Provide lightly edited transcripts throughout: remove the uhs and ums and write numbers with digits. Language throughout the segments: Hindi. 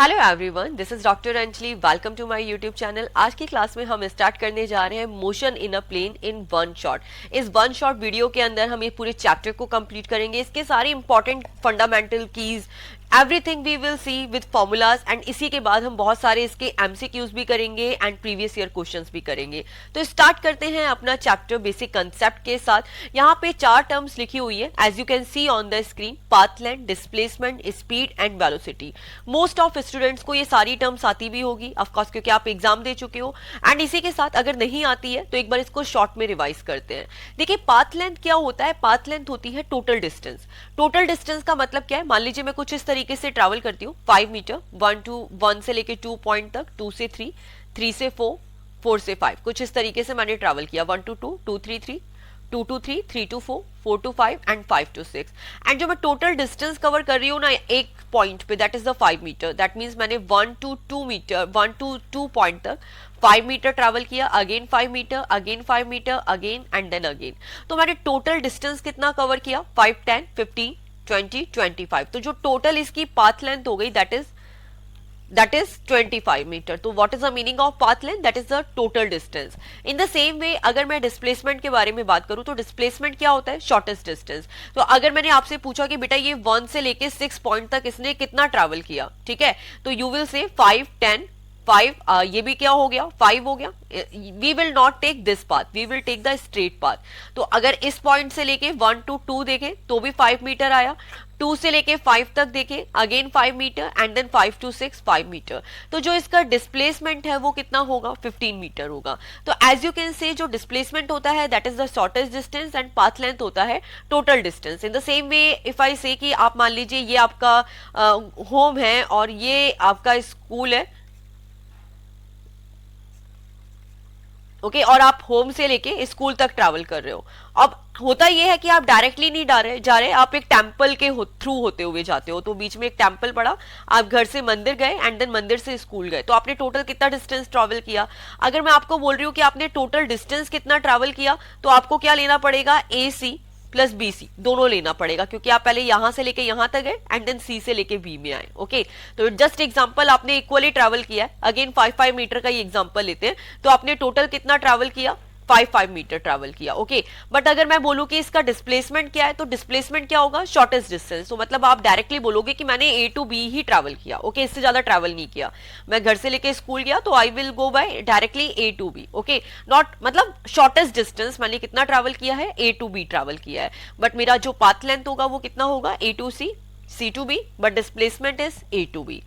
Hello everyone, this is doctor Anjali. Welcome to my YouTube channel. आज की क्लास में हम स्टार्ट करने जा रहे हैं motion in a plane in one shot. इस वन शॉट वीडियो के अंदर हम ये पूरे चैप्टर को कंप्लीट करेंगे। इसके सारे important fundamental keys everything we will see with formulas and इसी के बाद हम बहुत सारे इसके एमसीक्यूज भी करेंगे एंड प्रीवियस ईयर क्वेश्चंस भी करेंगे। तो स्टार्ट करते हैं अपना चैप्टर बेसिक कंसेप्ट के साथ। यहाँ पे चार टर्म्स लिखी हुई है as you can see on the screen: path length, displacement, speed and velocity. Most of students को ये सारी टर्म्स आती भी होगी ऑफकोर्स, क्योंकि आप एग्जाम दे चुके हो। एंड इसी के साथ अगर नहीं आती है तो एक बार इसको शॉर्ट में रिवाइज करते हैं। देखिए, पाथ लेंथ क्या होता है? पाथ लेंथ होती है टोटल डिस्टेंस। टोटल डिस्टेंस का मतलब क्या है? मान लीजिए मैं कुछ इस तरीके से ट्रैवल करती हूँ 5 मीटर, 1 से लेके 2 पॉइंट तक, 2 से 3, 3 से 4, 4 से 5, कुछ इस तरीके से मैंने ट्रैवल किया। 1 to 2, 2 3 3, 2 to 3, 3 to 4, 4 to 5 and 5 to 6। And जो मैं टोटल डिस्टेंस कवर कर रही हूँ ना एक पॉइंट पे, that is the 5 metre. That means मैंने 1 to 2 मीटर, 1 to 2 पॉइंट तक 5 मीटर ट्रैवल किया, again 5 metre, again 5 metre, again and then again. तो मैंने टोटल डिस्टेंस कितना कवर किया? 5, 10, 15, 20, 25। तो जो टोटल इसकी पाथ लेंथ हो गई that is 25 मीटर। तो what is the meaning of path length? That is the total distance. In the same way अगर मैं डिस्प्लेसमेंट के बारे में बात करूं तो डिस्प्लेसमेंट क्या होता है? Shortest distance. तो अगर मैंने आपसे पूछा कि बेटा ये 1 से लेके 6 पॉइंट तक इसने कितना ट्रैवल किया, ठीक है, तो यू विल से 5, 10, 5, ये भी क्या हो गया? 5 हो गया। We will not take this path, we will take the straight path. तो अगर इस पॉइंट से लेके 1 to 2 देखें तो भी 5 मीटर आया, 2 से लेके 5 तक देखें again 5 metre and then 5 to 6 5 metre. तो जो इसका डिस्प्लेसमेंट है वो कितना होगा? 15 मीटर होगा। तो एज यू कैन से जो डिस्प्लेसमेंट होता है that is the shortest distance and path length होता है total distance. In the same way if I से कि आप मान लीजिए ये आपका होम है और ये आपका स्कूल है, ओके, और आप होम से लेके स्कूल तक ट्रैवल कर रहे हो। अब होता यह है कि आप डायरेक्टली नहीं जा रहे, आप एक टेंपल के थ्रू होते हुए जाते हो। तो बीच में एक टेंपल पड़ा, आप घर से मंदिर गए एंड देन मंदिर से स्कूल गए, तो आपने टोटल कितना डिस्टेंस ट्रैवल किया? अगर मैं आपको बोल रही हूँ कि आपने टोटल डिस्टेंस कितना ट्रैवल किया तो आपको क्या लेना पड़ेगा? AC प्लस BC दोनों लेना पड़ेगा, क्योंकि आप पहले यहां से लेके यहां तक गए एंड देन C से लेके B में आए। ओके, तो जस्ट एग्जांपल आपने इक्वली ट्रैवल किया है। अगेन 5 मीटर का ये एग्जांपल लेते हैं, तो आपने टोटल कितना ट्रैवल किया? 5 मीटर ट्रैवल किया। ओके, बट अगर मैं बोलूं कि इसका डिस्प्लेसमेंट क्या है तो डिस्प्लेसमेंट क्या होगा? Shortest distance. तो मतलब आप डायरेक्टली बोलोगे कि मैंने A to B he travel किया, ओके, इससे ज्यादा ट्रैवल नहीं किया। मैं घर से लेके स्कूल गया तो I will go by directly A to B, okay, not मतलब शॉर्टेस्ट डिस्टेंस मैंने कितना ट्रैवल किया है? A to B ट्रैवल किया है। बट मेरा जो पाथ लेंथ होगा वो कितना होगा? A to C, C to B, but displacement is A to B।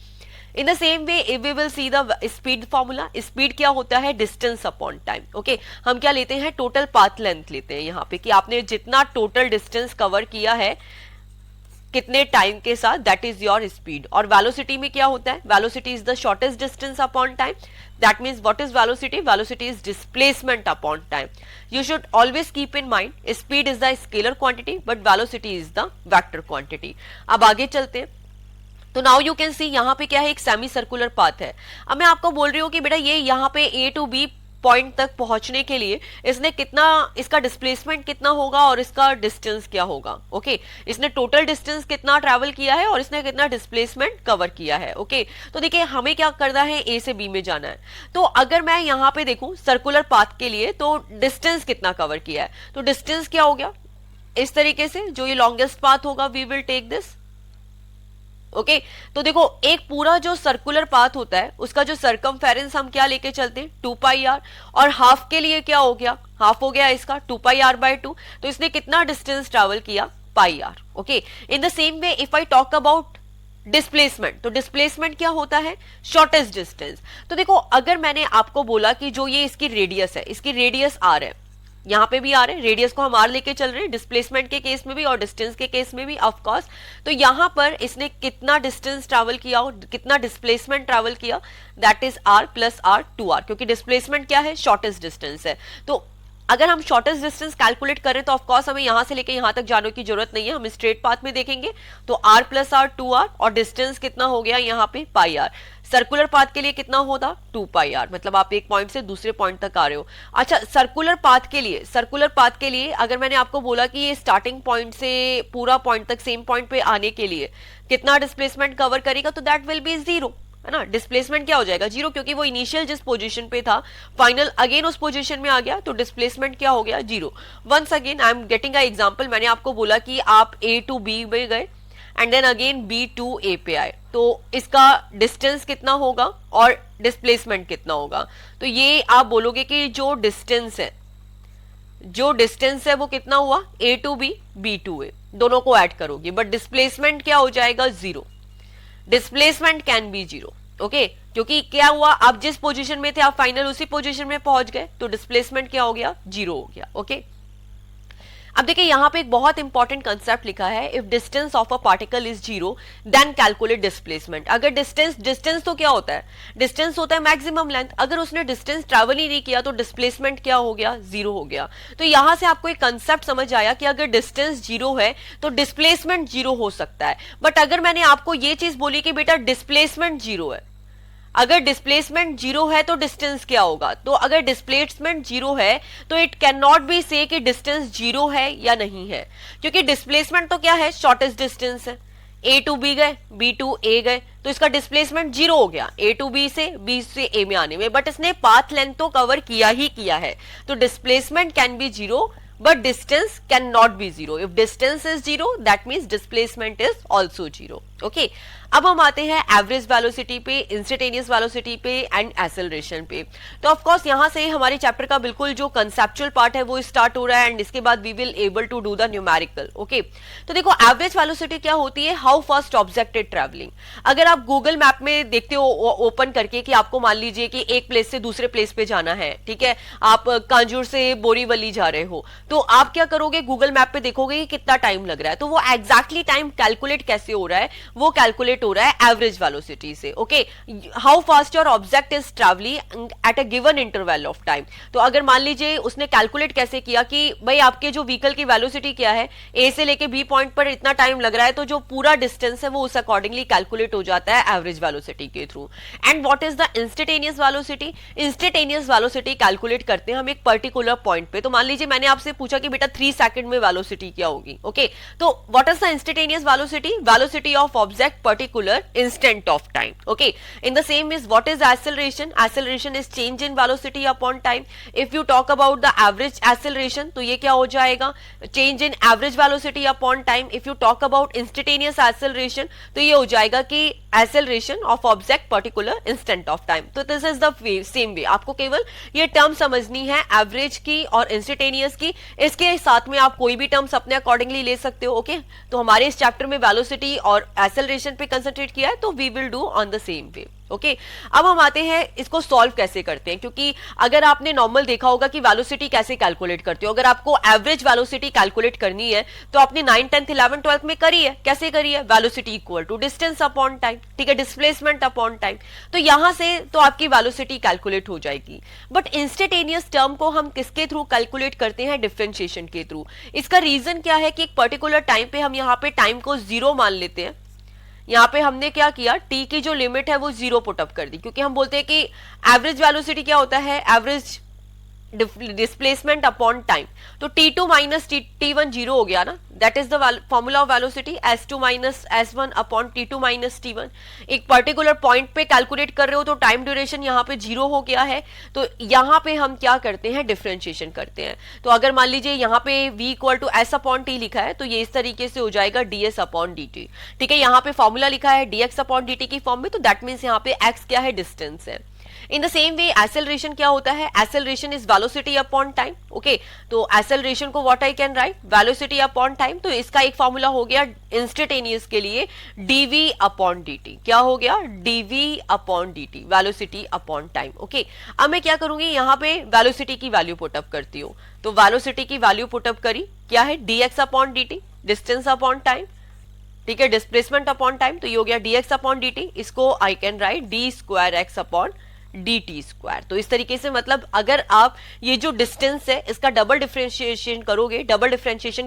In the same way we will see the speed formula. Speed क्या होता है? Distance upon time. ओके, हम क्या लेते हैं? टोटल पाथ लेंथ लेते हैं यहाँ पे कि आपने जितना टोटल डिस्टेंस कवर किया है कितने टाइम के साथ, दैट इज योर स्पीड। और वेलोसिटी में क्या होता है? Velocity is the shortest distance upon time. That means what is velocity? Velocity is displacement upon time. You should always keep in mind speed is the scalar quantity but velocity is the vector quantity. अब आगे चलते हैं। तो नाउ यू कैन सी यहाँ पे क्या है? एक सेमी सर्कुलर पाथ है। अब मैं आपको बोल रही हूँ कि बेटा ये यहाँ पे A to B पॉइंट तक पहुंचने के लिए इसने कितना, इसका डिस्प्लेसमेंट कितना होगा और इसका डिस्टेंस क्या होगा? ओके, इसने टोटल डिस्टेंस कितना ट्रैवल किया है और इसने कितना डिस्प्लेसमेंट कवर किया है। ओके, तो देखिए हमें क्या करना है? A से B में जाना है। तो अगर मैं यहाँ पे देखूं सर्कुलर पाथ के लिए तो डिस्टेंस कितना कवर किया है, तो डिस्टेंस क्या हो गया? इस तरीके से जो ये लॉन्गेस्ट पाथ होगा we will take this. Okay, तो देखो एक पूरा जो सर्कुलर पाथ होता है उसका जो सरकमफेरेंस हम क्या लेके चलते हैं? 2πr। और हाफ के लिए क्या हो गया? हाफ हो गया इसका 2πr/2। तो इसने कितना डिस्टेंस ट्रैवल किया? πr। Okay, in the same way if I talk about displacement, तो डिस्प्लेसमेंट क्या होता है? Shortest distance. तो देखो अगर मैंने आपको बोला कि जो ये इसकी रेडियस है, इसकी रेडियस r है, यहाँ पे भी आ रहे हैं, रेडियस को हम आर लेके चल रहे हैं डिस्प्लेसमेंट के केस में भी और डिस्टेंस के केस में भी ऑफ कोर्स। तो यहाँ पर इसने कितना डिस्टेंस ट्रैवल किया और कितना डिस्प्लेसमेंट ट्रैवल किया? That is r plus r 2r, क्योंकि डिस्प्लेसमेंट क्या है? शॉर्टेस्ट डिस्टेंस है। तो अगर हम शॉर्टेस्ट डिस्टेंस कैलकुलेट करें तो ऑफकोर्स हमें यहां से लेके यहां तक जाने की जरूरत नहीं है, हम स्ट्रेट पाथ में देखेंगे। तो r प्लस r 2r और डिस्टेंस कितना हो गया यहाँ पे? πr। सर्कुलर पाथ के लिए कितना होता? 2πr, मतलब आप एक पॉइंट से दूसरे पॉइंट तक आ रहे हो। अच्छा, सर्कुलर पाथ के लिए अगर मैंने आपको बोला कि ये स्टार्टिंग पॉइंट से पूरा पॉइंट तक सेम पॉइंट पे आने के लिए कितना डिस्प्लेसमेंट कवर करेगा, तो दैट विल बी 0। है ना, डिस्प्लेसमेंट क्या हो जाएगा, जीरो, क्योंकि वो इनिशियल जिस पोजीशन पे था फाइनल अगेन उस पोजीशन में आ गया, तो डिस्प्लेसमेंट क्या हो गया, zero. Once again I am getting a example, मैंने आपको बोला कि आप ए टू बी में गए and then again B to A पे आए, तो इसका डिस्टेंस कितना होगा और डिस्प्लेसमेंट कितना होगा, तो ये आप बोलोगे कि जो डिस्टेंस है वो कितना हुआ, ए टू बी, बी टू ए, दोनों को ऐड करोगे, बट डिस्प्लेसमेंट क्या हो जाएगा, zero. Displacement can be zero, okay, क्योंकि क्या हुआ, आप जिस पोजीशन में थे आप फाइनल उसी पोजीशन में पहुंच गए, तो डिस्प्लेसमेंट क्या हो गया, जीरो हो गया, ओके। अब देखिए यहां पे एक बहुत इंपॉर्टेंट कंसेप्ट लिखा है, if distance of a particle is zero then calculate displacement. अगर डिस्टेंस तो क्या होता है, डिस्टेंस होता है मैक्सिमम लेंथ, अगर उसने डिस्टेंस ट्रैवल ही नहीं किया तो डिस्प्लेसमेंट क्या हो गया, जीरो हो गया। तो यहां से आपको एक कंसेप्ट समझ आया कि अगर डिस्टेंस जीरो है तो डिस्प्लेसमेंट जीरो हो सकता है, बट अगर मैंने आपको ये चीज बोली कि बेटा डिस्प्लेसमेंट जीरो है, अगर डिस्प्लेसमेंट जीरो है तो डिस्टेंस क्या होगा, तो अगर डिस्प्लेसमेंट जीरो है तो इट कैन नॉट बी से कि डिस्टेंस जीरो है या नहीं है, क्योंकि डिस्प्लेसमेंट तो क्या है, शॉर्टेस्ट डिस्टेंस है, ए टू बी गए, बी टू ए गए, तो इसका डिस्प्लेसमेंट जीरो हो गया ए टू बी से ए में आने में, बट इसने पाथ लेंथ तो कवर किया ही किया है, तो displacement can be zero but distance cannot be zero. If distance is zero, that means displacement is also zero. Okay. अब हम आते हैं एवरेज वेलोसिटी पे, इंस्टेंटेनियस वेलोसिटी पे एंड एक्सेलरेशन पे। तो ऑफ कोर्स यहां से हमारे चैप्टर का बिल्कुल जो कंसेप्चुअल पार्ट है वो स्टार्ट हो रहा है एंड इसके बाद we will able to do the numerical, okay. तो देखो एवरेज वेलोसिटी क्या होती है, how fast object is travelling. अगर आप गूगल मैप में देखते हो ओपन करके कि आपको मान लीजिए कि एक प्लेस से दूसरे प्लेस पे जाना है, ठीक है, आप कांजूर से बोरीवली जा रहे हो, तो आप क्या करोगे, गूगल मैप पे देखोगे कि कितना टाइम लग रहा है, तो वो एग्जैक्टली टाइम कैलकुलेट कैसे हो रहा है, वो कैलकुलेट हो रहा है एवरेज वेलोसिटी से, okay. How fast your object is travelling at a given interval of time. तो अगर मान लीजिए उसने कैलकुलेट कैसे किया कि भाई आपके जो व्हीकल की वेलोसिटी क्या है, ए से लेके बी पॉइंट पर इतना टाइम लग रहा है, तो जो पूरा डिस्टेंस है वो उस अकॉर्डिंगली कैलकुलेट हो जाता है एवरेज वेलोसिटी के through. And what is the instantaneous velocity, instantaneous velocity calculate करते हैं हम एक पर्टिकुलर पॉइंट पे। तो मान लीजिए मैंने आपसे पूछा कि बेटा 3 सेकंड में वेलोसिटी क्या होगी, ओके, तो what is the instantaneous velocity, velocity of object particular instant of time, okay. In the same is what is acceleration, acceleration is change in velocity upon time. If you talk about the average acceleration तो ये क्या हो जाएगा, change in average velocity upon time. If you talk about instantaneous acceleration तो ये हो जाएगा कि acceleration of object particular instant of time. तो this is the same way, आपको केवल ये टर्म समझनी है एवरेज की और इंस्टेंटेनियस की, इसके साथ में आप कोई भी टर्म्स अपने अकॉर्डिंगली ले सकते हो, ओके। तो हमारे इस चैप्टर में वेलोसिटी और एक्सेलरेशन पे कंसंट्रेट किया है, तो we will do on the same way, okay. अब हम आते हैं इसको सॉल्व कैसे करते हैं, क्योंकि अगर आपने नॉर्मल देखा होगा कि वेलोसिटी कैसे कैलकुलेट करते हो, अगर आपको एवरेज वेलोसिटी कैलकुलेट करनी है तो आपने 9th 10th 11th 12th में करी है, कैसे करी है, velocity equal to distance upon time, ठीक है, डिस्प्लेसमेंट अपॉन टाइम, तो यहां से तो आपकी वेलोसिटी कैलकुलेट हो जाएगी। बट इंस्टेंटेनियस टर्म को हम किसके थ्रू कैलकुलेट करते हैं, डिफरेंशिएशन के थ्रू। इसका रीजन क्या है कि एक पर्टिकुलर टाइम पे हम यहाँ पे टाइम को जीरो मान लेते हैं, यहाँ पे हमने क्या किया, टी की जो लिमिट है वो जीरो पुटअप कर दी, क्योंकि हम बोलते हैं कि एवरेज वेलोसिटी क्या होता है, एवरेज डिस्प्लेसमेंट अपॉन टाइम, तो t2 माइनस t1 जीरो हो गया ना, that is the formula of velocity, s2 minus s1 upon t2 minus t1। एक पर्टिकुलर पॉइंट पे कैलकुलेट कर रहे हो तो टाइम ड्यूरेशन यहाँ पे जीरो हो गया है, तो यहाँ पे हम क्या करते हैं, डिफरेंशिएशन करते हैं। तो अगर मान लीजिए यहाँ पे v equal to s upon T लिखा है, तो ये इस तरीके से हो जाएगा ds अपॉन dt, ठीक है। यहाँ पे फॉर्मूला लिखा है dx अपॉन dt की फॉर्म में, तो दैट मीन्स यहाँ पे x क्या है, डिस्टेंस है। In the same way acceleration क्या होता है, acceleration is velocity upon time, okay. तो एक्सेलरेशन को what I can right, velocity upon time, तो इसका एक फॉर्मूला हो गया इंस्टेंटेनियस के लिए dv अपॉन dt, क्या हो गया, dv upon dt, velocity upon time, okay. अब मैं क्या करूंगी, यहाँ पे वेलोसिटी की वैल्यू पुटअप करती हूँ, तो वेलोसिटी की वैल्यू पुटअप करी, क्या है, dx upon dt, distance upon time, ठीक है, डिस्प्लेसमेंट अपॉन टाइम, तो ये हो गया dx अपॉन dt, इसको I can right d square x upon dt²। तो इस तरीके से मतलब अगर आप ये जो डिस्टेंस है इसका डबल डिफरेंशिएशन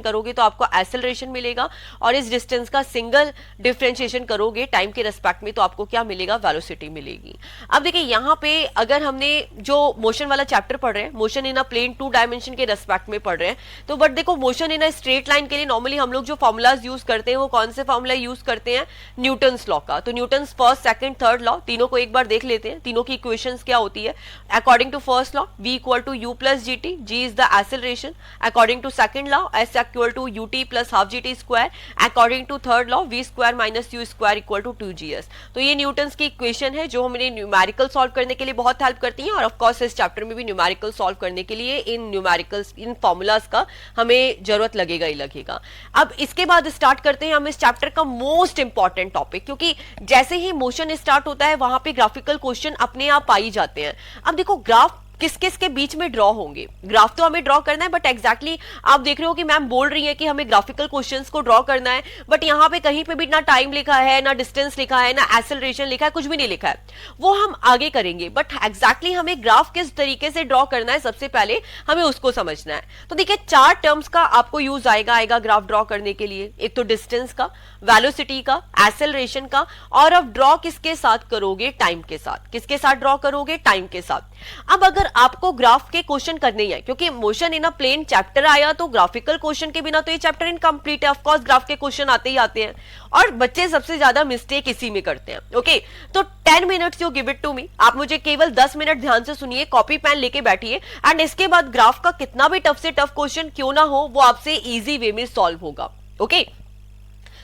करोगे तो आपको एक्सेलरेशन मिलेगा, और इस डिस्टेंस का सिंगल डिफरेंशिएशन करोगे टाइम के रेस्पेक्ट में तो आपको क्या मिलेगा, वेलोसिटी मिलेगी। अब देखिए यहाँ पे अगर हमने जो मोशन वाला चैप्टर पढ़ रहे हैं, motion in a plane 2 dimension के रेस्पेक्ट में पढ़ रहे हैं, तो बट देखो motion in a straight line के लिए नॉर्मली हम लोग जो फॉर्मूलाज यूज करते हैं वो कौन से फॉर्मूला यूज करते हैं, न्यूटन्स लॉ का। तो Newton's first second third law तीनों को एक बार देख लेते हैं, तीनों की इक्वेशंस क्या होती है। According to first law v equal to u plus ji T, g is the acceleration. According to second law s equal to ut plus half G T square. According to third law v square minus u square equal to 2gs। तो ये न्यूटन्स की इक्वेशन है जो हमें न्यूमेरिकल सॉल्व करने के लिए बहुत हेल्प करती है, और ऑफ कोर्स इस चैप्टर में भी न्यूमेरिकल सॉल्व करने के लिए इन न्यूमेरिकल्स इन फॉर्मूलाज का हमें जरूरत लगेगा ही लगेगा। अब इसके बाद स्टार्ट करते हैं हम इस चैप्टर का मोस्ट इंपॉर्टेंट टॉपिक, क्योंकि जैसे ही मोशन स्टार्ट होता है वहां पे ग्राफिकल क्वेश्चन अपने आप आ ही जाते हैं। अब देखो ग्राफ किस किस के बीच में ड्रॉ होंगे, ग्राफ तो हमें ड्रॉ करना है, बट एग्जैक्टली आप देख रहे हो कि मैम बोल रही है कि हमें ग्राफिकल क्वेश्चंस को ड्रॉ करना है, बट यहाँ पे कहीं पे भी ना टाइम लिखा है, ना डिस्टेंस लिखा है, ना एक्सेलरेशन लिखा है, कुछ भी नहीं लिखा है। वो हम आगे करेंगे, बट एग्जैक्टली हमें ग्राफ किस तरीके से ड्रॉ करना है सबसे पहले हमें उसको समझना है। तो देखिए 4 टर्म्स का आपको यूज आएगा ग्राफ ड्रॉ करने के लिए। एक तो डिस्टेंस का, वेलोसिटी का, एक्सेलरेशन का, और अब ड्रॉ किसके साथ करोगे, टाइम के साथ। किसके साथ ड्रॉ करोगे, टाइम के साथ। अब अगर आपको ग्राफ के क्वेश्चन करने ही है, क्योंकि motion in a plane chapter आया तो ग्राफिकल क्वेश्चन के बिना तो ये चैप्टर इनकम्प्लीट है। ऑफ कोर्स ग्राफ के क्वेश्चन आते ही आते हैं, और बच्चे सबसे ज्यादा मिस्टेक इसी में करते हैं। ओके, तो 10 minutes you give it to me, आप मुझे केवल 10 मिनट ध्यान से सुनिए, कॉपी पेन लेके बैठिए, एंड इसके बाद ग्राफ का कितना भी टफ से टफ क्वेश्चन क्यों ना हो वो आपसे इजी वे में सॉल्व होगा। ओके,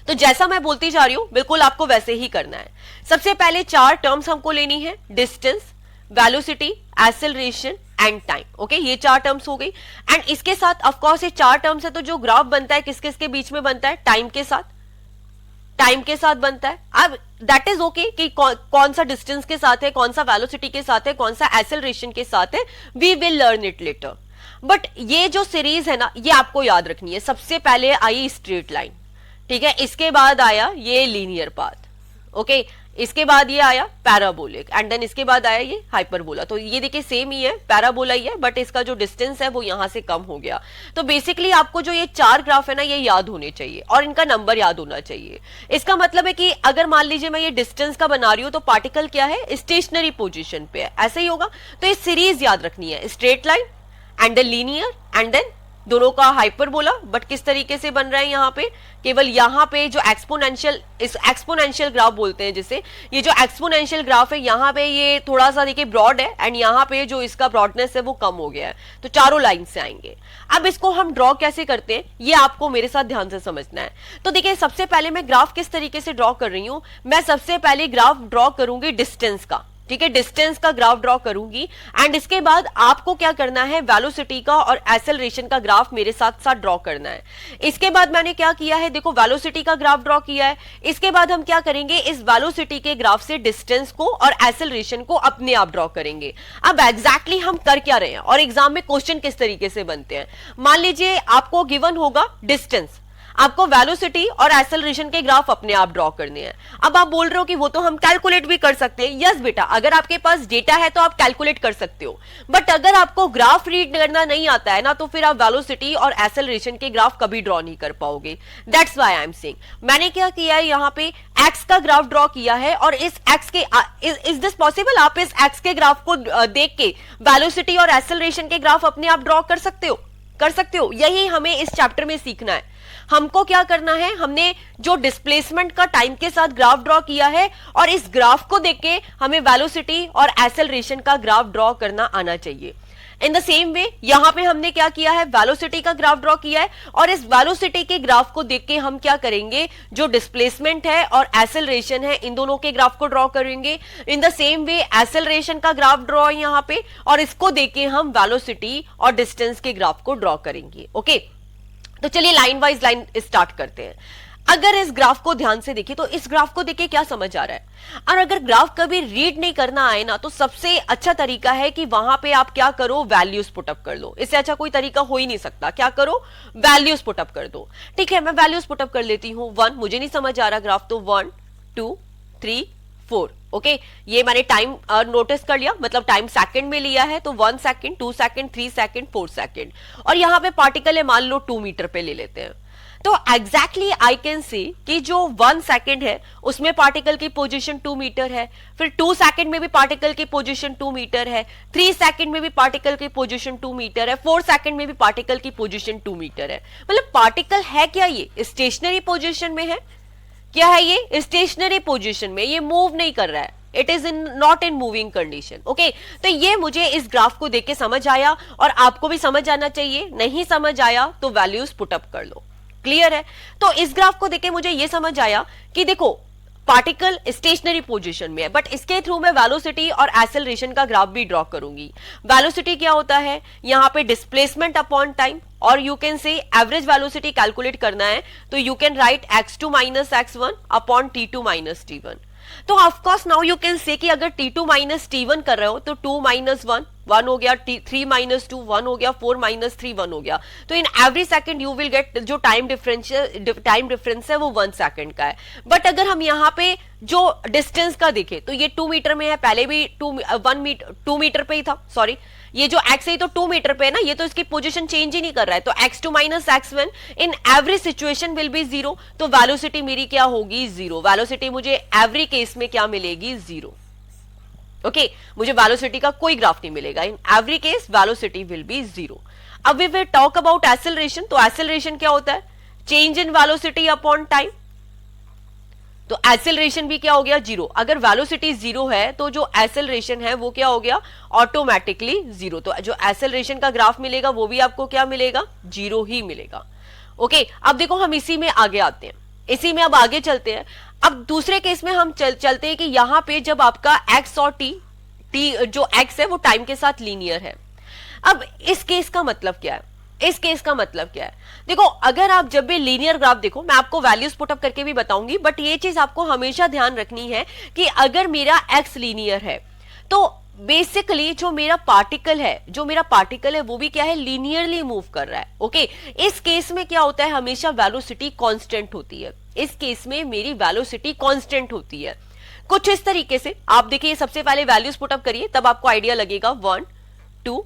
तो जैसा मैं बोलती जा रही हूं बिल्कुल आपको वैसे ही करना है। सबसे पहले 4 टर्म्स हमको लेनी है, distance, velocity, acceleration and time. Okay, ये 4 टर्म्स हो गई, एंड इसके साथ ऑफ कोर्स ये 4 टर्म्स है तो जो ग्राफ बनता है किस किस के बीच में बनता है, टाइम के साथ, टाइम के साथ बनता है। अब दैट इज ओके कि कौन सा डिस्टेंस के साथ है, कौन सा वेलोसिटी के साथ है, कौन सा एक्सेलरेशन के साथ है, we will learn it later. But ये जो सीरीज है ना ये आपको याद रखनी है। सबसे पहले आई स्ट्रेट लाइन, ठीक है, इसके बाद आया ये लीनियर पाथ, ओके, इसके बाद ये आया पैराबोलिक, एंड देन इसके बाद आया ये हाइपरबोला। तो ये देखिए सेम ही है, पैराबोला ही है, बट इसका जो डिस्टेंस है वो यहां से कम हो गया। तो बेसिकली आपको जो ये 4 ग्राफ है ना ये याद होने चाहिए, और इनका नंबर याद होना चाहिए। इसका मतलब है कि अगर मान लीजिए मैं ये डिस्टेंस का बना रही हूं तो पार्टिकल क्या है, स्टेशनरी पोजिशन पे है, ऐसे ही होगा। तो ये सीरीज याद रखनी है, straight line and then linear and then दोनों का हाइपरबोला। बट किस तरीके से बन रहा है यहाँ पे, केवल यहाँ पे जो एक्सपोनेंशियल ग्राफ बोलते हैं जिसे, ये जो एक्सपोनेंशियल ग्राफ है यहाँ पे ये थोड़ा सा देखिए ब्रॉड है, एंड यहाँ पे जो इसका ब्रॉडनेस है वो कम हो गया है। तो चारों लाइन से आएंगे। अब इसको हम ड्रॉ कैसे करते हैं ये आपको मेरे साथ ध्यान से समझना है। तो देखिए सबसे पहले मैं ग्राफ किस तरीके से ड्रॉ कर रही हूं, मैं सबसे पहले ग्राफ ड्रॉ करूंगी डिस्टेंस का, ठीक है, डिस्टेंस का ग्राफ ड्रॉ करूंगी, एंड इसके बाद आपको क्या करना है, वेलोसिटी का और एक्सेलरेशन का ग्राफ मेरे साथ साथ ड्रॉ करना है। इसके बाद मैंने क्या किया है, देखो वेलोसिटी का ग्राफ ड्रॉ किया है, इसके बाद हम क्या करेंगे, इस वेलोसिटी के ग्राफ से डिस्टेंस को और एक्सेलरेशन को अपने आप ड्रॉ करेंगे। अब एग्जैक्टली हम कर क्या रहे हैं और एग्जाम में क्वेश्चन किस तरीके से बनते हैं। मान लीजिए आपको गिवन होगा डिस्टेंस, आपको वेलोसिटी और एक्सेलरेशन के ग्राफ अपने आप ड्रॉ करने हैं। अब आप बोल रहे हो कि वो तो हम कैलकुलेट भी कर सकते हैं। यस बेटा, अगर आपके पास डेटा है तो आप कैलकुलेट कर सकते हो, बट अगर आपको ग्राफ रीड करना नहीं आता है ना तो फिर आप वेलोसिटी और एक्सेलरेशन के ग्राफ कभी ड्रॉ नहीं कर पाओगे। That's why I am saying, मैंने क्या किया है, यहाँ पे एक्स का ग्राफ ड्रॉ किया है, और इस एक्स के इज दिस पॉसिबल, आप इस एक्स के ग्राफ को देख के वेलोसिटी और एक्सेलरेशन के ग्राफ अपने आप ड्रॉ कर सकते हो, कर सकते हो। यही हमें इस चैप्टर में सीखना है। हमको क्या करना है, हमने जो डिस्प्लेसमेंट का टाइम के साथ ग्राफ ड्रॉ किया है, और इस ग्राफ को देख के हमें वेलोसिटी और एक्सेलरेशन का ग्राफ ड्रॉ करना आना चाहिए। इन द सेम वे यहां पे हमने क्या किया है, वेलोसिटी का ग्राफ ड्रॉ किया है, और इस वेलोसिटी के ग्राफ को देख के हम क्या करेंगे, जो डिस्प्लेसमेंट है और एक्सेलरेशन है इन दोनों के ग्राफ को ड्रॉ करेंगे। In the same way acceleration का ग्राफ ड्रॉ है यहां पे, और इसको देख के हम वेलोसिटी और डिस्टेंस के ग्राफ को ड्रॉ करेंगे। ओके, तो चलिए लाइन वाइज लाइन स्टार्ट करते हैं। अगर इस ग्राफ को ध्यान से देखिए तो इस ग्राफ को देखिए क्या समझ आ रहा है। और अगर ग्राफ कभी रीड नहीं करना आए ना तो सबसे अच्छा तरीका है कि वहां पे आप क्या करो, वैल्यूज पुटअप कर लो। इससे अच्छा कोई तरीका हो ही नहीं सकता। क्या करो, वैल्यूज पुटअप कर दो। ठीक है, मैं वैल्यूज पुटअप कर लेती हूं। 1 मुझे नहीं समझ आ रहा ग्राफ, तो 1 2 3 4 ओके ये मैंने टाइम नोटिस कर लिया, मतलब टाइम सेकंड में लिया है, तो 1 सेकंड, 2 सेकंड, 3 सेकंड, 4 सेकंड, और यहां पे पार्टिकल है मान लो 2 मीटर पे ले लेते हैं। तो एग्जैक्टली आई कैन सी कि जो 1 सेकंड है उसमें पार्टिकल की पोजीशन 2 मीटर है, फिर 2 सेकंड में भी पार्टिकल की पोजीशन 2 मीटर है, 3 सेकंड में भी पार्टिकल की पोजीशन 2 मीटर है, 4 सेकंड में भी पार्टिकल की पोजीशन 2 मीटर है। मतलब पार्टिकल है क्या, ये स्टेशनरी पोजीशन में है, क्या है ये स्टेशनरी पोजीशन में, ये मूव नहीं कर रहा है, it is in not in moving condition. Okay तो ये मुझे इस ग्राफ को देख के समझ आया, और आपको भी समझ आना चाहिए। नहीं समझ आया तो वैल्यूज पुट अप कर लो। क्लियर है? तो इस ग्राफ को देख के मुझे ये समझ आया कि देखो पार्टिकल स्टेशनरी पोजीशन में है, बट इसके थ्रू मैं वेलोसिटी और एक्सेलरेशन का ग्राफ भी ड्रॉ करूंगी। वेलोसिटी क्या होता है, यहां पे डिस्प्लेसमेंट अपॉन टाइम, और you can say average velocity calculate करना है तो you can write x2 minus x1 upon t2 minus t1। तो of course now you can say कि अगर t2 माइनस t1 कर रहे हो तो 2 माइनस 1 1 हो गया, 3 माइनस 2 1 हो गया, 4 माइनस 3 1 हो गया। तो in every second you will gate जो टाइम डिफरेंस है वो 1 सेकंड का है। बट अगर हम यहाँ पे जो डिस्टेंस का देखें तो ये 2 मीटर में है, पहले भी 2 मीटर पे ही था, सॉरी ये जो x है तो 2 मीटर पे है ना, ये तो इसकी पोजीशन चेंज ही नहीं कर रहा है। तो x2 minus x1 in every situation will be 0, तो वेलोसिटी मेरी क्या होगी 0। वेलोसिटी मुझे एवरी केस में क्या मिलेगी 0। ओके मुझे वेलोसिटी का कोई ग्राफ नहीं मिलेगा, in every case velocity will be 0। अब we will talk about acceleration. तो एक्सेलरेशन क्या होता है, change in velocity upon time. तो एक्सेलरेशन भी क्या हो गया 0। अगर वेलोसिटी 0 है तो जो एक्सेलरेशन है वो क्या हो गया ऑटोमेटिकली 0। तो जो एक्सेलरेशन का ग्राफ मिलेगा वो भी आपको क्या मिलेगा 0 ही मिलेगा। ओके अब देखो हम इसी में आगे आते हैं, इसी में अब आगे चलते हैं। अब दूसरे केस में हम चलते हैं कि यहां पे जब आपका x और t जो x है वो टाइम के साथ लीनियर है। अब इस केस का मतलब क्या है, इस केस का मतलब क्या है, देखो अगर आप जब भी लीनियर ग्राफ देखो, मैं आपको वैल्यूज पुट अप करके भी बताऊंगी, बट ये चीज आपको हमेशा ध्यान रखनी है कि अगर मेरा x लीनियर है तो बेसिकली जो मेरा पार्टिकल है वो भी क्या है लीनियरली मूव कर रहा है। ओके इस केस में क्या होता है, हमेशा वेलोसिटी कांस्टेंट होती है। इस केस में मेरी वेलोसिटी कांस्टेंट होती है कुछ इस तरीके से। आप देखिए सबसे पहले वैल्यूज पुट अप करिए तब आपको आइडिया लगेगा। 1 2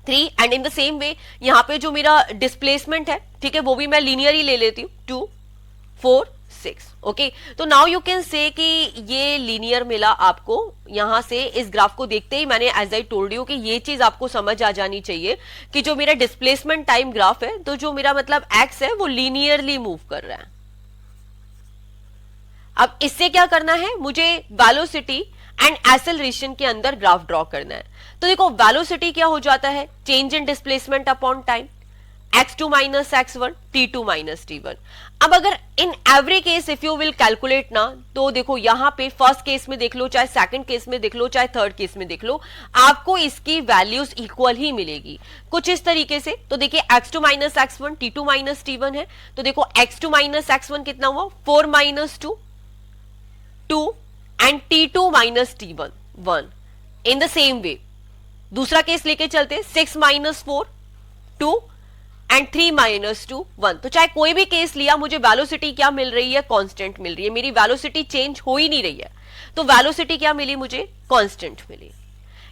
3 and in the same way यहां पे जो मेरा डिस्प्लेसमेंट है, ठीक है, वो भी मैं लीनियर ही ले लेती हूं 2 4 6। ओके तो नाउ यू कैन से कि ये लीनियर मिला आपको। यहां से इस ग्राफ को देखते ही मैंने एज आई टोल्ड यू कि ये चीज आपको समझ आ जानी चाहिए कि जो मेरा डिस्प्लेसमेंट टाइम ग्राफ है तो जो मेरा मतलब एक्स है वो लीनियरली मूव कर रहा है। अब इससे क्या करना है, मुझे वेलोसिटी एंड एक्सेलरेशन के अंदर ग्राफ ड्रॉ करना है। तो देखो वेलोसिटी क्या हो जाता है, चेंज इन displacement upon time, x2 minus x1 t2 minus t1। अब अगर इन every case if you will calculate ना, तो देखो यहां पे फर्स्ट केस में देख लो, चाहे सेकंड केस में देख लो, चाहे थर्ड केस में देख लो, आपको इसकी वैल्यूज इक्वल ही मिलेगी कुछ इस तरीके से। तो देखिए x2 minus x1 t2 minus t1 है, तो देखो x2 माइनस x1 कितना हुआ 4 minus 2 2 and t2 minus t1 1। In the same way दूसरा केस लेके चलते 6 माइनस 4 2 एंड 3 माइनस 2 1। तो चाहे कोई भी केस लिया मुझे वेलोसिटी क्या मिल रही है, कांस्टेंट मिल रही है, मेरी वेलोसिटी चेंज हो ही नहीं रही है। तो वेलोसिटी क्या मिली मुझे, कांस्टेंट मिली।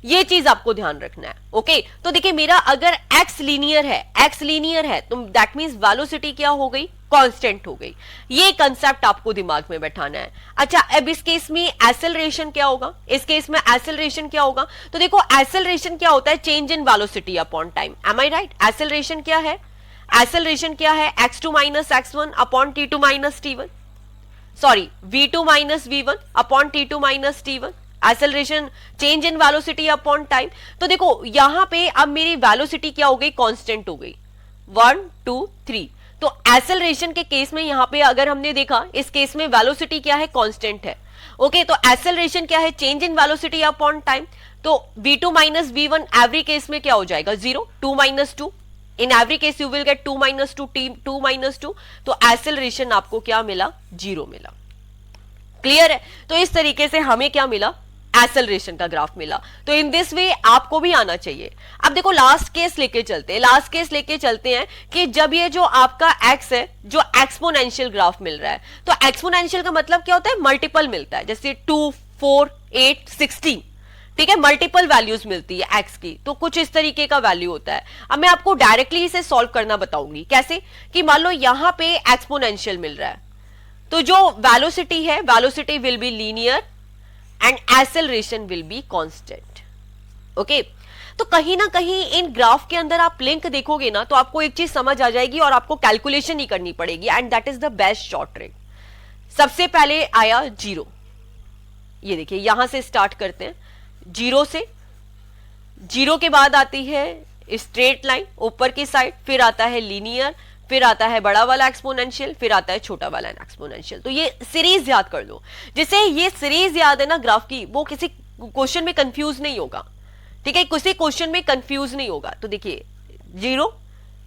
ये चीज आपको ध्यान रखना है। ओके तो देखिए मेरा अगर x लीनियर है तो दैट मींस वेलोसिटी क्या हो गई, कांस्टेंट हो गई। ये कंसेप्ट आपको दिमाग में बैठाना है। अच्छा अब इस केस में एक्सेलरेशन क्या होगा, इस केस में एक्सेलरेशन क्या होगा, तो देखो एक्सेलरेशन क्या होता है, change in velocity upon time. Am I right? Acceleration क्या है, एक्सेलरेशन क्या है, x2 minus x1 upon t2 minus t1, sorry v2 minus v1 upon t2 minus t1। Acceleration change in velocity upon time. तो देखो यहां पे अब मेरी वेलोसिटी क्या हो गई, कांस्टेंट हो गई 1 2 3। तो एक्सेलरेशन के केस में यहां पे अगर हमने देखा इस केस में वेलोसिटी क्या है, कांस्टेंट है। ओके तो एक्सेलरेशन क्या है, change in velocity upon time. तो v2 minus v1 every case में क्या हो जाएगा 0, 2 minus 2 in every case you will gate 2 minus 2 2 minus 2। तो एक्सेलरेशन आपको क्या मिला, 0 मिला। क्लियर है? तो इस तरीके से हमें क्या मिला, एक्सेलरेशन का ग्राफ मिला। तो इन दिस वे आपको भी आना चाहिए। अब देखो लास्ट केस लेके चलते हैं कि जब ये जो आपका x है जो एक्सपोनेंशियल ग्राफ मिल रहा है, तो एक्सपोनेंशियल का मतलब क्या होता है, मल्टीपल मिलता है। जैसे 2 4, 8, 16, ठीक है, मल्टीपल वैल्यूज मिलती है एक्स की, तो कुछ इस तरीके का वैल्यू होता है। अब मैं आपको डायरेक्टली इसे सॉल्व करना बताऊंगी कैसे, कि मान लो यहां पे एक्सपोनेंशियल मिल रहा है, तो जो वेलोसिटी है, velocity will be linear and acceleration will be constant. Okay, तो कहीं ना कहीं इन ग्राफ के अंदर आप लिंक देखोगे ना, तो आपको एक चीज समझ आ जाएगी और आपको कैलकुलेशन नहीं करनी पड़ेगी, and that is the best short trick. सबसे पहले आया जीरो, ये देखिए यहां से स्टार्ट करते हैं, जीरो से, जीरो के बाद आती है स्ट्रेट लाइन ऊपर की साइड, फिर आता है लीनियर, फिर आता है बड़ा वाला एक्सपोनेंशियल, फिर आता है छोटा वाला एक्सपोनेंशियल। तो ये सीरीज याद कर लो, जिसे ये सीरीज याद है ना ग्राफ की, वो किसी क्वेश्चन में कंफ्यूज नहीं होगा, ठीक है, किसी क्वेश्चन में कंफ्यूज नहीं होगा। तो देखिए जीरो,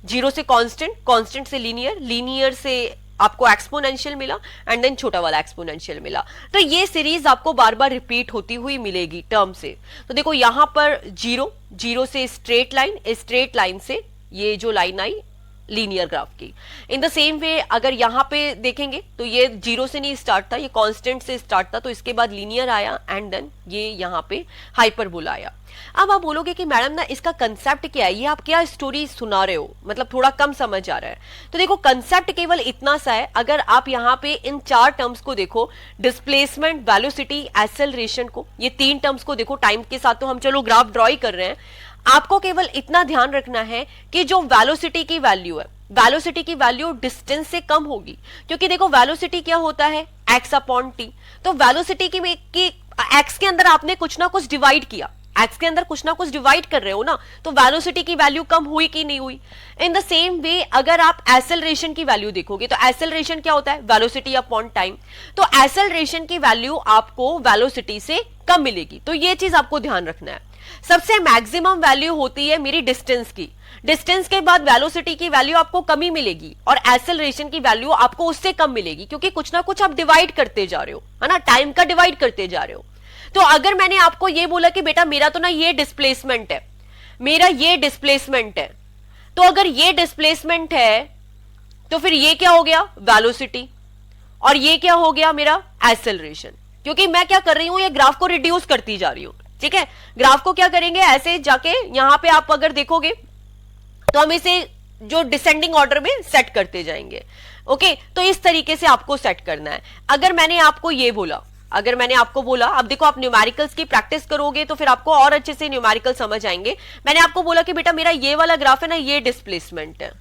जीरो से कांस्टेंट, कांस्टेंट से लीनियर, लीनियर से आपको एक्सपोनेंशियल मिला, एंड देन छोटा वाला एक्सपोनेंशियल मिला। तो ये सीरीज आपको बार बार रिपीट होती हुई मिलेगी टर्म से। तो देखो यहां पर जीरो, जीरो से स्ट्रेट लाइन, स्ट्रेट लाइन से ये जो लाइन आई लीनियर ग्राफ की। इन द सेम वे अगर यहां पे देखेंगे तो ये जीरो से नहीं स्टार्ट था, ये कांस्टेंट से स्टार्ट था, तो इसके बाद लीनियर आया एंड देन ये यहां पे हाइपरबोला आया। अब आप बोलोगे कि मैडम ना इसका कंसेप्ट क्या है, ये आप क्या स्टोरी सुना रहे हो, मतलब थोड़ा कम समझ आ रहा है। तो देखो कंसेप्ट केवल इतना सा है, अगर आप यहाँ पे इन चार टर्म्स को देखो, डिस्प्लेसमेंट, वेलोसिटी, एक्सेलरेशन को, ये तीन टर्म्स को देखो, टाइम के साथ तो हम चलो ग्राफ ड्रॉ ही कर रहे हैं, आपको केवल इतना ध्यान रखना है कि जो वेलोसिटी की वैल्यू है, वेलोसिटी की वैल्यू डिस्टेंस से कम होगी, क्योंकि देखो वेलोसिटी क्या होता है, एक्स अपॉन टी। तो वेलोसिटी की एक्स के अंदर आपने कुछ ना कुछ डिवाइड किया, एक्स के अंदर कुछ ना कुछ डिवाइड कर रहे हो ना, तो वेलोसिटी की वैल्यू कम हुई कि नहीं हुई। इन द सेम वे अगर आप एक्सेलरेशन की वैल्यू देखोगे, तो एक्सेलरेशन क्या होता है, वेलोसिटी अपॉन टाइम। तो एक्सेलरेशन की वैल्यू आपको वेलोसिटी से कम मिलेगी, तो ये चीज आपको ध्यान रखना है। सबसे मैक्सिमम वैल्यू होती है मेरी डिस्टेंस की, डिस्टेंस के बाद वेलोसिटी की वैल्यू आपको कम ही मिलेगी, और एक्सेलरेशन की वैल्यू आपको उससे कम मिलेगी, क्योंकि कुछ ना कुछ आप डिवाइड करते जा रहे हो, है ना, टाइम का डिवाइड करते जा रहे हो। तो अगर मैंने आपको ये बोला कि बेटा मेरा तो ना ये डिस्प्लेसमेंट है, मेरा ये डिस्प्लेसमेंट है, तो अगर ये डिस्प्लेसमेंट है तो फिर ये क्या हो गया, वेलोसिटी, और ये क्या हो गया मेरा एक्सेलरेशन, क्योंकि मैं क्या कर रही हूं, ये ग्राफ को रिड्यूस करती जा रही हूं। ठीक है, ग्राफ को क्या करेंगे, ऐसे जाके यहां पे आप अगर देखोगे तो हम इसे जो डिसेंडिंग ऑर्डर में सेट करते जाएंगे। ओके, तो इस तरीके से आपको सेट करना है। अगर मैंने आपको ये बोला, अगर मैंने आपको बोला, अब देखो आप न्यूमेरिकल्स की प्रैक्टिस करोगे तो फिर आपको और अच्छे से न्यूमेरिकल समझ आएंगे। मैंने आपको बोला कि बेटा मेरा ये वाला ग्राफ है ना, ये डिस्प्लेसमेंट है,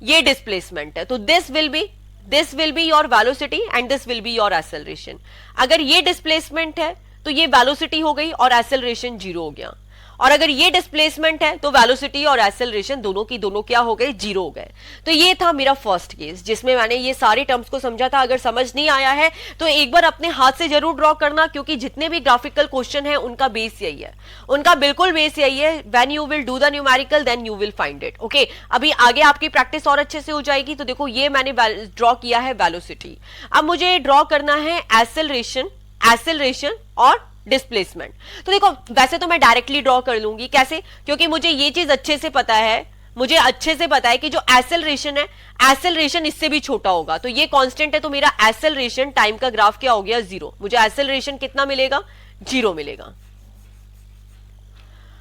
ये डिस्प्लेसमेंट है, तो this will be your velocity and this will be your acceleration. अगर ये डिस्प्लेसमेंट है तो ये वेलोसिटी हो गई और एक्सेलरेशन जीरो हो गया, और अगर ये डिस्प्लेसमेंट है तो वेलोसिटी और एक्सेलरेशन दोनों की दोनों क्या हो गए, जीरो हो गए। तो ये था मेरा फर्स्ट केस जिसमें मैंने ये सारे टर्म्स को समझा था। अगर समझ नहीं आया है तो एक बार अपने हाथ से जरूर ड्रॉ करना, क्योंकि जितने भी ग्राफिकल क्वेश्चन है उनका बेस यही है, उनका बिल्कुल बेस यही है। When you will do the numerical then you will find it. Okay, अभी आगे आपकी प्रैक्टिस और अच्छे से हो जाएगी। तो देखो ये मैंने ड्रॉ किया है वेलोसिटी, अब मुझे ड्रॉ करना है एक्सेलरेशन और डिस्प्लेसमेंट। तो देखो वैसे तो मैं डायरेक्टली ड्रॉ कर लूंगी, कैसे, क्योंकि मुझे ये चीज अच्छे से पता है, मुझे अच्छे से पता है कि जो एक्सेलरेशन है, एक्सेलरेशन इससे भी छोटा होगा। तो ये कांस्टेंट है, तो मेरा एक्सेलरेशन टाइम का ग्राफ क्या हो गया, जीरो। मुझे एक्सेलरेशन कितना मिलेगा, जीरो मिलेगा।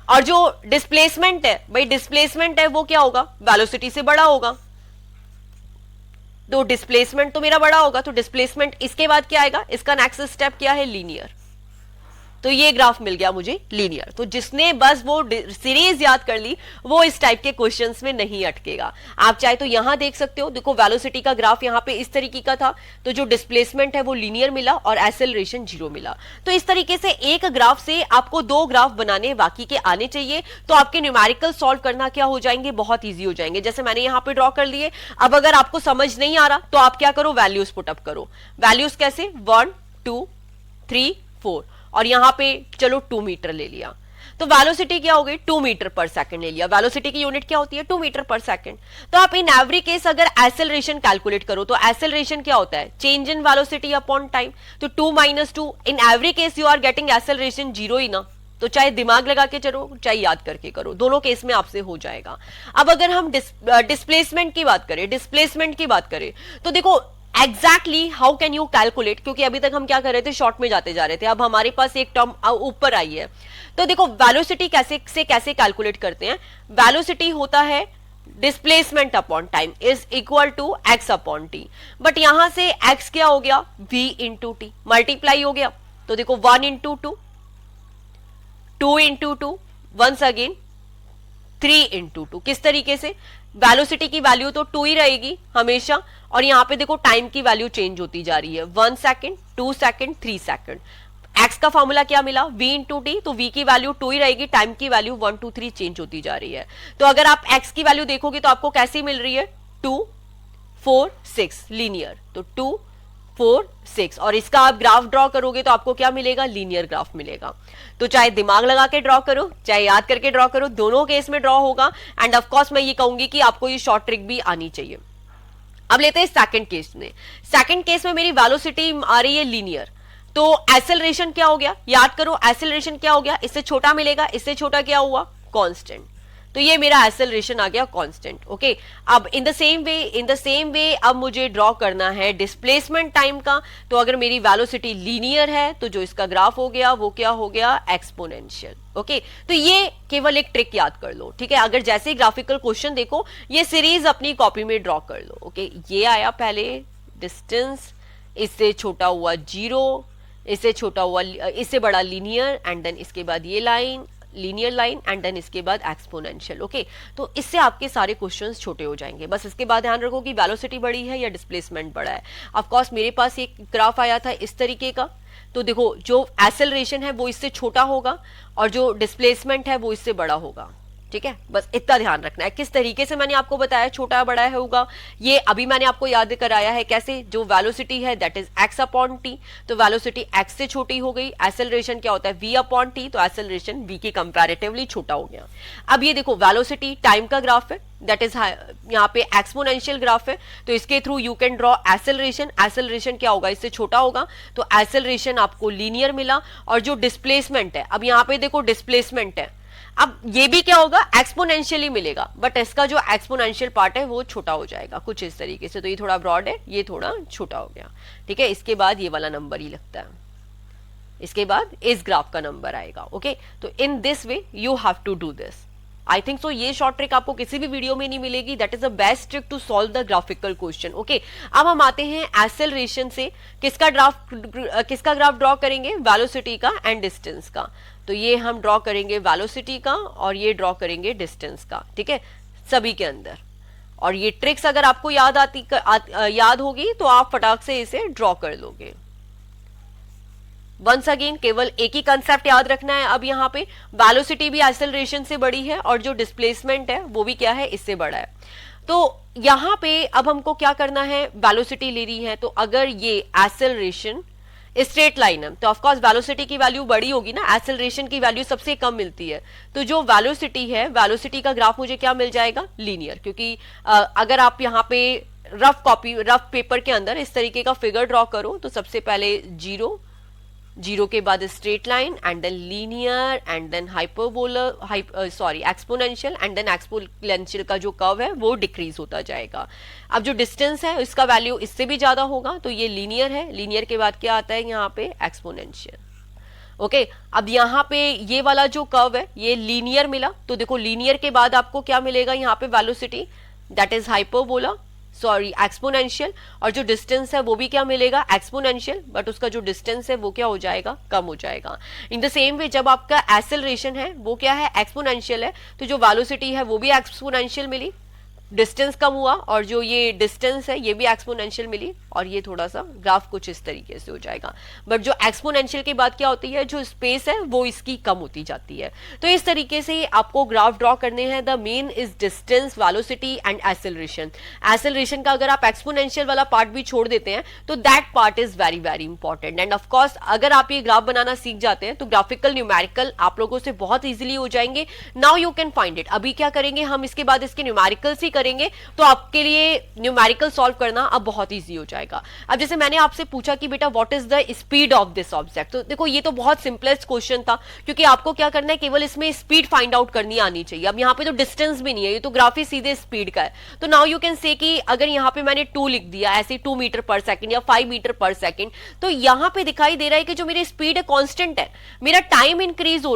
और जो डिस्प्लेसमेंट है, भाई डिस्प्लेसमेंट है वो क्या होगा, वेलोसिटी से बड़ा होगा, तो डिस्प्लेसमेंट तो मेरा बड़ा होगा, तो डिस्प्लेसमेंट इसके बाद क्या आएगा, इसका नेक्स्ट स्टेप क्या है, लीनियर। तो ये ग्राफ मिल गया मुझे लीनियर। तो जिसने बस वो सीरीज याद कर ली वो इस टाइप के क्वेश्चंस में नहीं अटकेगा। आप चाहे तो यहां देख सकते हो, देखो वेलोसिटी का ग्राफ यहां पे इस तरीके का था, तो जो डिस्प्लेसमेंट है वो लीनियर मिला और एक्सेलरेशन जीरो मिला। तो इस तरीके से एक ग्राफ से आपको दो ग्राफ बनाने बाकी के आने चाहिए, तो आपके न्यूमेरिकल सॉल्व करना क्या हो जाएंगे, बहुत ईजी हो जाएंगे। जैसे मैंने यहाँ पे ड्रॉ कर लिए। अब अगर आपको समझ नहीं आ रहा तो आप क्या करो, वैल्यूज पुटअप करो। वैल्यूज कैसे, 1 2 3 4, और यहां पे चलो 2 मीटर ले लिया, तो वेलोसिटी क्या हो गई, 2 मीटर पर सेकंड ले लिया। वेलोसिटी की यूनिट क्या होती है, 2 मीटर पर सेकंड। तो आप इन एवरी केस अगर एक्सेलरेशन कैलकुलेट करो तो एक्सेलरेशन क्या होता है, change in velocity upon time. तो 2 - 2, in every case you are getting acceleration zero ही ना। तो चाहे दिमाग लगा के चलो चाहे याद करके करो, दोनों केस में आपसे हो जाएगा। अब अगर हम डिस्प्लेसमेंट की बात करें, तो देखो exactly how can you calculate, क्योंकि अभी तक हम क्या कर रहे थे, शॉर्ट में जाते जा रहे थे, अब हमारे पास एक टर्म ऊपर आई है। तो देखो वेलोसिटी कैसे कैलकुलेट करते हैं, वेलोसिटी होता है displacement upon time is equal to X upon T, but यहां से एक्स क्या हो गया, v इंटू टी, मल्टीप्लाई हो गया। तो देखो 1 into 2, 2 into 2, once again 3 into 2। किस तरीके से, वेलोसिटी की वैल्यू तो 2 ही रहेगी हमेशा, और यहां पे देखो टाइम की वैल्यू चेंज होती जा रही है, 1 सेकेंड, 2 सेकेंड, 3 सेकेंड। एक्स का फॉर्मूला क्या मिला, v इंटू टी, तो v की वैल्यू 2 ही रहेगी, टाइम की वैल्यू 1 2 3 चेंज होती जा रही है। तो अगर आप x की वैल्यू देखोगे तो आपको कैसी मिल रही है, 2 4 6 लीनियर, तो 2 4 6, और इसका आप ग्राफ ड्रॉ करोगे तो आपको क्या मिलेगा, लीनियर ग्राफ मिलेगा। तो चाहे दिमाग लगा के ड्रॉ करो, चाहे याद करके ड्रॉ करो, दोनों केस में ड्रॉ होगा। एंड ऑफ कोर्स मैं ये कहूंगी कि आपको ये शॉर्ट ट्रिक भी आनी चाहिए। अब लेते हैं सेकंड केस में। सेकंड केस में मेरी वेलोसिटी आ रही है लीनियर, तो एक्सेलरेशन क्या हो गया, याद करो एक्सेलरेशन क्या हो गया, इससे छोटा मिलेगा, इससे छोटा क्या हुआ, कांस्टेंट। तो ये मेरा एक्सेलरेशन आ गया कांस्टेंट। ओके, अब इन द सेम वे अब मुझे ड्रॉ करना है डिस्प्लेसमेंट टाइम का। तो अगर मेरी वेलोसिटी लीनियर है तो जो इसका ग्राफ हो गया वो क्या हो गया, एक्सपोनेंशियल। ओके, तो ये केवल एक ट्रिक याद कर लो, ठीक है। अगर जैसे ही ग्राफिकल क्वेश्चन देखो, ये सीरीज अपनी कॉपी में ड्रॉ कर लो। ओके, ये आया पहले डिस्टेंस, इससे छोटा हुआ 0, इससे छोटा हुआ, इससे बड़ा लीनियर, एंड देन इसके बाद ये line, linear line, and then इसके बाद एक्सपोनेंशियल। ओके, तो इससे आपके सारे क्वेश्चंस छोटे हो जाएंगे। बस इसके बाद ध्यान रखो कि वेलोसिटी बड़ी है या डिस्प्लेसमेंट बड़ा है। ऑफ कोर्स मेरे पास एक ग्राफ आया था इस तरीके का, तो देखो जो एक्सेलरेशन है वो इससे छोटा होगा और जो डिस्प्लेसमेंट है वो इससे बड़ा होगा, ठीक है। बस इतना ध्यान रखना है। किस तरीके से मैंने आपको बताया छोटा बड़ा है होगा, ये अभी मैंने आपको याद कराया है कैसे। जो वेलोसिटी है that is x upon T, तो वेलोसिटी एक्स से छोटी हो गई। एक्सेलरेशन क्या होता है, वी अपॉन टी, तो एक्सेलरेशन वी के कंपैरेटिवली छोटा हो गया। अब ये देखो वेलोसिटी टाइम का ग्राफ है, दैट इज यहाँ पे एक्सपोनेंशियल ग्राफ है, तो इसके through you can draw acceleration. Acceleration क्या होगा, इससे छोटा होगा, तो एक्सेलरेशन आपको लीनियर मिला। और जो डिस्प्लेसमेंट है, अब यहाँ पे देखो डिस्प्लेसमेंट है, अब ये भी क्या होगा, एक्सपोनेंशियली मिलेगा, बट इसका जो एक्सपोनेंशियल पार्ट है वो छोटा हो जाएगा कुछ इस तरीके से। तो ये थोड़ा ब्रॉड है, ये थोड़ा छोटा हो गया, ठीक है। इसके बाद ये वाला नंबर ही लगता है, इसके बाद इस ग्राफ का नंबर आएगा। ओके, तो in this way you have to do this. I think so ये शॉर्ट ट्रिक आपको किसी भी वीडियो में नहीं मिलेगी। That is the best trick to solve the graphical question. Okay, अब हम आते हैं एक्सेलरेशन से किसका ग्राफ ड्रॉ करेंगे, वेलोसिटी का एंड डिस्टेंस का। तो ये हम ड्रॉ करेंगे वेलोसिटी का और ये ड्रॉ करेंगे डिस्टेंस का, ठीक है, सभी के अंदर। और ये ट्रिक्स अगर आपको याद होगी तो आप फटाक से इसे ड्रॉ कर लोगे। वंस अगेन केवल एक ही कंसेप्ट याद रखना है। अब यहाँ पे वेलोसिटी भी एक्सेलरेशन से बड़ी है और जो डिस्प्लेसमेंट है वो भी क्या है, इससे बड़ा है। तो यहाँ पे अब हमको क्या करना है, वेलोसिटी ले रही है, तो अगर ये एक्सेलरेशन स्ट्रेट लाइन है तो ऑफकोर्स वेलोसिटी की वैल्यू बड़ी होगी ना, एक्सेलरेशन की वैल्यू सबसे कम मिलती है। तो जो वेलोसिटी है, वेलोसिटी का ग्राफ मुझे क्या मिल जाएगा, लीनियर। क्योंकि अगर आप यहाँ पे रफ पेपर के अंदर इस तरीके का फिगर ड्रॉ करो तो सबसे पहले 0 के बाद straight line and then linear and then exponential and then exponential का जो कर्व है वो डिक्रीज होता जाएगा। अब जो डिस्टेंस है इसका वैल्यू इससे भी ज्यादा होगा, तो ये लीनियर है। लीनियर के बाद क्या आता है यहाँ पे, एक्सपोनेंशियल। ओके, अब यहाँ पे ये वाला जो कर्व है ये लीनियर मिला, तो देखो लीनियर के बाद आपको क्या मिलेगा यहाँ पे, वेलोसिटी दैट इज एक्सपोनेंशियल। और जो डिस्टेंस है वो भी क्या मिलेगा, एक्सपोनेंशियल, बट उसका जो डिस्टेंस है वो क्या हो जाएगा, कम हो जाएगा। इन द सेम वे जब आपका एक्सेलरेशन है वो क्या है, एक्सपोनेंशियल है, तो जो वेलोसिटी है वो भी एक्सपोनेंशियल मिली, डिस्टेंस कम हुआ, और जो ये डिस्टेंस है ये भी एक्सपोनेंशियल मिली, और ये थोड़ा सा ग्राफ कुछ इस तरीके से हो जाएगा। बट जो एक्सपोनेंशियल के बाद क्या होती है, जो स्पेस है वो इसकी कम होती जाती है। तो इस तरीके से आपको ग्राफ ड्रॉ करने हैं। The main is distance, velocity and acceleration. Acceleration का अगर आप एक्सपोनेंशियल वाला पार्ट भी छोड़ देते हैं तो that part is very very important. End of course अगर आप ये ग्राफ बनाना सीख जाते हैं तो ग्राफिकल न्यूमेरिकल आप लोगों से बहुत इजीली हो जाएंगे। Now you can find it. अभी क्या करेंगे हम, इसके बाद इसके न्यूमेरिकल्स ही करेंगे तो आपके लिए न्यूमेरिकल सॉल्व करना अब बहुत ईजी हो जाएगा। अब जैसे मैंने आपसे पूछा कि बेटा what is the speed of this object, तो देखो ये तो बहुत सिंपलेस्ट क्वेश्चन था, क्योंकि आपको क्या करना है, केवल इसमें स्पीड फाइंड आउट करनी आनी चाहिए। अब यहाँ पे तो डिस्टेंस भी नहीं है, ये तो ग्राफ ही सीधे स्पीड का है। तो नाउ यू कैन से कि अगर यहाँ पे मैंने 2 लिख दिया, ऐसे 2 मीटर पर सेकंड या 5 मीटर पर सेकंड, तो यहाँ पे दिखाई दे रहा है कि जो मेरी स्पीड है कांस्टेंट है, मेरा टाइम इंक्रीज हो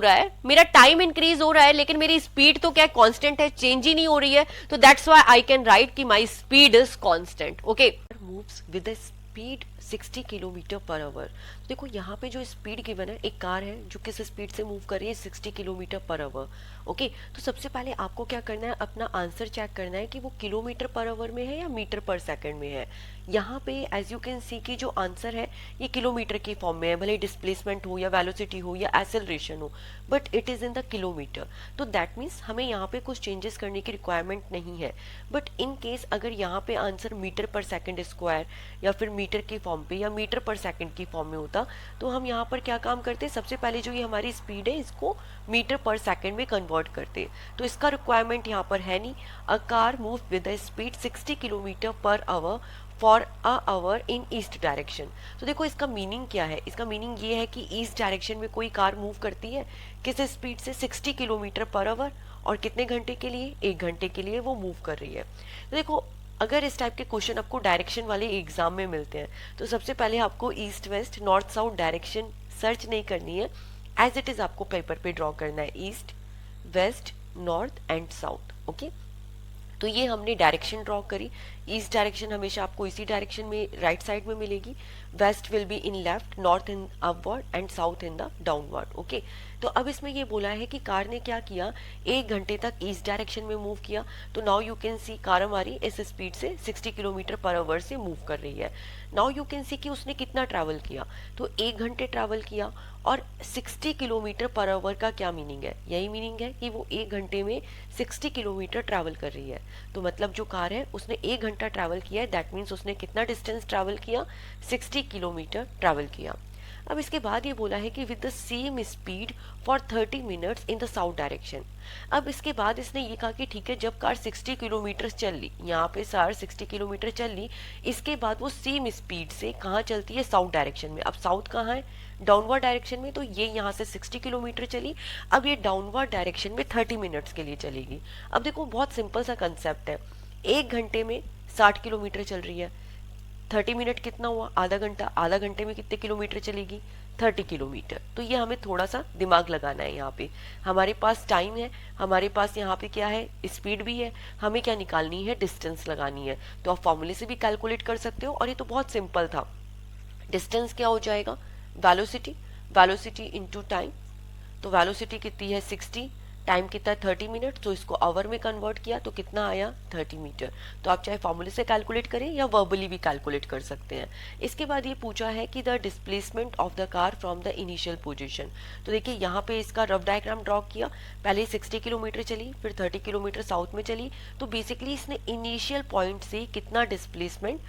रहा है, लेकिन मेरी स्पीड तो क्या कांस्टेंट है, चेंज ही नहीं हो रही है। तो that's why I can write कि my speed is constant. Okay, moves with speed 60 kilometre per hour. देखो यहाँ पे जो स्पीड गिवन है, एक कार है जो किस स्पीड से मूव कर रही है, 60 किलोमीटर पर आवर। ओके, तो सबसे पहले आपको क्या करना है, अपना आंसर चेक करना है कि वो किलोमीटर पर आवर में है या मीटर पर सेकंड में है। यहाँ पे एज यू कैन सी कि जो आंसर है ये किलोमीटर की फॉर्म में है, भले डिस्प्लेसमेंट हो या वेलोसिटी हो या एक्सेलरेशन हो, but it is in the kilometre. तो दैट मीन्स हमें यहाँ पे कुछ चेंजेस करने की रिक्वायरमेंट नहीं है। बट इन केस अगर यहाँ पे answer metre per second square या फिर मीटर की फॉर्म पे या मीटर पर सेकंड की फॉर्म में होता, तो हम यहाँ पर क्या काम करते, सबसे पहले जो ये हमारी स्पीड है इसको मीटर पर सेकंड में कन्वर्ट करते। तो इसका रिक्वायरमेंट यहाँ पर है नहीं। A car move with a speed 60 kilometre per hour for a hour in east direction. तो देखो इसका मीनिंग क्या है, इसका मीनिंग ये है कि ईस्ट डायरेक्शन में कोई कार मूव करती है किस स्पीड से, 60 किलोमीटर पर आवर, और कितने घंटे के लिए, 1 घंटे के लिए वो मूव कर रही है। तो देखो अगर इस टाइप के क्वेश्चन आपको डायरेक्शन वाले एग्जाम में मिलते हैं, तो सबसे पहले आपको east west north south direction search नहीं करनी है, एज इट इज आपको पेपर पे ड्रॉ करना है east west north and south. Okay, तो ये हमने डायरेक्शन ड्रॉ करी। ईस्ट डायरेक्शन हमेशा आपको इसी डायरेक्शन में राइट साइड में मिलेगी, west will be in left, north in upward and south in the downward. Okay, तो अब इसमें ये बोला है कि कार ने क्या किया, 1 घंटे तक ईस्ट डायरेक्शन में मूव किया। तो now you can C car हमारी इस स्पीड से 60 किलोमीटर पर आवर से मूव कर रही है। नाउ यू कैन सी कि उसने कितना ट्रैवल किया, तो 1 घंटे ट्रैवल किया। और 60 किलोमीटर पर आवर का क्या मीनिंग है, यही मीनिंग है कि वो 1 घंटे में 60 किलोमीटर ट्रैवल कर रही है। तो मतलब जो कार है उसने 1 घंटा ट्रैवल किया है, दैट मीन्स उसने कितना डिस्टेंस ट्रैवल किया, 60 किलोमीटर ट्रैवल किया। अब इसके बाद ये बोला है कि with the same speed for 30 minutes in the south direction. अब इसके बाद इसने ये कहा कि ठीक है, जब कार 60 किलोमीटर चल ली, यहाँ पे कार 60 किलोमीटर चल ली, इसके बाद वो सेम स्पीड से कहाँ चलती है, साउथ डायरेक्शन में। अब साउथ कहाँ है, डाउनवर्ड डायरेक्शन में। तो ये यहाँ से 60 किलोमीटर चली, अब ये डाउनवर्ड डायरेक्शन में 30 मिनट्स के लिए चलेगी। अब देखो बहुत सिंपल सा कंसेप्ट है, 1 घंटे में 60 किलोमीटर चल रही है, 30 मिनट कितना हुआ, आधा घंटा, आधा घंटे में कितने किलोमीटर चलेगी, 30 किलोमीटर। तो ये हमें थोड़ा सा दिमाग लगाना है। यहाँ पे हमारे पास टाइम है, हमारे पास यहाँ पे क्या है, स्पीड भी है, हमें क्या निकालनी है, डिस्टेंस लगानी है। तो आप फॉर्मूले से भी कैलकुलेट कर सकते हो, और ये तो बहुत सिंपल था। डिस्टेंस क्या हो जाएगा, वेलोसिटी, वेलोसिटी इंटू टाइम। तो वेलोसिटी कितनी है 60, टाइम कितना है 30 मिनट, तो इसको आवर में कन्वर्ट किया तो कितना आया 30 मीटर। तो आप चाहे फॉर्मूले से कैलकुलेट करें या वर्बली भी कैलकुलेट कर सकते हैं। इसके बाद ये पूछा है कि the displacement of the car from the initial position. तो देखिए यहाँ पे इसका रफ डायग्राम ड्रॉ किया, पहले 60 किलोमीटर चली, फिर 30 किलोमीटर साउथ में चली। तो बेसिकली इसने इनिशियल पॉइंट से कितना डिस्प्लेसमेंट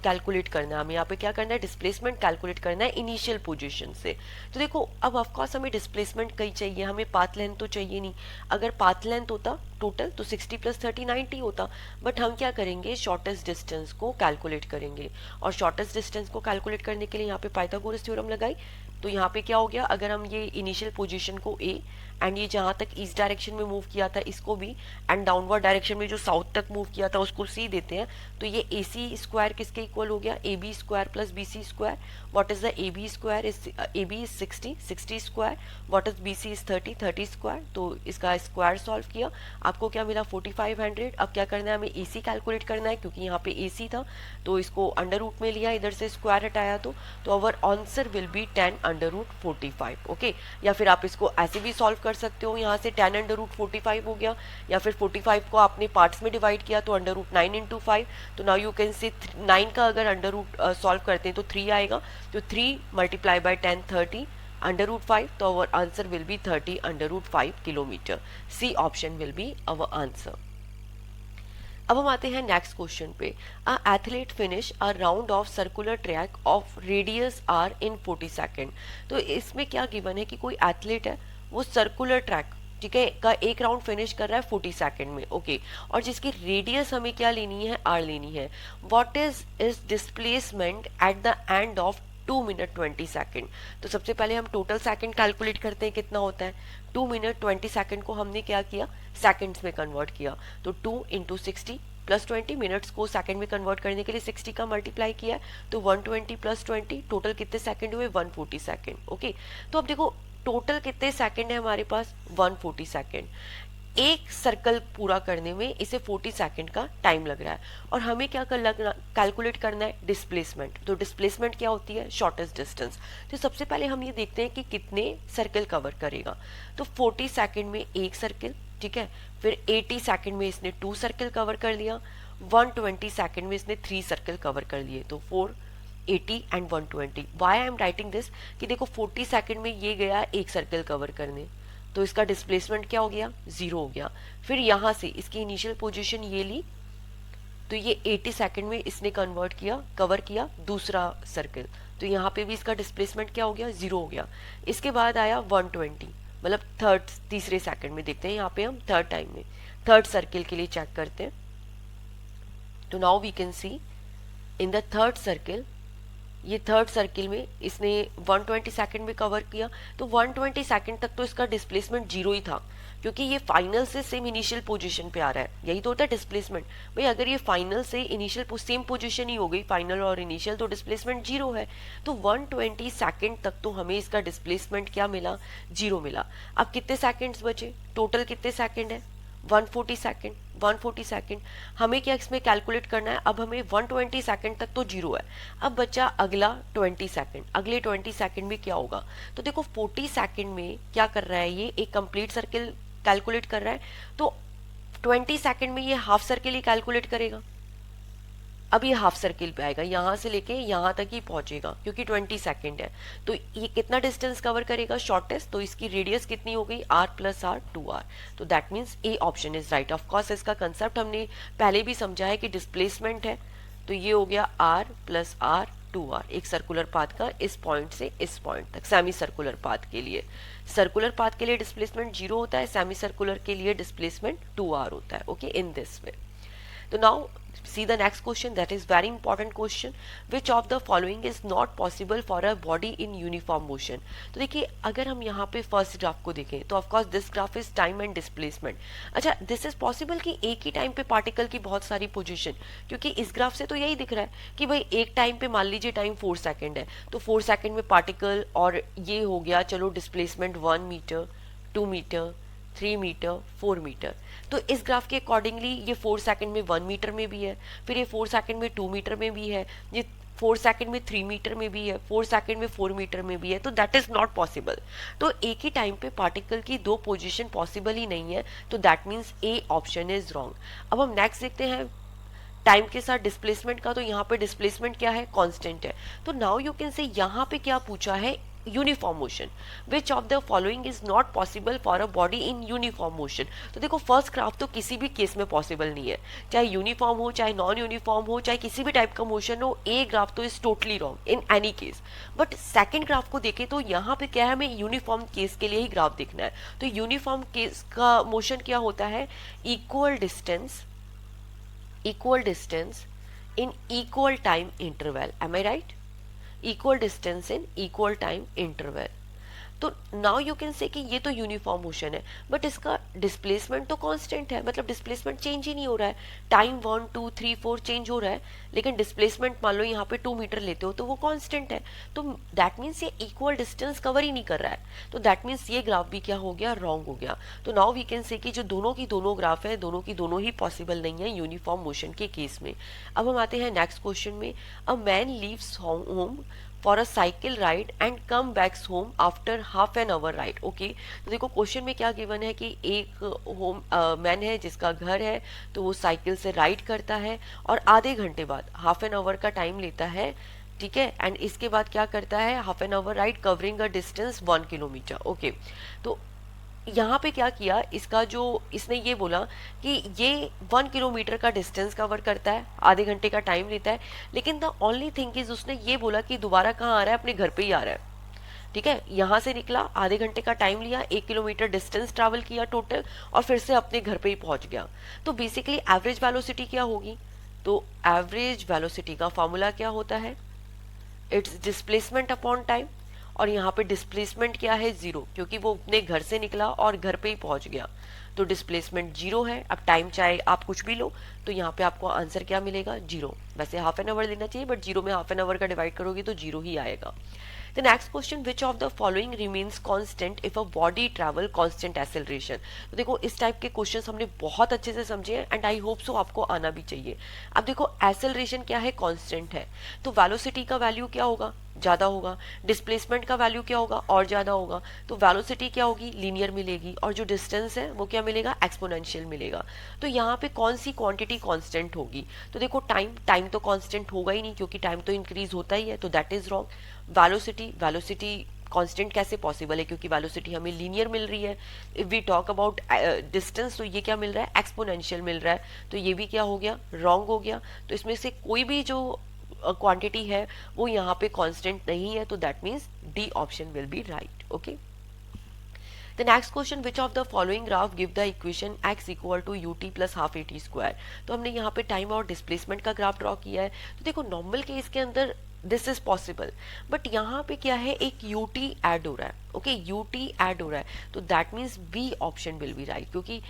कैलकुलेट करना है, हमें यहाँ पे क्या करना है, डिस्प्लेसमेंट कैलकुलेट करना है इनिशियल पोजीशन से। तो देखो अब ऑफकोर्स हमें डिस्प्लेसमेंट कहीं चाहिए, हमें पाथ लेंथ तो चाहिए नहीं। अगर पाथ लेंथ होता टोटल तो 60 + 30 90 होता, बट हम क्या करेंगे, शॉर्टेस्ट डिस्टेंस को कैलकुलेट करेंगे। और शॉर्टेस्ट डिस्टेंस को कैलकुलेट करने के लिए यहाँ पे पाइथागोरस थ्योरम लगाई। तो यहाँ पे क्या हो गया, अगर हम ये इनिशियल पोजीशन को ए एंड ये जहाँ तक ईस्ट डायरेक्शन में मूव किया था इसको बी, एंड डाउनवर्ड डायरेक्शन में जो साउथ तक मूव किया था उसको सी देते हैं, तो ये ए सी स्क्वायर किसके इक्वल हो गया, A B square plus B C square. What is the A B square, A B is 60, 60 square. What is B C is 30, 30 square. तो इसका स्क्वायर सॉल्व किया, आपको क्या मिला 4500। अब क्या करना है, हमें ए सी कैलकुलेट करना है, क्योंकि यहाँ पे ए सी था तो इसको अंडर रूट में लिया, इधर से स्क्वायर हटाया, तो our answer will be 10 under root 45। Okay, या फिर आप इसको ऐसे भी सॉल्व कर सकते हो, यहाँ से 10 अंडर रूट 45 हो गया, या फिर 45 को आपने पार्ट्स में डिवाइड किया तो अंडर रूट 9 इंटू 5। तो नाउ यू कैन से 9 का अगर अंडर रूट सॉल्व करते हैं तो 3 आएगा, तो 3 मल्टीप्लाई बाय 10 30 अंडर रूट 5। तो our answer will be 30 under root 5 kilometre. C option will be our answer. अब हम आते हैं नेक्स्ट क्वेश्चन पे। A athlete finish a round of circular track of radius R in 40 second. तो इसमें क्या गिवन है कि कोई एथलीट है वो सर्कुलर ट्रैक ठीक है, का एक राउंड फिनिश कर रहा है 40 सेकंड में। ओके, और जिसकी रेडियस हमें क्या लेनी है, आर लेनी है। What is displacement at the end of 2 minute 20 second. तो सबसे पहले हम टोटल सेकंड कैलकुलेट करते हैं, कितना होता है। 2 मिनट 20 सेकंड को हमने क्या किया, सेकंड्स में कन्वर्ट किया। तो 2 इंटू 60 प्लस 20, मिनट्स को सेकंड में कन्वर्ट करने के लिए 60 का मल्टीप्लाई किया है, तो 120 प्लस 20, टोटल कितने सेकंड हुए, 140 सेकंड। ओके, तो अब देखो टोटल कितने सेकंड है हमारे पास, 140 सेकंड। एक सर्कल पूरा करने में इसे 40 सेकंड का टाइम लग रहा है, और हमें क्या कर लगना, कैलकुलेट करना है डिस्प्लेसमेंट। तो डिस्प्लेसमेंट क्या होती है, शॉर्टेस्ट डिस्टेंस। तो सबसे पहले हम ये देखते हैं कि कितने सर्कल कवर करेगा। तो 40 सेकंड में एक सर्कल, ठीक है, फिर 80 सेकंड में इसने 2 सर्कल कवर कर लिया, 120 सेकंड में इसने 3 सर्कल कवर कर लिए। तो 4, 80 and 120। Why I am writing this, कि देखो 40 सेकंड में ये गया एक सर्कल कवर करने, तो इसका डिस्प्लेसमेंट क्या हो गया, 0 हो गया। फिर यहां से इसकी इनिशियल पोजीशन ये ली, तो ये 80 सेकंड में इसने कन्वर्ट किया, कवर किया दूसरा सर्कल, तो यहाँ पे भी इसका डिस्प्लेसमेंट क्या हो गया, 0 हो गया। इसके बाद आया 120, मतलब तीसरे सेकंड में। देखते हैं यहाँ पे हम थर्ड टाइम में, थर्ड सर्किल के लिए चेक करते हैं। तो now we can see in the third circle, ये थर्ड सर्किल में इसने 120 सेकंड में कवर किया, तो 120 सेकंड तक तो इसका डिस्प्लेसमेंट 0 ही था, क्योंकि ये फाइनल से सेम इनिशियल पोजीशन पे आ रहा है। यही तो होता है डिस्प्लेसमेंट भाई, अगर ये फाइनल से इनिशियल सेम पोजीशन ही हो गई, फाइनल और इनिशियल, तो डिस्प्लेसमेंट 0 है। तो 120 सेकंड तक तो हमें इसका डिस्प्लेसमेंट क्या मिला, 0 मिला। अब कितने सेकंड्स बचे, टोटल कितने सेकंड है, 140 सेकंड। 140 सेकंड हमें क्या इसमें कैलकुलेट करना है, अब हमें 120 सेकंड तक तो 0 है। अब बचा अगला 20 सेकंड, अगले 20 सेकंड में क्या होगा। तो देखो 40 सेकंड में क्या कर रहा है, ये एक कंप्लीट सर्किल कैलकुलेट कर रहा है, तो 20 सेकंड में ये हाफ सर्किल ही कैलकुलेट करेगा। अब ये हाफ सर्किल पे आएगा, यहां से लेके यहां तक ही पहुंचेगा, क्योंकि 20 सेकंड है। तो ये कितना डिस्टेंस कवर करेगा, शॉर्टेस्ट, तो इसकी रेडियस कितनी हो गई, r प्लस आर 2r। तो that means A option is right. Of course इसका कंसेप्ट हमने पहले भी समझा है कि डिस्प्लेसमेंट है, तो ये हो गया r प्लस आर 2r, एक सर्कुलर पाथ का इस पॉइंट से इस पॉइंट तक। सेमी सर्कुलर पाथ के लिए, सर्कुलर पाथ के लिए डिस्प्लेसमेंट 0 होता है, सेमी सर्कुलर के लिए डिस्प्लेसमेंट 2r होता है। ओके, इन दिस वे। तो now see the next question, that is very important question, which of the following is not possible for a body in uniform motion। तो देखिए अगर हम यहाँ पे फर्स्ट ग्राफ को देखें, तो of course this graph is time and displacement. अच्छा, दिस इज पॉसिबल कि एक ही टाइम पे पार्टिकल की बहुत सारी पोजीशन, क्योंकि इस ग्राफ से तो यही दिख रहा है कि भाई एक टाइम पे मान लीजिए टाइम 4 सेकंड है, तो 4 सेकंड में पार्टिकल, और ये हो गया चलो displacement 1 metre, 2 metre, 3 metre, 4 metre. तो इस ग्राफ के अकॉर्डिंगली ये 4 सेकंड में 1 मीटर में भी है, फिर ये 4 सेकंड में 2 मीटर में भी है, ये 4 सेकंड में 3 मीटर में भी है, 4 सेकंड में 4 मीटर में भी है। तो दैट इज नॉट पॉसिबल। तो एक ही टाइम पे पार्टिकल की 2 पोजीशन पॉसिबल ही नहीं है, तो that means A option is wrong. अब हम नेक्स्ट देखते हैं टाइम के साथ डिस्प्लेसमेंट का। तो यहाँ पे डिस्प्लेसमेंट क्या है, कांस्टेंट है। तो नाउ यू कैन से यहाँ पे क्या पूछा है, uniform motion. Which of the following is not possible for a body in uniform motion. तो देखो फर्स्ट ग्राफ तो किसी भी केस में पॉसिबल नहीं है, चाहे यूनिफॉर्म हो, चाहे नॉन यूनिफॉर्म हो, चाहे किसी भी टाइप का मोशन हो, ए ग्राफ तो is totally wrong in any case. But second graph को देखें तो यहाँ पे क्या है, हमें यूनिफॉर्म केस के लिए ही ग्राफ देखना है। तो यूनिफॉर्म केस का मोशन क्या होता है, equal distance in equal time interval, am I right? Equal distance in equal time interval। तो नाउ यू कैन से कि ये तो यूनिफॉर्म मोशन है, बट इसका डिस्प्लेसमेंट तो कांस्टेंट है, मतलब डिस्प्लेसमेंट चेंज ही नहीं हो रहा है। टाइम 1 2 3 4 चेंज हो रहा है, लेकिन डिस्प्लेसमेंट मान लो यहाँ पे 2 मीटर लेते हो तो वो कांस्टेंट है। तो दैट मीन्स ये इक्वल डिस्टेंस कवर ही नहीं कर रहा है, तो दैट मीन्स ये ग्राफ भी क्या हो गया, रॉन्ग हो गया। तो नाउ वी कैन से कि जो दोनों की दोनों ग्राफ है, दोनों की दोनों ही पॉसिबल नहीं है यूनिफॉर्म मोशन के केस में। अब हम आते हैं नेक्स्ट क्वेश्चन में। A man leaves home for a cycle ride and come backs home after half an hour ride. Okay, तो देखो क्वेश्चन में क्या गिवन है कि एक मैन है जिसका घर है, तो वो साइकिल से राइड करता है और आधे घंटे बाद, हाफ एन आवर का टाइम लेता है, ठीक है, एंड इसके बाद क्या करता है, half an hour ride covering a distance 1 kilometre. Okay, तो यहाँ पे क्या किया, इसका जो इसने ये बोला कि ये 1 किलोमीटर का डिस्टेंस कवर करता है, आधे घंटे का टाइम लेता है, लेकिन द ओनली थिंग इज उसने ये बोला कि दोबारा कहाँ आ रहा है, अपने घर पे ही आ रहा है। ठीक है, यहाँ से निकला, आधे घंटे का टाइम लिया, 1 किलोमीटर डिस्टेंस ट्रैवल किया टोटल, और फिर से अपने घर पे ही पहुंच गया। तो बेसिकली एवरेज वेलोसिटी क्या होगी? तो एवरेज वेलोसिटी का फॉर्मूला क्या होता है? It's displacement upon time. और यहाँ पे डिस्प्लेसमेंट क्या है? जीरो, क्योंकि वो अपने घर से निकला और घर पे ही पहुंच गया, तो डिस्प्लेसमेंट जीरो है। अब टाइम चाहे आप कुछ भी लो, तो यहाँ पे आपको आंसर क्या मिलेगा? जीरो। वैसे हाफ एन आवर लेना चाहिए, बट जीरो में हाफ एन आवर का डिवाइड करोगे तो जीरो ही आएगा। The next question, which of the following remains constant if a body travel constant acceleration? तो देखो इस टाइप के क्वेश्चंस हमने बहुत अच्छे से समझे हैं, एंड आई होप सो आपको आना भी चाहिए। अब देखो एक्सेलरेशन क्या है? कांस्टेंट है, तो वेलोसिटी का वैल्यू क्या होगा? ज्यादा होगा। डिस्प्लेसमेंट का वैल्यू क्या होगा? और ज्यादा होगा। तो वेलोसिटी क्या होगी? लीनियर मिलेगी, और जो डिस्टेंस है वो क्या मिलेगा? एक्सपोनेंशियल मिलेगा। तो यहाँ पे कौन सी क्वांटिटी कांस्टेंट होगी? तो देखो टाइम तो कांस्टेंट होगा ही नहीं, क्योंकि टाइम तो इंक्रीज होता ही है, तो that is wrong. Velocity constant कैसे पॉसिबल है? क्योंकि वेलोसिटी हमें लीनियर मिल रही है। If we talk about distance, तो ये क्या मिल रहा है? एक्सपोनेंशियल मिल रहा है, तो ये भी क्या हो गया? रॉन्ग हो गया। तो इसमें से कोई भी जो क्वांटिटी है वो यहाँ पे कांस्टेंट नहीं है, तो that means D option will be right. Okay, The next question, which of the following graph give the equation x equal to ut plus half at square? तो हमने यहाँ पे टाइम और डिस्प्लेसमेंट का ग्राफ ड्रॉ किया है। तो देखो नॉर्मल केस के अंदर दिस इज पॉसिबल, बट यहाँ पे क्या है? एक ut ऐड हो रहा है। ओके, ut ऐड हो रहा है, तो that means B option will be right, क्योंकि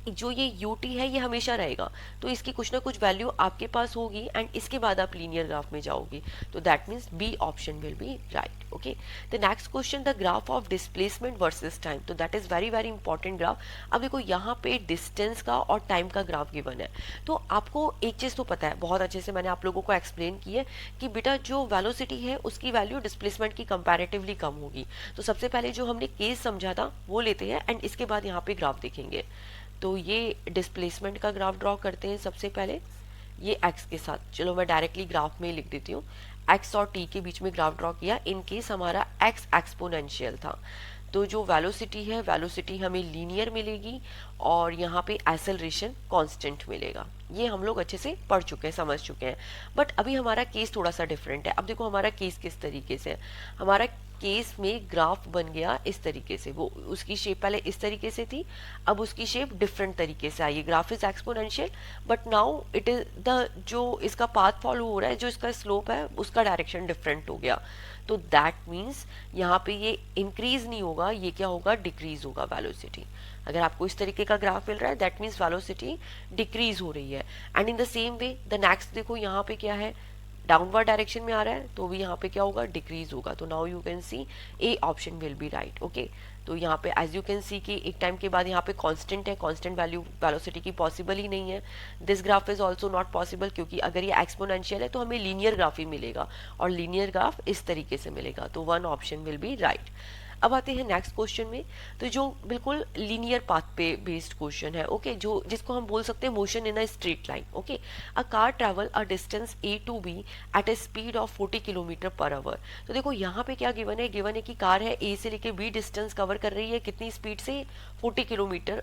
जो ये ut है ये हमेशा रहेगा, तो इसकी कुछ ना कुछ वैल्यू आपके पास होगी, एंड इसके बाद आप लीनियर ग्राफ में जाओगे, तो that means B option will be right. Okay, the next question, the graph of displacement versus time. तो that is very very important graph. अब देखो यहाँ पे डिस्टेंस का और टाइम का ग्राफ गिवन है, तो आपको एक चीज तो पता है, बहुत अच्छे से मैंने आप लोगों को एक्सप्लेन की है कि बेटा जो वेलोसिटी है उसकी वैल्यू डिस्प्लेसमेंट की कंपैरेटिवली कम होगी। तो सबसे पहले जो हमने केस समझा था वो लेते हैं, एंड इसके बाद यहाँ पे ग्राफ देखेंगे। तो ये डिस्प्लेसमेंट का ग्राफ ड्रॉ करते हैं सबसे पहले, ये x के साथ। चलो मैं डायरेक्टली ग्राफ में ही लिख देती हूँ। x और t के बीच में ग्राफ ड्रॉ किया, इन केस हमारा x एक्सपोनेंशियल था, तो जो वेलोसिटी है, वेलोसिटी हमें लीनियर मिलेगी, और यहाँ पे एक्सेलरेशन कांस्टेंट मिलेगा। ये हम लोग अच्छे से पढ़ चुके हैं, समझ चुके हैं। बट अभी हमारा केस थोड़ा सा डिफरेंट है। अब देखो हमारा केस किस तरीके से है। हमारा केस में ग्राफ बन गया इस तरीके से, वो उसकी शेप पहले इस तरीके से थी, अब उसकी शेप डिफरेंट तरीके से आई। Graph is exponential, but now it is the जो इसका पाथ फॉलो हो रहा है, जो इसका स्लोप है उसका डायरेक्शन डिफरेंट हो गया, तो दैट मीन्स यहाँ पे ये इंक्रीज नहीं होगा, ये क्या होगा? डिक्रीज होगा वेलोसिटी। अगर आपको इस तरीके का ग्राफ मिल रहा है, दैट मीन्स वेलोसिटी डिक्रीज हो रही है। And in the same way the next देखो यहाँ पे क्या है? डाउनवर्ड डायरेक्शन में आ रहा है, तो भी यहाँ पे क्या होगा? डिक्रीज होगा। तो now you can C A option will be right. Okay, तो यहाँ पे एज यू कैन सी कि एक टाइम के बाद यहाँ पे कांस्टेंट है, कांस्टेंट वैल्यू वेलोसिटी की पॉसिबल ही नहीं है। This graph is also not possible, क्योंकि अगर ये एक्सपोनेंशियल है तो हमें लीनियर ग्राफ ही मिलेगा, और लीनियर ग्राफ इस तरीके से मिलेगा, तो one option will be right. अब आते हैं नेक्स्ट क्वेश्चन में, तो जो बिल्कुल लीनियर पाथ पे बेस्ड क्वेश्चन है। ओके, जो जिसको हम बोल सकते हैं motion in a straight line. Okay, a car travel a distance A to B at a speed of 40 kilometre per hour. तो देखो यहाँ पे क्या गिवन है? गिवन है कि कार है ए से लेके बी डिस्टेंस कवर कर रही है कितनी स्पीड से? 40 kilometre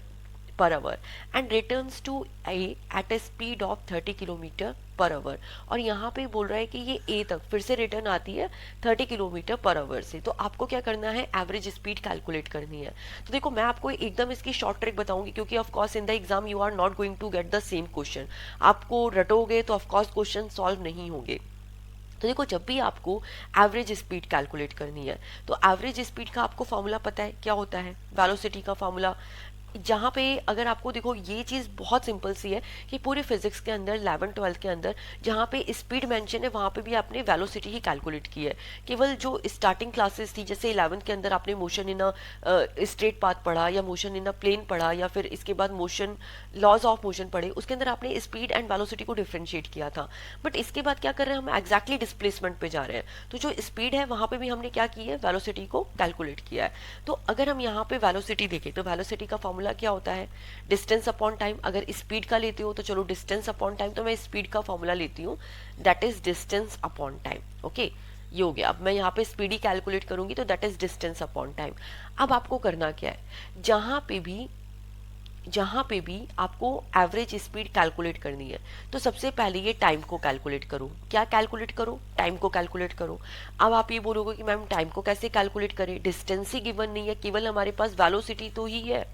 per hour, and returns to A at a speed of 30 kilometre per hour. और यहाँ पे बोल रहा है कि ये ए तक फिर से रिटर्न आती है 30 किलोमीटर पर आवर से। तो आपको क्या करना है? एवरेज स्पीड कैलकुलेट करनी है। तो देखो मैं आपको एकदम इसकी शॉर्ट ट्रिक बताऊंगी, क्योंकि of course in the exam you are not going to get the same question. आपको रटोगे तो ऑफ कोर्स क्वेश्चन सॉल्व नहीं होंगे। तो देखो जब भी आपको एवरेज स्पीड कैलकुलेट करनी है, तो एवरेज स्पीड का आपको फॉर्मूला पता है क्या होता है? वेलोसिटी का फॉर्मूला। जहाँ पे अगर आपको देखो ये चीज़ बहुत सिंपल सी है कि पूरे फिजिक्स के अंदर 11th-12th के अंदर जहाँ पे स्पीड मेंशन है वहाँ पे भी आपने वेलोसिटी ही कैलकुलेट की है। केवल जो स्टार्टिंग क्लासेस थी, जैसे 11th के अंदर आपने motion in a straight path पढ़ा, या मोशन इन अ प्लेन पढ़ा, या फिर इसके बाद मोशन लॉज ऑफ मोशन पढ़े, उसके अंदर आपने स्पीड एंड वेलोसिटी को डिफ्रेंशिएट किया था। बट इसके बाद क्या कर रहे हैं? हम एग्जैक्टली डिस्प्लेसमेंट पे जा रहे हैं, तो जो स्पीड है वहाँ पे भी हमने क्या की है? वेलोसिटी को कैलकुलेट किया है। तो अगर हम यहाँ पे वेलोसिटी देखें, तो वेलोसिटी का फॉर्मूला क्या होता है? Distance upon time. अगर स्पीड का लेते हो तो चलो डिस्टेंस अपॉन टाइम, तो मैं स्पीड का फॉर्मूला लेती हूँ, that is distance upon time. Okay, ये हो गया। अब मैं यहाँ पे स्पीड ही कैलकुलेट करूंगी, तो that is distance upon time. अब आपको करना क्या है? जहां पे भी जहाँ पे भी आपको एवरेज स्पीड कैलकुलेट करनी है तो सबसे पहले ये टाइम को कैलकुलेट करो। क्या कैलकुलेट करो? टाइम को कैलकुलेट करो। अब आप ये बोलोगे कि मैम टाइम को कैसे कैलकुलेट करें, डिस्टेंस ही गिवन नहीं है, केवल हमारे पास वेलोसिटी तो ही है,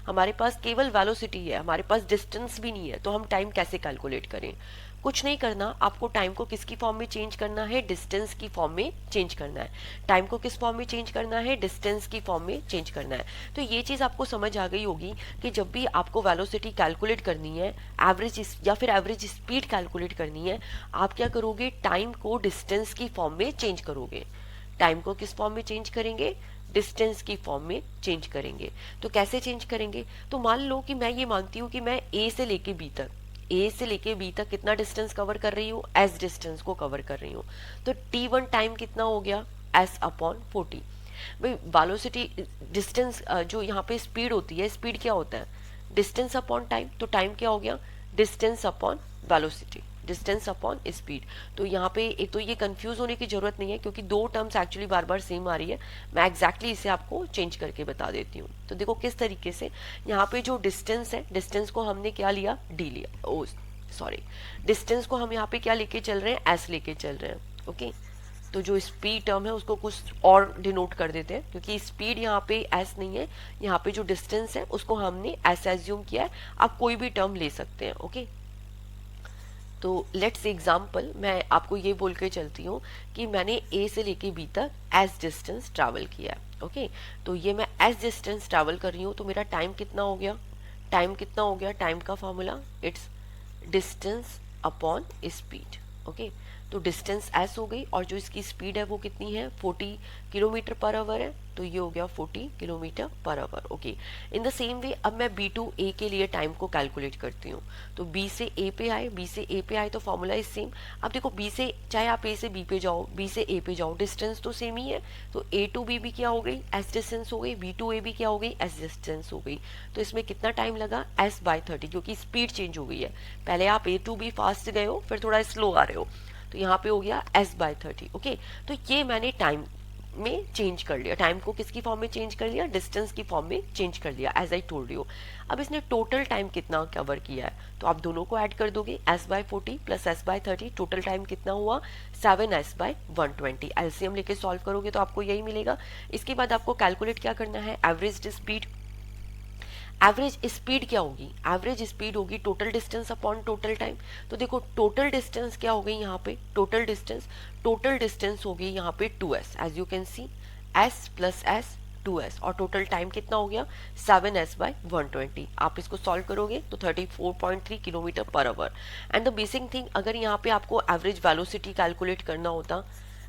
हमारे पास केवल वेलोसिटी है, हमारे पास डिस्टेंस भी नहीं है, तो हम टाइम कैसे कैलकुलेट करें? कुछ नहीं करना, आपको टाइम को किसकी फॉर्म में चेंज करना है? डिस्टेंस की फॉर्म में चेंज करना है। टाइम को किस फॉर्म में चेंज करना है? डिस्टेंस की फॉर्म में चेंज करना है। तो ये चीज आपको समझ आ गई होगी कि जब भी आपको वेलोसिटी कैलकुलेट करनी है, एवरेज या फिर एवरेज स्पीड कैलकुलेट करनी है, आप क्या करोगे? टाइम को डिस्टेंस की फॉर्म में चेंज करोगे। टाइम को किस फॉर्म में चेंज करेंगे? डिस्टेंस की फॉर्म में चेंज करेंगे। तो कैसे चेंज करेंगे? तो मान लो कि मैं ये मानती हूँ कि मैं ए से लेके बी तक, ए से लेके बी तक कितना डिस्टेंस कवर कर रही हूँ? एस डिस्टेंस को कवर कर रही हूँ। तो टी1 टाइम कितना हो गया? S upon 40। भाई वेलोसिटी डिस्टेंस जो यहाँ पे स्पीड होती है, स्पीड क्या होता है? Distance upon time. तो टाइम क्या हो गया? Distance upon velocity, distance upon speed. तो यहाँ पे एक तो ये कंफ्यूज होने की जरूरत नहीं है क्योंकि दो टर्म्स एक्चुअली बार बार सेम आ रही है। मैं एग्जैक्टली इसे आपको चेंज करके बता देती हूँ। तो देखो किस तरीके से यहाँ पे जो डिस्टेंस है, डिस्टेंस को हमने क्या लिया? डी लिया। ओ सॉरी, डिस्टेंस को हम यहाँ पे क्या लेके चल रहे हैं? एस लेके चल रहे हैं। ओके, तो जो स्पीड टर्म है उसको कुछ और डिनोट कर देते हैं क्योंकि स्पीड यहाँ पे एस नहीं है, यहाँ पे जो डिस्टेंस है उसको हमने एस एज्यूम किया है। आप कोई भी टर्म ले सकते हैं। ओके, तो लेट्स एग्जाम्पल, मैं आपको ये बोल के चलती हूँ कि मैंने ए से लेके बी तक एस डिस्टेंस ट्रैवल किया है। ओके, तो ये मैं एस डिस्टेंस ट्रैवल कर रही हूँ, तो मेरा टाइम कितना हो गया? टाइम कितना हो गया? टाइम का formula it's distance upon speed. Okay, तो डिस्टेंस एस हो गई और जो इसकी स्पीड है वो कितनी है? 40 किलोमीटर पर आवर है, तो ये हो गया 40 kilometre per our. Okay, in the same way अब मैं बी टू ए के लिए टाइम को कैलकुलेट करती हूँ। तो बी से ए पे आए, बी से ए पे आए तो फॉर्मूला इज सेम। अब देखो बी से, चाहे आप ए से बी पे जाओ, बी से ए पे जाओ, डिस्टेंस तो सेम ही है। तो ए टू बी भी क्या हो गई? एस डिस्टेंस हो गई। बी टू ए भी क्या हो गई? एस डिस्टेंस हो गई। तो इसमें कितना टाइम लगा? एस बाय 30, क्योंकि स्पीड चेंज हो गई है। पहले आप ए टू बी फास्ट गए हो, फिर थोड़ा स्लो आ रहे हो, तो यहाँ पे हो गया एस बाय 30। ओके, तो ये मैंने टाइम में चेंज कर लिया। टाइम को किसकी फॉर्म में चेंज कर लिया? डिस्टेंस की फॉर्म में चेंज कर लिया, एज आई टोल्ड यू। अब इसने टोटल टाइम कितना कवर किया है, तो आप दोनों को ऐड कर दोगे, S by 40 plus S by 30, total time कितना हुआ? 7s bye 120। एलसीएम लेके सॉल्व करोगे तो आपको यही मिलेगा। इसके बाद आपको कैलकुलेट क्या करना है? Average speed. एवरेज स्पीड क्या होगी? एवरेज स्पीड होगी total distance upon total time. तो देखो टोटल डिस्टेंस क्या हो गई यहाँ पे? टोटल डिस्टेंस होगी यहाँ पे 2s, as you can see, s plus s 2s, और टोटल टाइम कितना हो गया? 7s bye 120। आप इसको सॉल्व करोगे तो 34.3 kilometre per hour. And the basic thing, अगर यहाँ पे आपको एवरेज वेलोसिटी कैलकुलेट करना होता,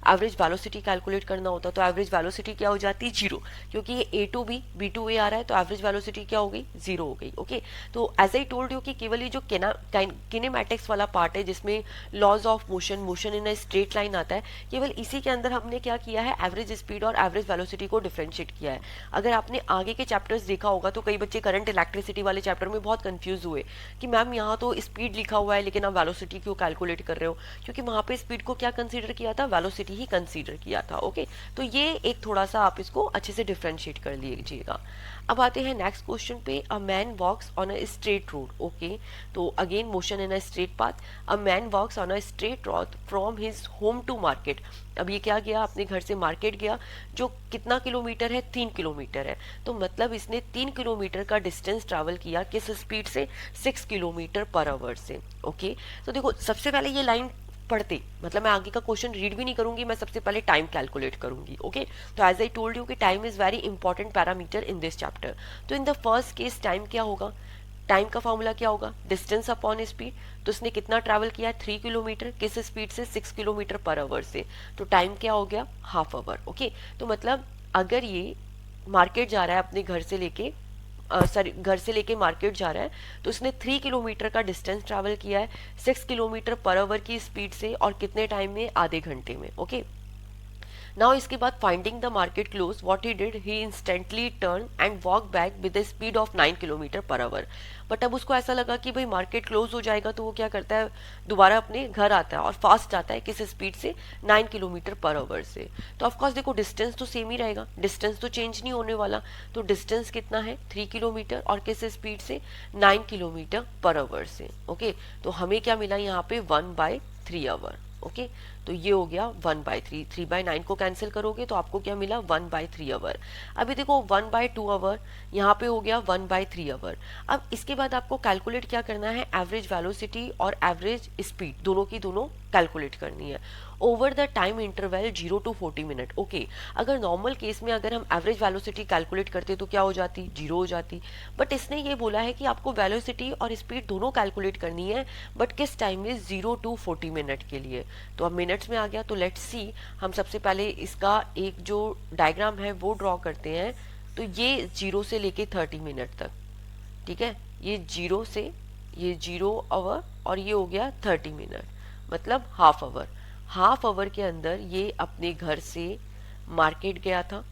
एवरेज वेलोसिटी कैलकुलेट करना होता, तो एवरेज वेलोसिटी क्या हो जाती? 0, क्योंकि ये ए टू बी, बी टू ए आ रहा है, तो एवरेज वेलोसिटी क्या हो गई? 0 हो गई। ओके, तो एज आई टोल्ड यू कि केवल ये जो किनेमैटिक्स वाला पार्ट है जिसमें laws of motion, motion in a straight line आता है, केवल इसी के अंदर हमने क्या किया है? एवरेज स्पीड और एवरेज वेलोसिटी को डिफरेंशिएट किया है। अगर आपने आगे के चैप्टर्स देखा होगा तो कई बच्चे करंट इलेक्ट्रिसिटी वाले चैप्टर में बहुत कंफ्यूज हुए कि मैम यहाँ तो स्पीड लिखा हुआ है लेकिन आप वेलोसिटी क्यों कैलकुलेट कर रहे हो? क्योंकि वहां पे स्पीड को क्या कंसीडर किया था? वेलोसिटी ही कंसीडर किया था। ओके, तो ये एक थोड़ा सा आप इसको अच्छे से डिफरेंशिएट कर लीजिएगा। अब आते हैं नेक्स्ट क्वेश्चन पे। A man walks on a straight road. Okay, तो again motion in a straight path. A man walks on a straight road from his home to market. अब ये क्या गया? अपने घर से मार्केट गया, जो कितना किलोमीटर है? 3 किलोमीटर है। तो मतलब इसने 3 किलोमीटर का डिस्टेंस ट्रैवल किया किस स्पीड से? 6 किलोमीटर पर आवर से। ओके, तो देखो सबसे पहले ये लाइन पढ़ते, मतलब मैं आगे का क्वेश्चन रीड भी नहीं करूंगी, मैं सबसे पहले टाइम कैलकुलेट करूंगी। ओके, तो एज आई टोल्ड यू कि time is very important parameter in this chapter. तो in the first case time क्या होगा? टाइम का फॉर्मूला क्या होगा? Distance upon speed. तो इसने कितना ट्रैवल किया? 3 किलोमीटर, किस स्पीड से? 6 किलोमीटर पर आवर से। तो टाइम क्या हो गया? Half hour. ओके, तो मतलब अगर ये मार्केट जा रहा है अपने घर से लेके सॉरी घर से लेके मार्केट जा रहा है, तो उसने 3 किलोमीटर का डिस्टेंस ट्रैवल किया है 6 किलोमीटर पर आवर की स्पीड से, और कितने टाइम में? आधे घंटे में। ओके, नाउ इसके बाद finding the market close what he did, he instantly turn and walk back with the speed of 9 kilometre per our. But अब उसको ऐसा लगा कि भाई मार्केट क्लोज हो जाएगा, तो वो क्या करता है, दोबारा अपने घर आता है और फास्ट आता है किस स्पीड से, 9 किलोमीटर पर आवर से। तो ऑफकोर्स देखो डिस्टेंस तो सेम ही रहेगा, डिस्टेंस तो चेंज नहीं होने वाला। तो डिस्टेंस कितना है, 3 किलोमीटर, और किस स्पीड से, 9 किलोमीटर पर आवर से। ओके, तो हमें क्या मिला यहाँ पे, 1/3 आवर। ओके, तो ये हो गया 1/3, 3/9 को कैंसिल करोगे तो आपको क्या मिला, 1/3 आवर। अभी देखो 1/2 आवर, यहाँ पे हो गया 1/3 आवर। अब इसके बाद आपको कैलकुलेट क्या करना है, एवरेज वेलोसिटी और एवरेज स्पीड दोनों की दोनों कैलकुलेट करनी है over the time interval 0 to 40 minute. Okay, अगर नॉर्मल केस में अगर हम एवरेज वेलोसिटी कैलकुलेट करते तो क्या हो जाती, 0 हो जाती। बट इसने ये बोला है कि आपको वेलोसिटी और स्पीड दोनों कैलकुलेट करनी है, बट किस टाइम में, 0 to 40 मिनट के लिए। तो अब मिनट्स में आ गया, तो लेट्स सी, हम सबसे पहले इसका एक जो डायग्राम है वो ड्रॉ करते हैं। तो ये 0 से लेके 30 मिनट तक, ठीक है, ये 0 से, ये 0 आवर और ये हो गया 30 मिनट, मतलब हाफ आवर। हाफ आवर के अंदर ये अपने घर से मार्केट गया था,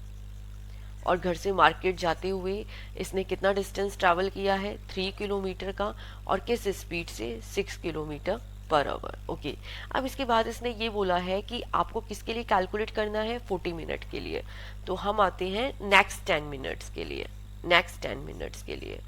और घर से मार्केट जाते हुए इसने कितना डिस्टेंस ट्रैवल किया है, 3 किलोमीटर का, और किस स्पीड से, 6 किलोमीटर पर आवर। ओके, अब इसके बाद इसने ये बोला है कि आपको किसके लिए कैलकुलेट करना है, 40 मिनट के लिए। तो हम आते हैं नेक्स्ट 10 मिनट्स के लिए, नेक्स्ट 10 मिनट्स के लिए।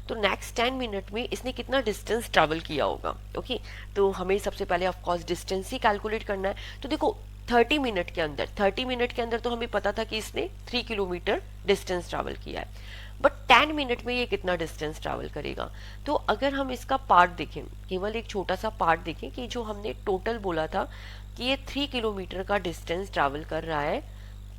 तो नेक्स्ट 10 मिनट में इसने कितना डिस्टेंस ट्रैवल किया होगा। ओके, तो हमें सबसे पहले ऑफकोर्स डिस्टेंस ही कैलकुलेट करना है। तो देखो 30 मिनट के अंदर, 30 मिनट के अंदर तो हमें पता था कि इसने 3 किलोमीटर डिस्टेंस ट्रैवल किया है, बट 10 मिनट में ये कितना डिस्टेंस ट्रैवल करेगा। तो अगर हम इसका पार्ट देखें, केवल एक छोटा सा पार्ट देखें कि जो हमने टोटल बोला था कि ये 3 किलोमीटर का डिस्टेंस ट्रैवल कर रहा है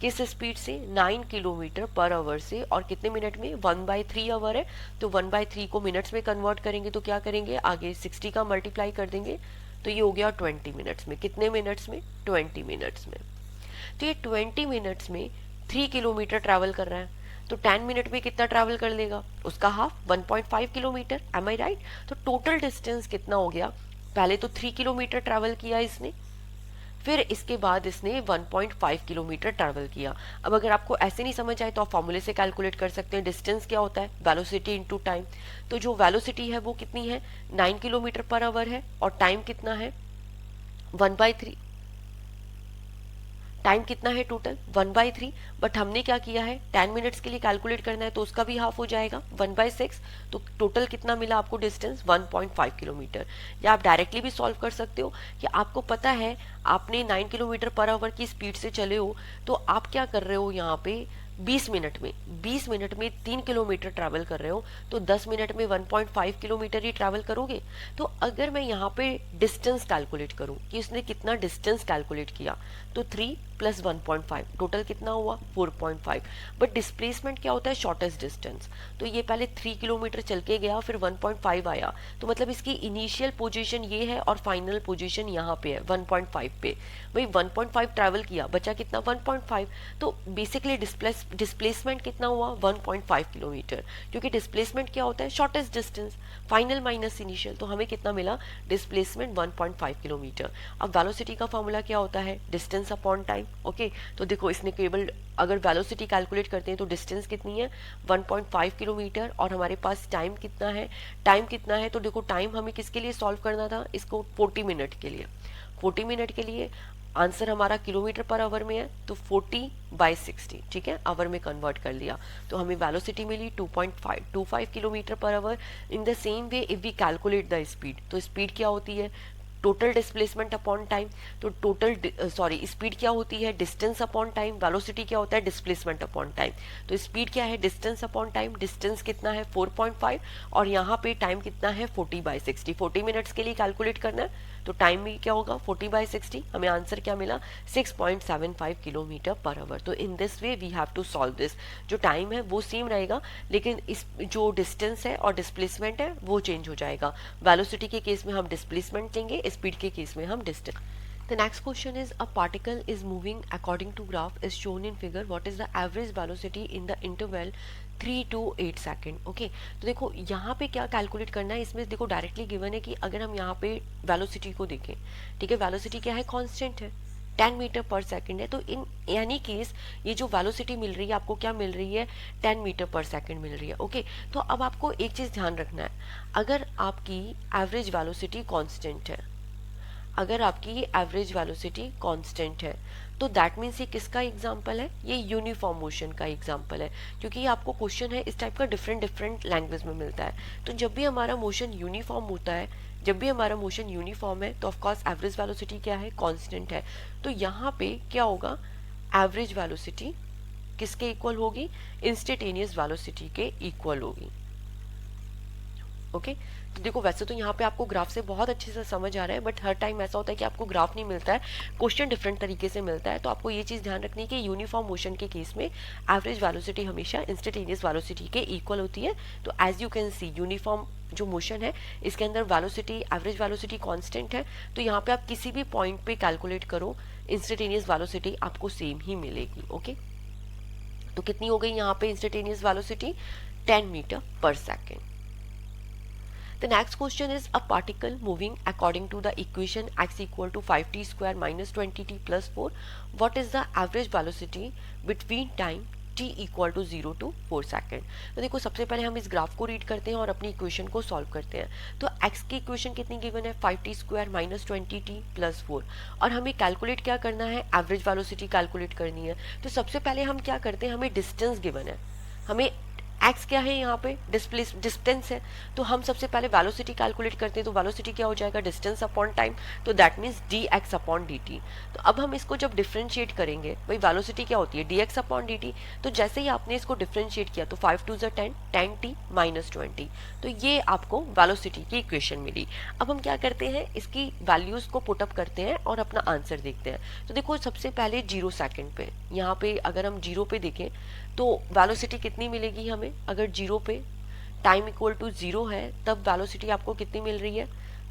किस स्पीड से, 9 किलोमीटर पर आवर से, और कितने मिनट में, 1/3 आवर है। तो 1/3 को मिनट्स में कन्वर्ट करेंगे तो क्या करेंगे, आगे 60 का मल्टीप्लाई कर देंगे, तो ये हो गया 20 मिनट्स में। कितने मिनट्स में, 20 मिनट्स में। तो ये 20 मिनट्स में 3 किलोमीटर ट्रैवल कर रहा है, तो 10 मिनट में कितना ट्रैवल कर लेगा, उसका half, 1.5 kilometre. M I right? तो टोटल डिस्टेंस कितना हो गया, पहले तो 3 किलोमीटर ट्रैवल किया इसने, फिर इसके बाद इसने 1.5 किलोमीटर ट्रैवल किया। अब अगर आपको ऐसे नहीं समझ आए तो आप फॉर्मूले से कैलकुलेट कर सकते हैं। डिस्टेंस क्या होता है, वेलोसिटी इनटू टाइम। तो जो वेलोसिटी है वो कितनी है, 9 किलोमीटर पर आवर है, और टाइम कितना है, 1/3। टाइम कितना है टोटल, 1/3। बट हमने क्या किया है, 10 मिनट्स के लिए कैलकुलेट करना है, तो उसका भी हाफ हो जाएगा, 1/6। तो टोटल कितना मिला आपको डिस्टेंस, 1.5 किलोमीटर। या आप डायरेक्टली भी सॉल्व कर सकते हो कि आपको पता है आपने 9 किलोमीटर पर आवर की स्पीड से चले हो, तो आप क्या कर रहे हो यहाँ पे, 20 मिनट में 3 किलोमीटर ट्रैवल कर रहे हो, तो 10 मिनट में 1.5 किलोमीटर ही ट्रैवल करोगे। तो अगर मैं यहाँ पे डिस्टेंस कैलकुलेट करूँ कि उसने कितना डिस्टेंस कैलकुलेट किया, तो 3 + 1.5 टोटल कितना हुआ, 4.5। बट डिस्प्लेसमेंट क्या होता है, शॉर्टेस्ट डिस्टेंस। तो ये पहले 3 किलोमीटर चल के गया, फिर 1.5 आया, तो मतलब इसकी इनिशियल पोजीशन ये है और फाइनल पोजीशन यहाँ पे है 1.5 पे। भाई 1.5 ट्रैवल किया, बचा कितना, 1.5। तो बेसिकली डिस्प्लेसमेंट कितना हुआ, 1.5 किलोमीटर, क्योंकि डिस्प्लेसमेंट क्या होता है, shortest distance, final minus initial. तो हमें कितना मिला, डिस्प्लेसमेंट 1.5 किलोमीटर। अब वेलोसिटी का फॉर्मूला क्या होता है, डिस्टेंस अपॉन टाइम। ओके, तो देखो इसने केवल अगर वेलोसिटी कैलकुलेट करते हैं तो डिस्टेंस कितनी है, 1.5 किलोमीटर, और हमारे पास टाइम कितना है, टाइम कितना है, तो देखो टाइम हमें किसके लिए सॉल्व करना था, इसको 40 मिनट के लिए। 40 मिनट के लिए आंसर हमारा किलोमीटर पर आवर में है, तो 40/60, ठीक है, आवर में कन्वर्ट कर लिया, तो हमें वेलोसिटी मिली 2.525 kilometre per hour. In the same way if we calculate the speed, तो स्पीड क्या होती है, टोटल डिस्प्लेसमेंट अपॉन टाइम। तो स्पीड क्या होती है, डिस्टेंस अपॉन टाइम। वेलोसिटी क्या होता है, डिस्प्लेसमेंट अपॉन टाइम। तो स्पीड क्या है, डिस्टेंस अपॉन टाइम। डिस्टेंस कितना है, 4.5, और यहाँ पे टाइम कितना है, 40/60। 40 मिनट्स के लिए कैलकुलेट करना है, तो टाइम भी क्या होगा, 40/60। हमें आंसर क्या मिला, 6.75 किलोमीटर पर आवर। तो in this way we have to solve this. जो टाइम है वो सेम रहेगा, लेकिन इस जो डिस्टेंस है और डिस्प्लेसमेंट है वो चेंज हो जाएगा। वेलोसिटी के केस में हम डिस्प्लेसमेंट लेंगे, स्पीड के केस में हम distance. The next question is, a particle is moving according to graph is shown in figure. What is the average velocity in the interval 3 to 8 second. Okay, तो देखो यहाँ पे क्या कैलकुलेट करना है, इसमें देखो डायरेक्टली गिवन है कि अगर हम यहाँ पे वेलोसिटी को देखें, ठीक है, वेलोसिटी क्या है, कांस्टेंट है, 10 मीटर पर सेकंड है, तो इन यानी केस ये जो वेलोसिटी मिल रही है आपको क्या मिल रही है, 10 मीटर पर सेकंड मिल रही है। ओके, तो अब आपको एक चीज ध्यान रखना है, अगर आपकी एवरेज वेलोसिटी कांस्टेंट है, अगर आपकी ये एवरेज वेलोसिटी कांस्टेंट है, तो दैट मीन्स ये किसका एग्जांपल है, ये यूनिफॉर्म मोशन का एग्जांपल है, क्योंकि ये आपको क्वेश्चन है इस टाइप का डिफरेंट डिफरेंट लैंग्वेज में मिलता है। तो जब भी हमारा मोशन यूनिफॉर्म होता है, जब भी हमारा मोशन यूनिफॉर्म है, तो ऑफकोर्स एवरेज वेलोसिटी क्या है, कांस्टेंट है। तो यहाँ पे क्या होगा, एवरेज वेलोसिटी किसके इक्वल होगी, इंस्टेंटेनियस वेलोसिटी के इक्वल होगी। ओके, तो देखो वैसे तो यहाँ पे आपको ग्राफ से बहुत अच्छे से समझ आ रहा है, बट हर टाइम ऐसा होता है कि आपको ग्राफ नहीं मिलता है, क्वेश्चन डिफरेंट तरीके से मिलता है। तो आपको ये चीज ध्यान रखनी है कि यूनिफॉर्म मोशन के केस में एवरेज वेलोसिटी हमेशा इंस्टेंटेनियस वेलोसिटी के इक्वल होती है। तो as you can see uniform जो मोशन है इसके अंदर वेलोसिटी, एवरेज वेलोसिटी कांस्टेंट है, तो यहाँ पे आप किसी भी पॉइंट पे कैलकुलेट करो, इंस्टेंटेनियस वेलोसिटी आपको सेम ही मिलेगी। ओके, तो कितनी हो गई यहाँ पे instantaneous velocity, 10 metre per second. The next question is a particle moving according to the equation x equal to 5t square minus 20t plus 4. What is the average velocity between time t equal to 0 to 4 second. तो देखो सबसे पहले हम इस ग्राफ को रीड करते हैं और अपनी इक्वेशन को सॉल्व करते हैं। तो x की इक्वेशन कितनी गिवन है, 5t square minus 20t plus 4, और हमें कैलकुलेट क्या करना है, एवरेज वेलोसिटी कैलकुलेट करनी है। तो सबसे पहले हम क्या करते हैं, हमें डिस्टेंस गिवन है, हमें एक्स क्या है यहाँ पे, डिस्टेंस है, तो हम सबसे पहले वेलोसिटी कैलकुलेट करते हैं। तो वेलोसिटी क्या हो जाएगा, डिस्टेंस अपॉन टाइम, तो that means D x upon D T. तो अब हम इसको जब डिफ्रेंशिएट करेंगे, भाई वेलोसिटी क्या होती है, D x upon D T, तो जैसे ही आपने इसको डिफ्रेंशिएट किया तो 5 टू ज़ 10, 10t माइनस 20, तो ये आपको वेलोसिटी की इक्वेशन मिली। अब हम क्या करते हैं, इसकी वैल्यूज को पुटअप करते हैं और अपना आंसर देखते हैं। तो देखो सबसे पहले 0 सेकेंड पे, यहाँ पे अगर हम 0 पे देखें तो वेलोसिटी कितनी मिलेगी हमें, अगर 0 पे टाइम इक्वल टू 0 है तब वेलोसिटी आपको कितनी मिल रही है,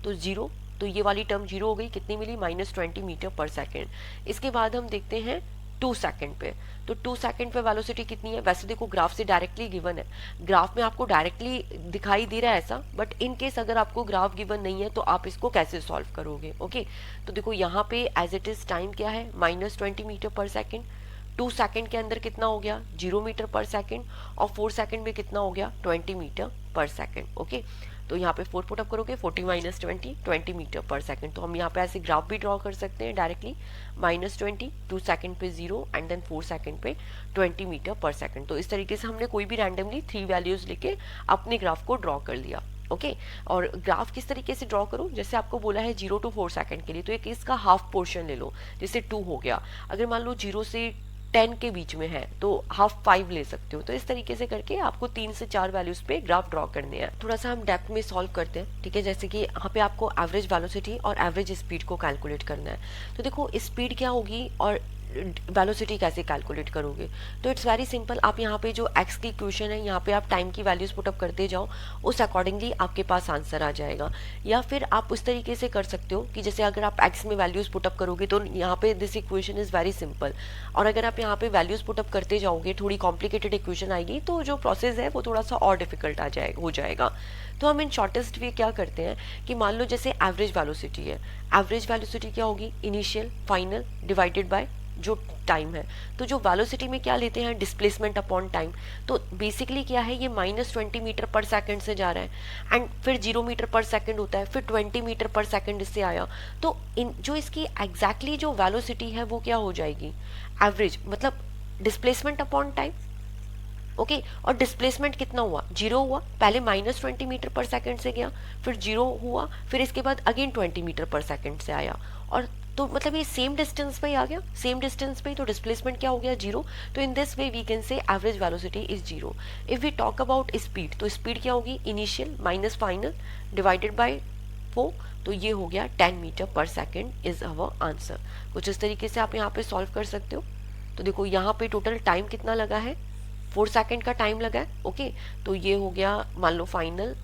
तो 0, तो ये वाली टर्म 0 हो गई, कितनी मिली, माइनस 20 मीटर पर सेकेंड। इसके बाद हम देखते हैं 2 सेकेंड पे, तो 2 सेकेंड पे वेलोसिटी कितनी है, वैसे देखो ग्राफ से डायरेक्टली गिवन है, ग्राफ में आपको डायरेक्टली दिखाई दे रहा है ऐसा, बट इन केस अगर आपको ग्राफ गिवन नहीं है तो आप इसको कैसे सॉल्व करोगे। ओके, तो देखो यहाँ पे एज इट इज टाइम क्या है, minus 20 metre per second, 2 second के अंदर कितना हो गया, 0 मीटर पर सेकेंड, और 4 सेकेंड में कितना हो गया, 20 मीटर पर सेकेंड। ओके, तो यहाँ पे 4 पुट अप करोगे, 40 माइनस 20, 20 मीटर पर सेकेंड। तो हम यहाँ पे ऐसे ग्राफ भी ड्रॉ कर सकते हैं डायरेक्टली, माइनस 20, 2 सेकेंड पे 0 एंड देन 4 सेकेंड पे 20 मीटर पर सेकेंड। तो इस तरीके से हमने कोई भी रैंडमली 3 वैल्यूज लेके अपने ग्राफ को ड्रॉ कर लिया। ओके, और ग्राफ किस तरीके से ड्रॉ करो, जैसे आपको बोला है 0 टू 4 सेकेंड के लिए, तो एक इसका हाफ पोर्शन ले लो, जैसे 2 हो गया। अगर मान लो 0 से 10 के बीच में है तो हाफ 5 ले सकते हो। तो इस तरीके से करके आपको 3 से 4 वैल्यूज पे ग्राफ ड्रॉ करने हैं। थोड़ा सा हम डेप्थ में सॉल्व करते हैं, ठीक है, जैसे कि यहाँ पे आपको एवरेज वेलोसिटी और एवरेज स्पीड को कैलकुलेट करना है। तो देखो स्पीड क्या होगी और वेलोसिटी कैसे कैलकुलेट करोगे, तो इट्स वेरी सिंपल। आप यहाँ पे जो एक्स की इक्वेशन है यहाँ पे आप टाइम की वैल्यूज पुटअप करते जाओ, उस अकॉर्डिंगली आपके पास आंसर आ जाएगा। या फिर आप उस तरीके से कर सकते हो कि जैसे अगर आप एक्स में वैल्यूज पुटअप करोगे तो यहाँ पे this equation is very simple, और अगर आप यहाँ पे वैल्यूज पुटअप करते जाओगे थोड़ी कॉम्प्लिकेटेड इक्वेशन आएगी, तो जो प्रोसेस है वो थोड़ा सा और डिफिकल्ट हो जाएगा। तो हम इन शॉर्टेस्ट वे क्या करते हैं कि मान लो जैसे एवरेज वेलोसिटी है, एवरेज वेलोसिटी क्या होगी, इनिशियल फाइनल डिवाइडेड बाय जो टाइम है। तो जो वेलोसिटी में क्या लेते हैं, डिस्प्लेसमेंट अपॉन टाइम। तो बेसिकली क्या है, ये माइनस 20 मीटर पर सेकंड से जा रहा है एंड फिर 0 मीटर पर सेकंड होता है, फिर 20 मीटर पर सेकंड इससे आया। तो इन जो इसकी एग्जैक्टली जो वेलोसिटी है वो क्या हो जाएगी, एवरेज, मतलब डिस्प्लेसमेंट अपॉन टाइम। ओके, और डिस्प्लेसमेंट कितना हुआ, 0 हुआ, पहले माइनस 20 मीटर पर सेकंड से गया, फिर 0 हुआ, फिर इसके बाद अगेन 20 मीटर पर सेकंड से आया, और तो मतलब ये सेम डिस्टेंस पे ही आ गया, सेम डिस्टेंस पे ही, तो डिस्प्लेसमेंट क्या हो गया, 0। तो in this way we can say average velocity is 0। If we talk about speed, तो स्पीड क्या होगी, initial minus final divided by 4, तो ये हो गया 10 metre per second is our answer. कुछ इस तरीके से आप यहाँ पे सॉल्व कर सकते हो। तो देखो यहाँ पे टोटल टाइम कितना लगा है, 4 सेकेंड का टाइम लगा है। ओके, तो ये हो गया, मान लो फाइनल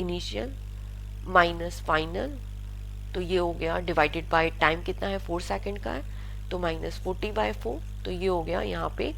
इनिशियल माइनस फाइनल, तो ये हो गया डिवाइडेड बाय टाइम कितना है, 4 सेकेंड का है, तो -40/4, तो ये हो गया यहाँ पे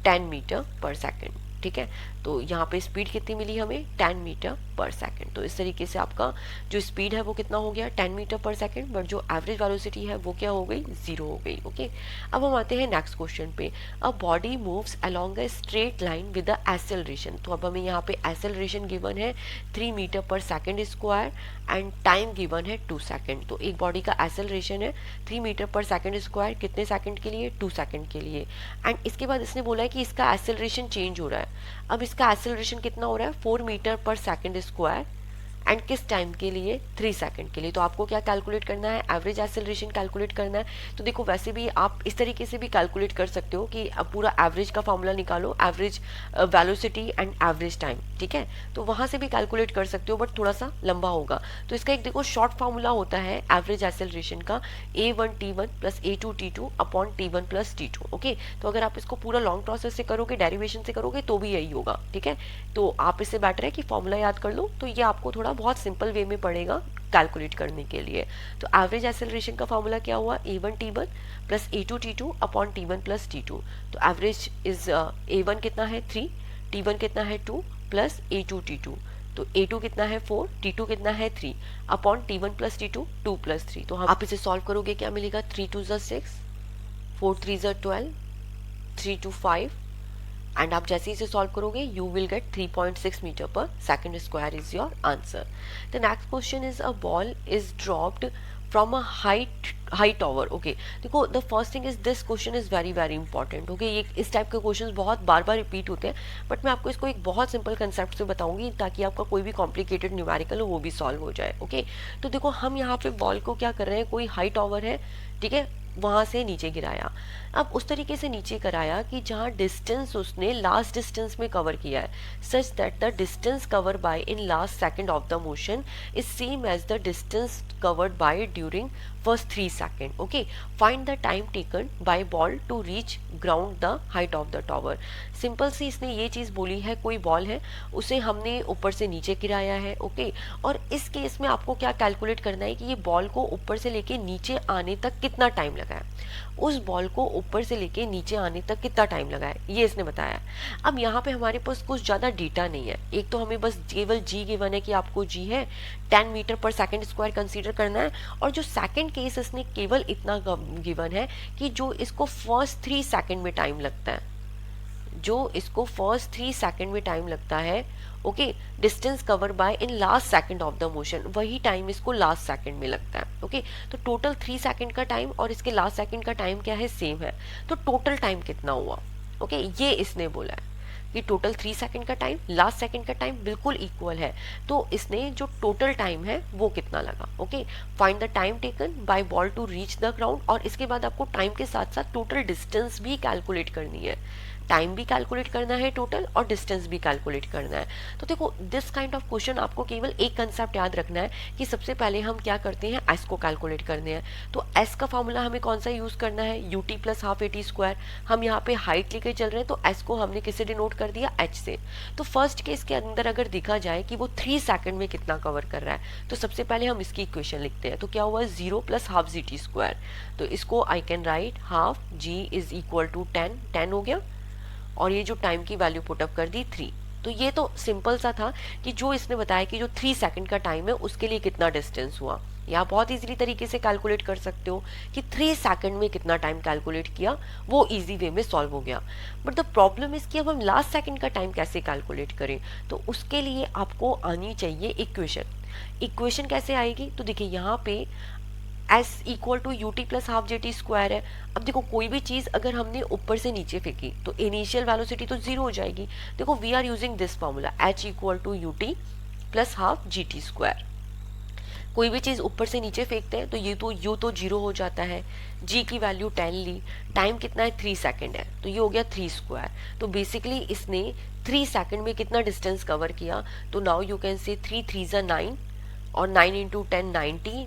10 मीटर पर सेकेंड। ठीक है। तो यहाँ पे स्पीड कितनी मिली हमें 10 मीटर पर सेकंड। तो इस तरीके से आपका जो स्पीड है वो कितना हो गया 10 मीटर पर सेकंड, बट जो एवरेज वेलोसिटी है वो क्या हो गई 0 हो गई। ओके, अब हम आते हैं नेक्स्ट क्वेश्चन पे। A body moves along a straight line with the acceleration. तो अब हमें यहाँ पे एक्सेलरेशन गिवन है 3 metre per second square and time given है 2 सेकंड। तो एक बॉडी का एक्सेलरेशन है 3 मीटर पर सेकंड स्क्वायर, कितने सेकंड के लिए 2 सेकंड के लिए। एंड इसके बाद इसने बोला है कि इसका एक्सेलरेशन चेंज हो रहा है। अब इसका एक्सेलरेशन कितना हो रहा है 4 metre per second square and किस टाइम के लिए 3 सेकंड के लिए। तो आपको क्या कैलकुलेट करना है एवरेज एक्सेलरेशन कैलकुलेट करना है। तो देखो वैसे भी आप इस तरीके से भी कैलकुलेट कर सकते हो कि अब पूरा एवरेज का फॉर्मूला निकालो, average velocity and average time, ठीक है। तो वहां से भी कैलकुलेट कर सकते हो, बट थोड़ा सा लंबा होगा। तो इसका एक देखो शॉर्ट फॉर्मूला होता है एवरेज एक्सेलरेशन का a1t1 plus a2t2 upon t1 plus t2। Okay, तो अगर आप इसको पूरा लॉन्ग प्रोसेस से करोगे, डेरिवेशन से करोगे तो भी यही होगा, ठीक है। तो आप इससे बेटर है कि फॉर्मूला याद कर लो, तो ये आपको थोड़ा बहुत सिंपल वे में पड़ेगा कैलकुलेट करने के लिए। तो एवरेज एक्सेलरेशन का फॉर्मूला क्या हुआ a1t1 plus a2t2 upon t1 plus t2। तो एवरेज इज a1 कितना है 3, t1 कितना है 2 प्लस a2t2। तो a2 कितना है 4, t2 कितना है 3 upon t1 plus t2 2 plus 3। तो हम आप इसे सॉल्व करोगे क्या मिलेगा 3 2 6, 4 3 12, 3 2 5 एंड आप जैसे ही इसे सॉल्व करोगे you will get 3.6 metre per second square is your answer. The next question is a ball is dropped from a high tower. Okay, देखो the first thing is this question is very very important. Okay, ये इस टाइप के क्वेश्चंस बहुत बार बार रिपीट होते हैं, बट मैं आपको इसको एक बहुत सिंपल कंसेप्ट से बताऊंगी ताकि आपका कोई भी कॉम्प्लिकेटेड न्यूमेरिकल हो वो भी सॉल्व हो जाए। ओके, तो देखो हम यहाँ पे बॉल को क्या कर रहे हैं, कोई हाई टॉवर है, ठीक है, वहां से नीचे गिराया। अब उस तरीके से नीचे कराया कि जहां डिस्टेंस उसने लास्ट डिस्टेंस में कवर किया है, such that the distance cover by in last second of the motion is same as the distance covered by during first 3 second. Okay, find the time taken by ball to reach ground the height of the tower. Simple सी इसने ये चीज बोली है, कोई बॉल है उसे हमने ऊपर से नीचे गिराया है। ओके, और इस केस में आपको क्या कैलकुलेट करना है कि ये बॉल को ऊपर से लेके नीचे आने तक कितना टाइम लगा है, उस बॉल को ऊपर से लेके नीचे आने तक कितना टाइम लगा है, ये इसने बताया है। अब यहाँ पे हमारे पास कुछ ज्यादा डेटा नहीं है, एक तो हमें बस केवल जी गिवन है कि आपको जी है 10 metre per second square consider करना है, और जो सेकंड केस इसने केवल इतना गिवन है कि जो इसको फर्स्ट 3 सेकंड में टाइम लगता है, जो इसको फर्स्ट 3 सेकंड में टाइम लगता है। Okay, distance cover by in last second of the motion, वही टाइम इसको लास्ट सेकंड में लगता है। ओके, तो टोटल 3 सेकंड का टाइम और इसके लास्ट सेकंड का टाइम क्या है, सेम है। तो टोटल टाइम कितना हुआ, ओके, ये इसने बोला है कि टोटल 3 सेकंड का टाइम लास्ट सेकंड का टाइम बिल्कुल इक्वल है। तो इसने जो टोटल टाइम है वो कितना लगा। Okay, find the time taken by ball to reach the ground, और इसके बाद आपको टाइम के साथ साथ टोटल डिस्टेंस भी कैलकुलेट करनी है, टाइम भी कैलकुलेट करना है टोटल और डिस्टेंस भी कैलकुलेट करना है। तो देखो दिस काइंड ऑफ क्वेश्चन आपको केवल एक कंसेप्ट याद रखना है कि सबसे पहले हम क्या करते हैं, एस को कैलकुलेट करने हैं। तो एस का फॉर्मूला हमें कौन सा यूज करना है, UT plus half eighty square. हम यहाँ पे हाइट लेके चल रहे हैं, तो एस को हमने किससे डिनोट कर दिया, एच से। तो फर्स्ट केस के अंदर अगर देखा जाए कि वो 3 सेकंड में कितना कवर कर रहा है, तो सबसे पहले हम इसकी इक्वेशन लिखते हैं। तो क्या हुआ 0 plus half G T square. तो इसको I can write half G is equal to 10 हो गया, और ये जो टाइम की वैल्यू पुटअप कर दी 3। तो ये तो सिंपल सा था कि जो इसने बताया कि जो 3 सेकंड का टाइम है उसके लिए कितना डिस्टेंस हुआ। या बहुत इजीली तरीके से कैलकुलेट कर सकते हो कि 3 सेकंड में कितना टाइम कैलकुलेट किया, वो इजी वे में सॉल्व हो गया। बट द प्रॉब्लम इज कि अब हम लास्ट सेकंड का टाइम कैसे कैलकुलेट करें, तो उसके लिए आपको आनी चाहिए इक्वेशन। इक्वेशन कैसे आएगी, तो देखिए यहाँ पे S equal to U T plus half J T square है। अब देखो कोई भी चीज अगर हमने ऊपर से नीचे फेंकी तो इनिशियल वेलोसिटी तो 0 हो जाएगी। देखो we are using this formula H equal to U T plus half G T square. कोई भी चीज ऊपर से नीचे फेंकते हैं तो यू तो 0 हो जाता है, जी की वैल्यू 10 ली, टाइम कितना है 3 सेकंड है, तो ये हो गया 3 स्क्वायर। तो बेसिकली इसने 3 सेकंड में कितना डिस्टेंस कवर किया, तो नाउ यू कैन से 3 3 ज़ा 9 और 9 इंटू 10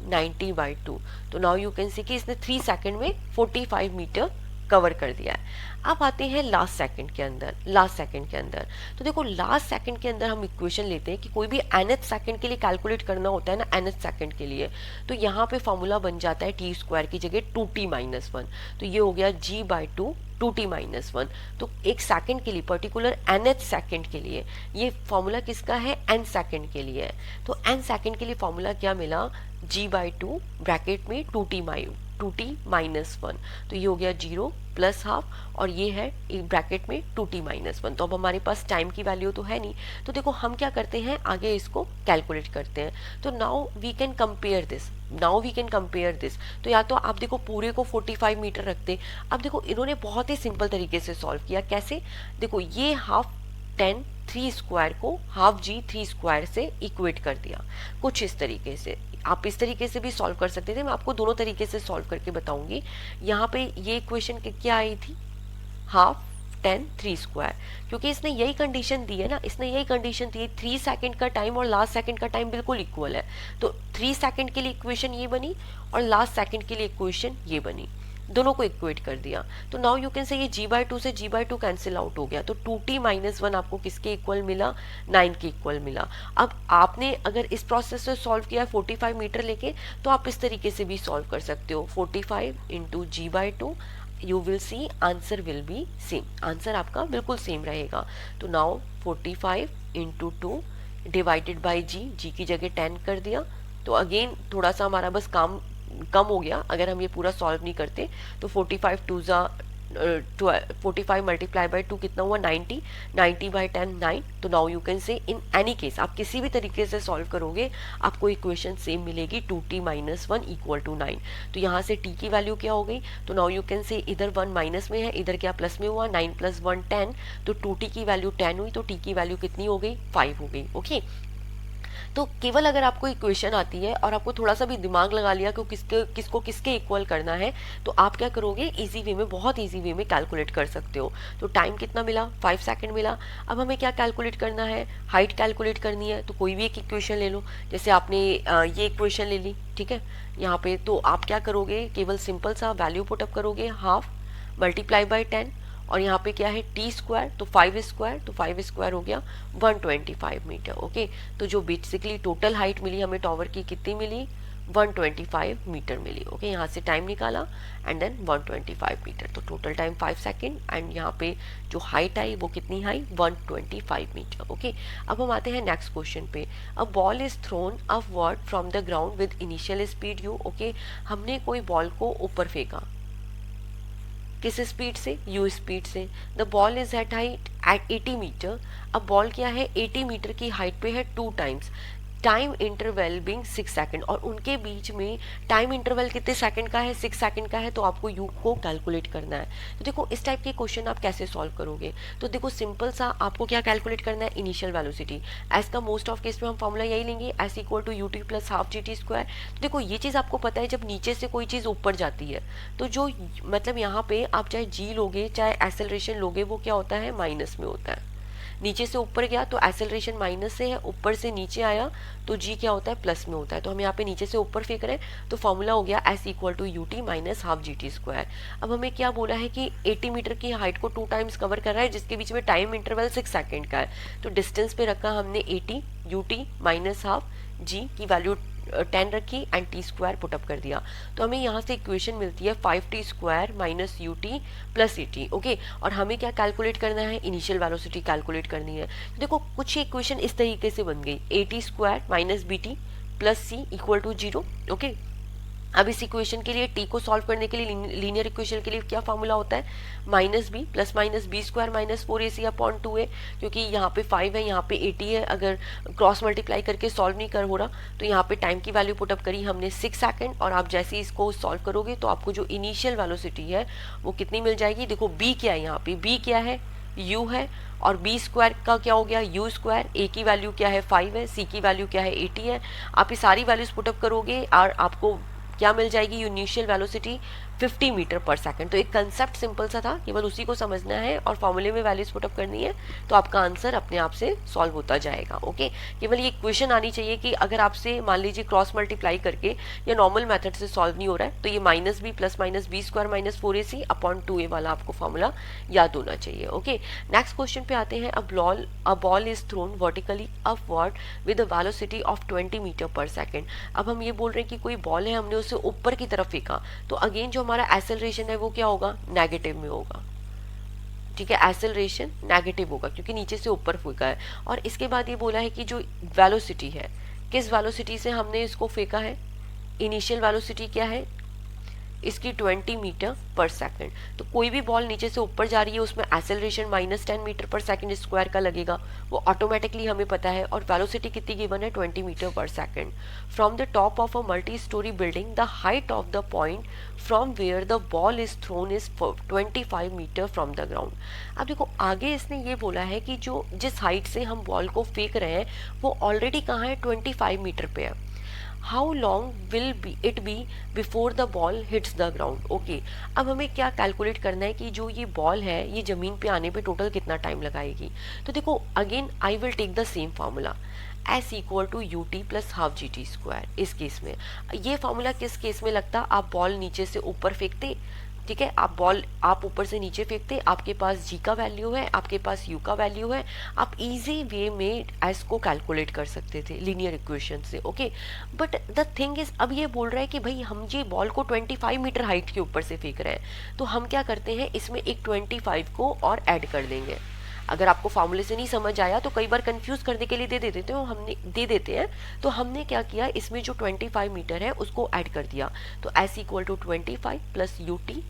90 बाई 2। तो नाउ यू कैन सी कि इसने 3 सेकंड में 45 मीटर कवर कर दिया है। अब आते हैं लास्ट सेकंड के अंदर। तो देखो लास्ट सेकंड के अंदर हम इक्वेशन लेते हैं कि कोई भी nth सेकंड के लिए कैलकुलेट करना होता है ना, nth सेकंड के लिए, तो यहाँ पे फॉर्मूला बन जाता है टी स्क्वायर की जगह 2t माइनस 1। तो ये हो गया g बाई 2 2t-1। तो एक सेकंड के लिए, पर्टिकुलर nth सेकंड के लिए, ये फॉर्मूला किसका है, n सेकंड के लिए है। तो n सेकंड के लिए फॉर्मूला क्या मिला, g/2 ब्रैकेट में 2t-1, तो ये हो गया 0 प्लस हाफ, और ये है एक ब्रैकेट में 2t-1। तो अब हमारे पास टाइम की वैल्यू तो है नहीं, तो देखो हम क्या करते हैं, आगे इसको कैलकुलेट करते हैं। तो now we can compare this, तो या तो आप देखो पूरे को 45 मीटर रखते। अब देखो इन्होंने बहुत ही सिंपल तरीके से सॉल्व किया, कैसे, देखो ये हाफ 10 3 स्क्वायर को हाफ जी 3 स्क्वायर से इक्वेट कर दिया, कुछ इस तरीके से। आप इस तरीके से भी सॉल्व कर सकते थे, मैं आपको दोनों तरीके से सॉल्व करके बताऊंगी। यहाँ पे ये इक्वेशन क्या आई थी, हाफ 10 3 स्क्वायर, क्योंकि इसने यही कंडीशन दी है ना, इसने यही कंडीशन दी है, 3 सेकंड का टाइम और लास्ट सेकंड का टाइम बिल्कुल इक्वल है। तो 3 सेकंड के लिए इक्वेशन ये बनी और लास्ट सेकंड के लिए इक्वेशन ये बनी, दोनों को इक्वेट कर दिया। तो नाउ यू कैन से ये g/2 से g/2 कैंसिल आउट हो गया, तो 2t-1 आपको किसके इक्वल मिला, 9 के इक्वल मिला। अब आपने अगर इस प्रोसेस से सॉल्व किया 45 मीटर लेके, तो आप इस तरीके से भी सॉल्व कर सकते हो, 45 into g/2, you will see answer will be same, answer आपका बिल्कुल सेम रहेगा। तो नाउ 45 इंटू 2 डिवाइडेड बाई जी की जगह 10 कर दिया। तो अगेन थोड़ा सा हमारा बस काम कम हो गया, अगर हम ये पूरा सॉल्व नहीं करते। तो 45 टू जा 45 मल्टीप्लाई बाई 2 कितना हुआ, 90, 90 बाई 10 9। तो now you can say in any case आप किसी भी तरीके से सॉल्व करोगे आपको इक्वेशन सेम मिलेगी, 2t-1 इक्वल टू 9। तो यहाँ से t की वैल्यू क्या हो गई, तो नाउ यू कैन से इधर 1 माइनस में है, इधर क्या प्लस में हुआ, 9 प्लस 1 10, तो 2t की वैल्यू 10 हुई, तो t की वैल्यू कितनी हो गई, 5 हो गई। ओके, तो केवल अगर आपको इक्वेशन आती है और आपको थोड़ा सा भी दिमाग लगा लिया कि किसको किसके इक्वल करना है, तो आप क्या करोगे, इजी वे में, बहुत इजी वे में कैलकुलेट कर सकते हो। तो टाइम कितना मिला, 5 सेकंड मिला। अब हमें क्या कैलकुलेट करना है, हाइट कैलकुलेट करनी है। तो कोई भी एक इक्वेशन ले लो, जैसे आपने ये इक्वेशन ले ली, ठीक है, यहाँ पे तो आप क्या करोगे, केवल सिंपल सा वैल्यू पुटअप करोगे, हाफ मल्टीप्लाई बाई 10, और यहाँ पे क्या है टी स्क्वायर, तो 5 स्क्वायर, तो 5 स्क्वायर हो गया 125 मीटर। ओके, तो जो बेसिकली टोटल हाइट मिली हमें टॉवर की कितनी मिली, 125 मीटर मिली। ओके, यहाँ से टाइम निकाला एंड देन 125 मीटर, तो टोटल टाइम 5 सेकेंड, एंड यहाँ पे जो हाइट आई वो कितनी आई, 125 मीटर। ओके, अब हम आते हैं नेक्स्ट क्वेश्चन पे। अ ball is throne upward from the ground with initial speed u। Okay, हमने कोई बॉल को ऊपर फेंका, किस स्पीड से, u स्पीड से। The ball is at height at 80 metre. अब बॉल क्या है, 80 मीटर की हाइट पे है 2 times, time interval being 6 second, और उनके बीच में टाइम इंटरवल कितने सेकंड का है, 6 सेकंड का है। तो आपको u को कैलकुलेट करना है। तो देखो इस टाइप के क्वेश्चन आप कैसे सॉल्व करोगे, तो देखो सिंपल सा आपको क्या कैलकुलेट करना है, इनिशियल वेलोसिटी। एज का मोस्ट ऑफ केस में हम फॉर्मूला यही लेंगे, S equal to U T plus half G T square. तो देखो ये चीज़ आपको पता है, जब नीचे से कोई चीज़ ऊपर जाती है तो जो मतलब यहाँ पे आप चाहे जी लोगे चाहे एसेलरेशन लोगे, वो क्या होता है, माइनस में होता है। नीचे से ऊपर गया तो एसेलरेशन माइनस से है, ऊपर से नीचे आया तो जी क्या होता है, प्लस में होता है। तो हम यहाँ पे नीचे से ऊपर फेंक रहे हैं, तो फॉर्मूला हो गया S equal to U T minus half G T square. अब हमें क्या बोला है कि 80 मीटर की हाइट को 2 टाइम्स कवर कर रहा है, जिसके बीच में टाइम इंटरवल 6 सेकेंड का है। तो डिस्टेंस पे रखा हमने 80 यू टी माइनस हाफ, जी की वैल्यू 10 रखी एंड टी स्क्वायर पुटअप कर दिया। तो हमें यहाँ से इक्वेशन मिलती है 5t square minus you T plus E T. Okay, और हमें क्या कैलकुलेट करना है, इनिशियल वेलोसिटी कैलकुलेट करनी है। तो देखो कुछ इक्वेशन इस तरीके से बन गई, A T square minus B T plus C equal to 0। ओके, अब इस इक्वेशन के लिए टी को सॉल्व करने के लिए, लीनियर इक्वेशन के लिए क्या फॉर्मूला होता है, minus B plus minus B square minus 4ac upon 2a, क्योंकि यहाँ पे 5 है, यहाँ पे 80 है। अगर क्रॉस मल्टीप्लाई करके सॉल्व नहीं कर हो रहा, तो यहाँ पे टाइम की वैल्यू पुटअप करी हमने 6 सेकंड, और आप जैसे ही इसको सॉल्व करोगे तो आपको जो इनिशियल वेलोसिटी है वो कितनी मिल जाएगी। देखो बी क्या है, यहाँ पे बी क्या है, u है, और बी स्क्वायर का क्या हो गया, यू स्क्वायर, ए की वैल्यू क्या है 5 है, सी की वैल्यू क्या है 80 है। आप ये सारी वैल्यूज पुटअप करोगे और आपको क्या मिल जाएगी, initial velocity 50 metre per second. तो एक कंसेप्ट सिंपल सा था, केवल उसी को समझना है और फॉर्मूले में वैल्यूज पुटअप करनी है, तो आपका आंसर अपने आप से सॉल्व होता जाएगा। ओके, केवल ये क्वेश्चन आनी चाहिए कि अगर आपसे मान लीजिए क्रॉस मल्टीप्लाई करके या नॉर्मल मेथड से सॉल्व नहीं हो रहा है, तो ये minus B plus minus B square minus 4ac upon 2a वाला आपको फॉर्मूला याद होना चाहिए। ओके, नेक्स्ट क्वेश्चन पे आते हैं। A ball is thrown vertically upward with a velocity of 20 metre per second. अब हम ये बोल रहे हैं कि कोई बॉल है, हमने उसे ऊपर की तरफ फेंका, तो अगेन जो हमारा एक्सेलरेशन है वो क्या होगा, नेगेटिव में होगा। ठीक है, एक्सेलरेशन नेगेटिव होगा क्योंकि नीचे से ऊपर फेंका है। और इसके बाद ये बोला है कि जो वेलोसिटी है, किस वेलोसिटी से हमने इसको फेंका है, इनिशियल वेलोसिटी क्या है इसकी 20 मीटर पर सेकंड। तो कोई भी बॉल नीचे से ऊपर जा रही है उसमें acceleration -10 metre per second square का लगेगा, वो ऑटोमेटिकली हमें पता है। और वेलोसिटी कितनी गिवन है, 20 metre per second. From the top of a multi storey building the height of the point from where the ball is thrown is 25 metre from the ground. अब देखो आगे इसने ये बोला है कि जो जिस हाइट से हम बॉल को फेंक रहे हैं वो ऑलरेडी कहाँ है, 25 मीटर पे है। How long will be it be before the ball hits the ground. Okay, अब हमें क्या कैलकुलेट करना है कि जो ये बॉल है ये जमीन पे आने पे टोटल कितना टाइम लगाएगी। तो देखो again I will take the same formula, S equal to U T plus half G T square. इस केस में ये फार्मूला किस केस में लगता, आप बॉल नीचे से ऊपर फेंकते, ठीक है, आप ऊपर से नीचे फेंकते, आपके पास जी का वैल्यू है, आपके पास यू का वैल्यू है, आप इजी वे में एस को कैलकुलेट कर सकते थे लीनियर इक्वेशन से। Okay, but the thing is अब ये बोल रहा है कि भाई हम ये बॉल को 25 मीटर हाइट के ऊपर से फेंक रहे हैं, तो हम क्या करते हैं इसमें एक 25 को और ऐड कर देंगे। अगर आपको फार्मूले से नहीं समझ आया तो कई बार कंफ्यूज करने के लिए दे देते हो, हमने दे देते हैं। तो हमने क्या किया, इसमें जो 25 मीटर है उसको ऐड कर दिया। तो S equal to 25 plus U T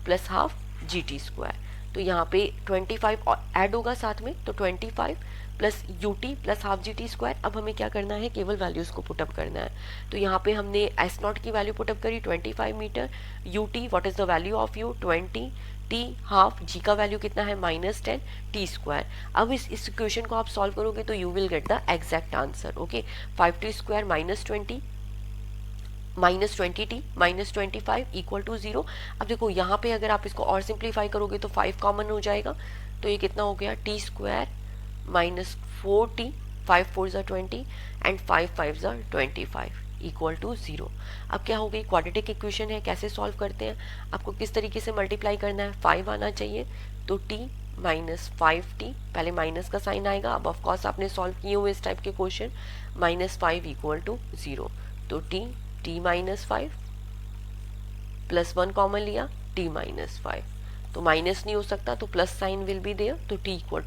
plus half G T square. तो यहाँ पे 25 और ऐड होगा साथ में, तो 25 plus U T plus half G T square. अब हमें क्या करना है, केवल वैल्यूज को पुटअप करना है। तो यहाँ पे हमने एस नॉट की वैल्यू पुटअप करी 25 metre, U T what is the value of U 20, T half, G का वैल्यू कितना है -10, टी स्क्वायर। अब इस इक्वेशन को आप सॉल्व करोगे तो you will get the exact answer. Okay, 5t square -20 -20t -25 equal to 0। अब देखो यहाँ पे अगर आप इसको और सिंप्लीफाई करोगे तो 5 कॉमन हो जाएगा, तो ये कितना हो गया, टी स्क्वायर -4t, 5 4 ज़ा 20 एंड 5 5 ज़ा 25 इक्वल टू 0। अब क्या हो गई, क्वाड्रेटिक इक्वेशन है, कैसे सॉल्व करते हैं, आपको किस तरीके से मल्टीप्लाई करना है, 5 आना चाहिए, तो t -5t, पहले माइनस का साइन आएगा। अब ऑफकोर्स आपने सॉल्व किए हुए इस टाइप के क्वेश्चन, -5 इक्वल टू 0, तो t -5 प्लस 1 कॉमन लिया, t -5, तो माइनस नहीं हो सकता तो plus sign will be there, तो t equal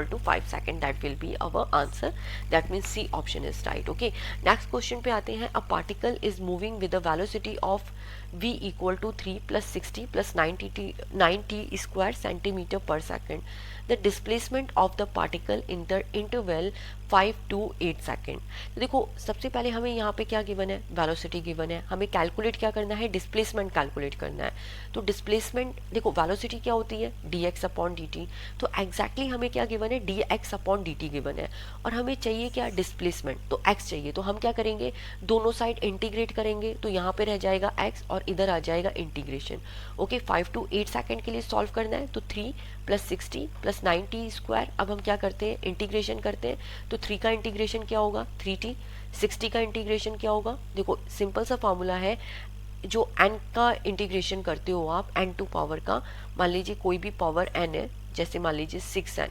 to 5 second, that will be our answer, that means C option is right. Okay, next question पे आते हैं। A particle is moving with a velocity of v equal to 3 plus 60 plus 9t square centimetre per second. The displacement of the particle in the interval 5 to 8 second. तो देखो सबसे पहले हमें यहाँ पे क्या गिवन है, वेलोसिटी गिवन है, हमें कैलकुलेट क्या करना है, डिस्प्लेसमेंट कैलकुलेट करना है। तो डिस्प्लेसमेंट देखो वेलोसिटी क्या होती है, dx अपॉन dt, तो एग्जैक्टली हमें क्या गिवन है, dx अपॉन dt गिवन है, और हमें चाहिए क्या, डिस्प्लेसमेंट, तो x चाहिए। तो हम क्या करेंगे, दोनों साइड इंटीग्रेट करेंगे, तो यहाँ पे रह जाएगा x और इधर आ जाएगा इंटीग्रेशन। ओके, 5 to 8 सेकेंड के लिए सॉल्व करना है, तो 3 प्लस 60 प्लस 9t स्क्वायर। अब हम क्या करते हैं, इंटीग्रेशन करते हैं, तो 3 का इंटीग्रेशन क्या होगा, 3t, 60 का इंटीग्रेशन क्या होगा, देखो सिंपल सा फॉर्मूला है, जो n का इंटीग्रेशन करते हो आप n टू पावर का, मान लीजिए कोई भी पावर n है, जैसे मान लीजिए 6n,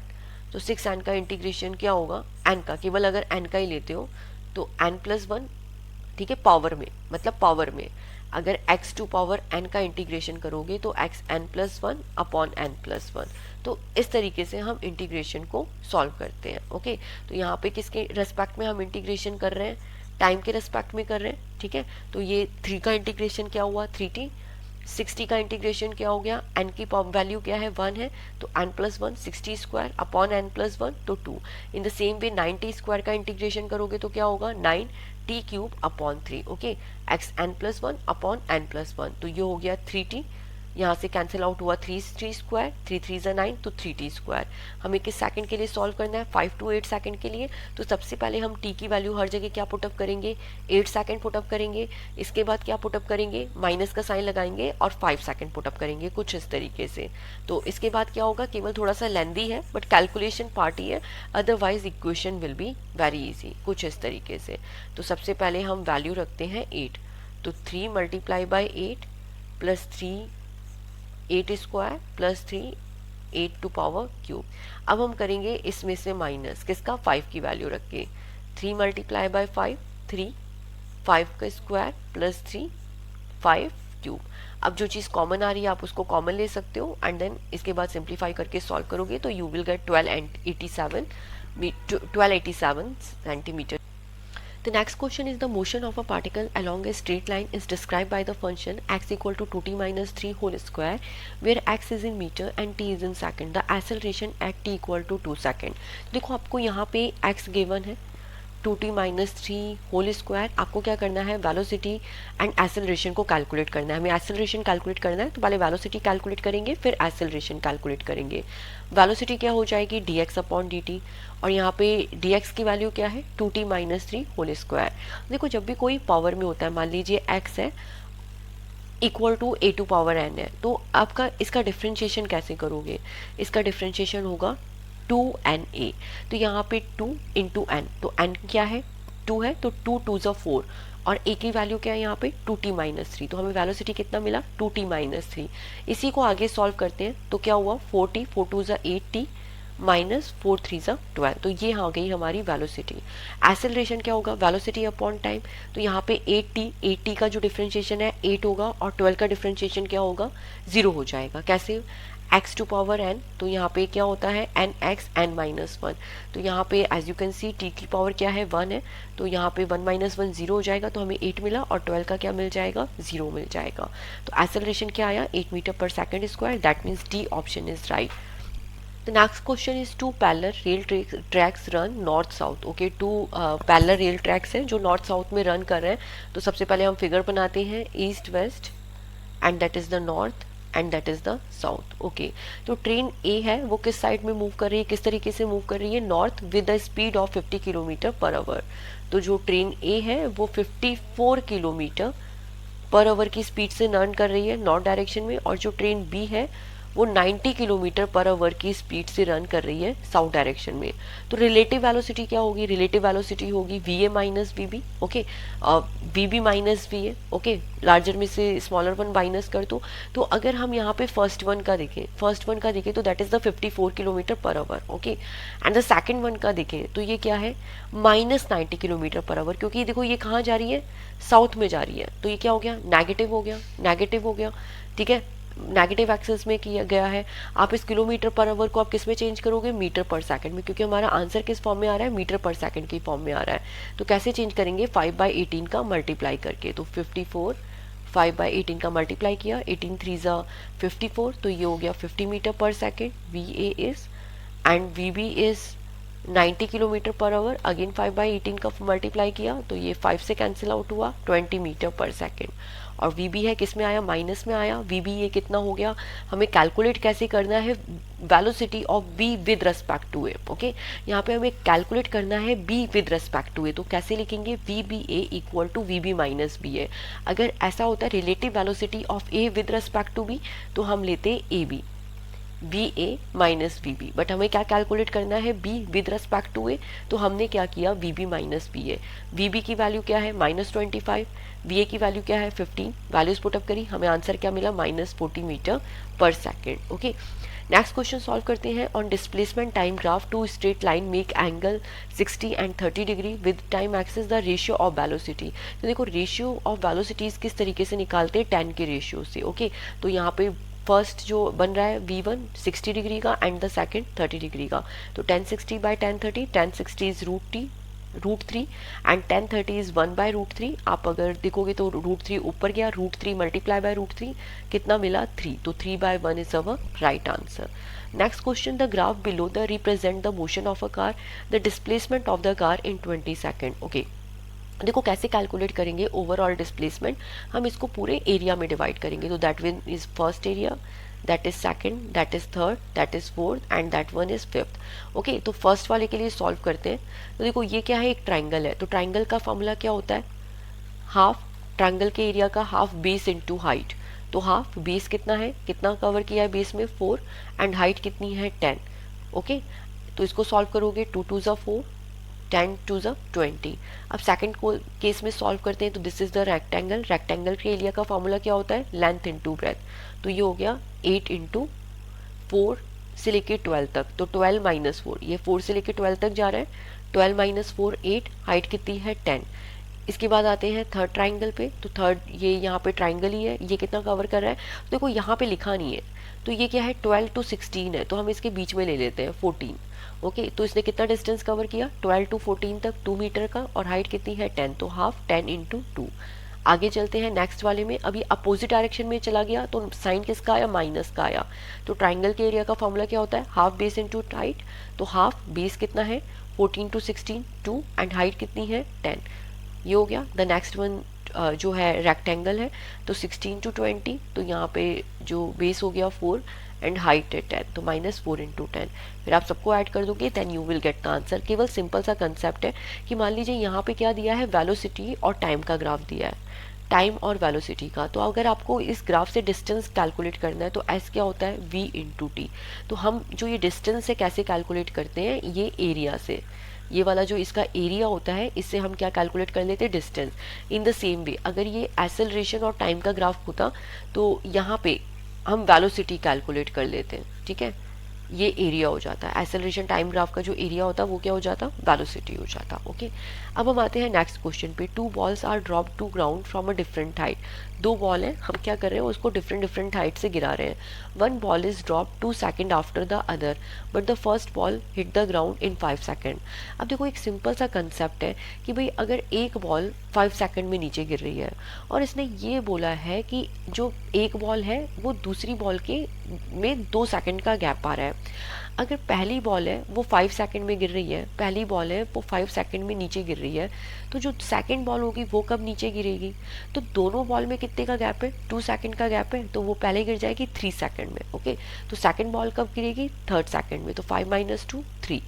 तो 6n का इंटीग्रेशन क्या होगा, n का, केवल अगर n का ही लेते हो तो n प्लस 1, ठीक है, पावर में, मतलब पावर में, अगर x टू पावर n का इंटीग्रेशन करोगे तो x n plus 1 upon n plus 1। तो इस तरीके से हम इंटीग्रेशन को सॉल्व करते हैं। ओके, तो यहाँ पे किसके रेस्पेक्ट में हम इंटीग्रेशन कर रहे हैं, टाइम के रेस्पेक्ट में कर रहे हैं, ठीक है। तो ये 3 का इंटीग्रेशन क्या हुआ, 3t, 60 का इंटीग्रेशन क्या हो गया, n की वैल्यू क्या है, 1 है, तो n plus 1, 60 square upon n plus 1, तो 2। इन द सेम वे 90 स्क्वायर का इंटीग्रेशन करोगे तो क्या होगा, 9 t cube upon 3। Okay, X N plus 1 upon n plus 1, तो ये हो गया 3t, यहाँ से कैंसिल आउट हुआ 3 स्क्वायर, 3 3 ज़ा 9, तो 3t स्क्वायर। हमें किस सेकंड के लिए सॉल्व करना है, 5 to 8 सेकंड के लिए। तो सबसे पहले हम t की वैल्यू हर जगह क्या पुटअप करेंगे, 8 सेकंड पुटअप करेंगे, इसके बाद क्या पुटअप करेंगे, माइनस का साइन लगाएंगे और 5 सेकंड पुटअप करेंगे, कुछ इस तरीके से। तो इसके बाद क्या होगा, केवल थोड़ा सा लेंदी है बट कैलकुलेशन पार्ट ही है, otherwise equation will be very easy, कुछ इस तरीके से। तो सबसे पहले हम वैल्यू रखते हैं 8, तो 3 multiply by 8 plus 3 8 square plus 3 8 to power cube. अब हम करेंगे इसमें से माइनस, किसका, 5 की वैल्यू रख के, 3 मल्टीप्लाई बाई 5 3, 5 का स्क्वायर प्लस 3 5 क्यूब। अब जो चीज़ कॉमन आ रही है आप उसको कॉमन ले सकते हो एंड देन इसके बाद सिंप्लीफाई करके सॉल्व करोगे तो you will gate 1287 centimetre. The next question is the motion of a particle along a straight line is described by the function x equal to 2t minus 3 whole square where x is in meter and t is in second. The acceleration at t equal to 2 second. देखो आपको यहाँ पे x given है 2t minus three whole square. आपको क्या करना है, वेलोसिटी एंड एसेलरेशन को कैलकुलेट करना है। हमें एसेलरेशन कैलकुलेट करना है तो पहले वेलोसिटी कैलकुलेट करेंगे फिर एसेलरेशन कैलकुलेट करेंगे। वेलोसिटी क्या हो जाएगी dx अपॉन dt और यहाँ पे dx की वैल्यू क्या है 2t minus three whole square. देखो जब भी कोई पावर में होता है, मान लीजिए x है equal to A to power N है, तो आपका इसका डिफ्रेंशिएशन कैसे करोगे, इसका डिफ्रेंशिएशन होगा 2na। तो यहाँ पे 2 इंटू एन, तो एन क्या है 2 है तो 2 2 ज़ा 4 और ए की वैल्यू क्या है यहाँ पे 2t माइनस थ्री। तो हमें वेलोसिटी कितना मिला 2t माइनस थ्री। इसी को आगे सॉल्व करते हैं तो क्या हुआ 4t 4 2 ज़ा 8t माइनस 4 3 ज़ा 12। तो ये आ गई हमारी वेलोसिटी। एसेलरेशन क्या होगा वेलोसिटी अपॉन टाइम। तो यहाँ पे 8t का जो डिफरेंशिएशन है 8 होगा और 12 का डिफरेंशिएशन क्या होगा 0 हो जाएगा। कैसे x टू पावर n, तो यहाँ पे क्या होता है N X N minus one. तो यहाँ पे as you can see t की पावर क्या है 1 है, तो यहाँ पे 1 माइनस 1 0 हो जाएगा, तो हमें 8 मिला और 12 का क्या मिल जाएगा 0 मिल जाएगा। तो एसेलरेशन क्या आया 8 metre per second square. That means D option is right. The next question is two parallel rail tracks run north south. Okay, two parallel rail tracks हैं जो north south में run कर रहे हैं। तो सबसे पहले हम फिगर बनाते हैं east west and that is the north and that is the south. Okay, तो ट्रेन ए है वो किस साइड में मूव कर रही है, किस तरीके से मूव कर रही है north with the speed of 50 kilometre per hour. तो जो ट्रेन ए है वो 54 किलोमीटर पर आवर की स्पीड से रन कर रही है नॉर्थ डायरेक्शन में, और जो ट्रेन बी है वो 90 किलोमीटर पर आवर की स्पीड से रन कर रही है साउथ डायरेक्शन में। तो रिलेटिव वेलोसिटी क्या होगी, रिलेटिव वेलोसिटी होगी V A minus V B. Okay, V B minus V A. Okay, larger में से स्मॉलर वन माइनस कर दो। तो अगर हम यहाँ पे फर्स्ट वन का देखें तो that is the 54 kilometre per our. Okay, and the second one का देखें तो ये क्या है माइनस 90 किलोमीटर पर आवर, क्योंकि देखो ये कहाँ जा रही है साउथ में जा रही है। तो ये क्या हो गया नेगेटिव हो गया। ठीक है, नेगेटिव एक्सेस में किया गया है। आप इस किलोमीटर पर आवर को आप किस में चेंज करोगे मीटर पर सेकंड में, क्योंकि हमारा आंसर किस फॉर्म में आ रहा है मीटर पर सेकंड की फॉर्म में आ रहा है। तो कैसे चेंज करेंगे 5/18 का मल्टीप्लाई करके। तो 54 5/18 का मल्टीप्लाई किया, 18 3 ज़ा 54, तो ये हो गया 50 metre per second V A is, and V B is 90 kilometre per hour. Again 5/18 का मल्टीप्लाई किया तो ये 5 से कैंसिल आउट हुआ 20 मीटर पर सेकेंड। और वी बी है किस में आया माइनस में आया। वी बी ये कितना हो गया, हमें कैलकुलेट कैसे करना है velocity of B with respect to A. Okay, यहाँ पे हमें कैलकुलेट करना है B with respect to A. तो कैसे लिखेंगे V B A equal to V B minus B A. अगर ऐसा होता है relative velocity of A with respect to B तो हम लेते A B V A minus V B, but हमें क्या कैलकुलेट करना है B with respect to A. तो हमने क्या किया V B minus B A. V B की वैल्यू क्या है -25, वी ए की वैल्यू क्या है 15, वैल्यूज पुटअप करी हमें आंसर क्या मिला -40 metre per second. Okay, next question solve करते हैं। On displacement time graph two straight line make angle 60 and 30 degree with time axis the ratio of velocity. तो देखो रेशियो ऑफ वेलोसिटीज किस तरीके से निकालते हैं 10 के रेशियो से। ओके, तो यहाँ पे फर्स्ट जो बन रहा है V1 60 डिग्री का एंड द सेकंड 30 डिग्री का। तो 1060/1030, 1060 इज √3 एंड 1030 इज 1/√3। आप अगर देखोगे तो √3 ऊपर गया, √3 मल्टीप्लाई बाय √3 कितना मिला 3, तो 3/1 is our right answer. Next question, the graph below the represent the motion of a car, the displacement of the car in 20 second. Okay, देखो कैसे कैलकुलेट करेंगे ओवरऑल डिस्प्लेसमेंट, हम इसको पूरे एरिया में डिवाइड करेंगे। तो that one is first area, that is second, that is third, that is fourth and that one is fifth. Okay, तो फर्स्ट वाले के लिए सॉल्व करते हैं। तो देखो ये क्या है एक ट्राइंगल है, तो ट्राइंगल का फॉर्मूला क्या होता है हाफ, ट्राइंगल के एरिया का हाफ बेस इनटू हाइट। तो हाफ बेस कितना है, कितना कवर किया है बेस में 4 एंड हाइट कितनी है 10। ओके, तो इसको सॉल्व करोगे 2 2 ज़ा 4, 10 2 ज़ा 20। अब सेकंड केस में सॉल्व करते हैं। तो this is the rectangle, rectangle के एरिया का फॉर्मूला क्या होता है लेंथ इनटू ब्रेथ। तो ये हो गया 8 इंटू 4 से लेके 12 तक, तो 12 माइनस 4, ये 4 से लेके 12 तक जा रहा है, 12 माइनस 4 8, हाइट कितनी है 10, इसके बाद आते हैं थर्ड ट्राइंगल पे। तो थर्ड ये यहाँ पे ट्राइंगल ही है, ये कितना कवर कर रहा है? तो देखो यहाँ पे लिखा नहीं है, तो ये क्या है 12 to 16 है, तो हम इसके बीच में ले लेते हैं 14। ओके, तो इसने कितना डिस्टेंस कवर किया 12 to 14 तक 2 मीटर का, और हाइट कितनी है 10, तो हाफ 10 इंटू 2। आगे चलते हैं नेक्स्ट वाले में। अभी अपोजिट डायरेक्शन में चला गया तो साइन किसका आया? माइनस का आया। तो ट्राइंगल के एरिया का फॉर्मूला क्या होता है? Half base into height. तो हाफ बेस कितना है 14 to 16 2, एंड हाइट कितनी है 10। ये हो गया। द नेक्स्ट वन जो है रेक्टेंगल है, तो 16 to 20, तो यहाँ पे जो बेस हो गया 4 एंड हाइट है 10, तो -4 इंटू 10। फिर आप सबको ऐड कर दोगे, then you will get the answer. केवल सिंपल सा कंसेप्ट है कि मान लीजिए यहाँ पे क्या दिया है, वेलोसिटी और टाइम का ग्राफ दिया है, टाइम और वेलोसिटी का। तो अगर आपको इस ग्राफ से डिस्टेंस कैलकुलेट करना है तो एस क्या होता है? v into T. तो हम जो ये डिस्टेंस है कैसे कैलकुलेट करते हैं? ये एरिया से, ये वाला जो इसका एरिया होता है, इससे हम क्या कैलकुलेट कर लेते हैं? Distance. In the same way अगर ये एक्सेलरेशन और टाइम का ग्राफ होता तो यहाँ पे हम वेलोसिटी कैलकुलेट कर लेते हैं, ठीक है? ये एरिया हो जाता है, एक्सेलरेशन टाइम ग्राफ का जो एरिया होता है वो क्या हो जाता? वेलोसिटी हो जाता। ओके, अब हम आते हैं नेक्स्ट क्वेश्चन पे। 2 balls are drop to ground from a different height. 2 ball है, हम क्या कर रहे हैं? उसको डिफरेंट डिफरेंट हाइट से गिरा रहे हैं। 1 ball is drop 2 second after the other, but the first ball hit the ground in 5 second. अब देखो एक सिंपल सा कंसेप्ट है कि भाई अगर एक बॉल 5 सेकंड में नीचे गिर रही है, और इसने ये बोला है कि जो एक बॉल है वो दूसरी बॉल के में 2 सेकंड का गैप आ रहा है। अगर पहली बॉल है वो 5 सेकंड में गिर रही है, पहली बॉल है वो 5 सेकंड में नीचे गिर रही है, तो जो सेकंड बॉल होगी वो कब नीचे गिरेगी? तो दोनों बॉल में कितने का गैप है? 2 सेकंड का गैप है, तो वो पहले गिर जाएगी 3 सेकंड में। ओके, तो सेकंड बॉल कब गिरेगी? 3rd सेकंड में। तो 5 - 2 3।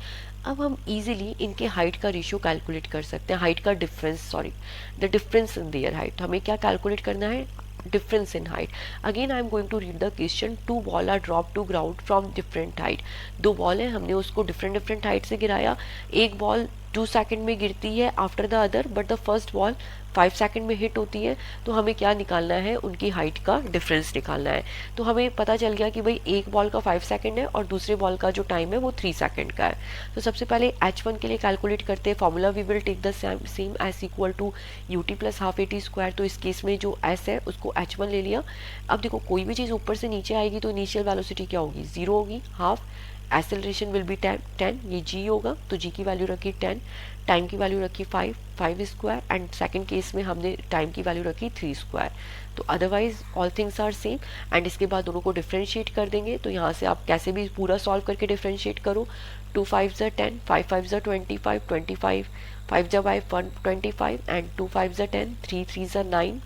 अब हम इजीली इनके हाइट का रेशियो कैलकुलेट कर सकते हैं, हाइट का difference, sorry the difference in their height. हमें क्या कैलकुलेट करना है? difference in height. Again I am going to read the question. 2 ball are dropped to ground from different height. 2 ball है, हमने उसको डिफरेंट डिफरेंट हाइट से गिराया। एक बॉल 2 सेकंड में गिरती है after the other, but the first ball 5 second में हिट होती है। तो हमें क्या निकालना है? उनकी हाइट का डिफरेंस निकालना है। तो हमें पता चल गया कि भाई एक बॉल का 5 सेकंड है और दूसरे बॉल का जो टाइम है वो 3 सेकंड का है। तो सबसे पहले h1 के लिए कैलकुलेट करते हैं। Formula we will take the same S equal to ut plus half at square. तो इस केस में जो s है उसको h1 ले लिया। अब देखो कोई भी चीज़ ऊपर से नीचे आएगी तो इनिशियल वेलोसिटी क्या होगी? 0 होगी, हाफ। एक्सेलरेशन विल बी 10, ये g होगा, तो g की वैल्यू रखी 10, टाइम की वैल्यू रखी 5 स्क्वायर, एंड सेकंड केस में हमने टाइम की वैल्यू रखी 3 स्क्वायर। तो otherwise all things are same. And इसके बाद दोनों को डिफ्रेंशिएट कर देंगे। तो यहाँ से आप कैसे भी पूरा सॉल्व करके डिफ्रेंशिएट करो। 2 5 ज़ा 10, 5 5 ज़ा 25, 25 5 ज़ा 5 125, एंड 2 5 ज़ा 10, 3 3 ज़ा 9,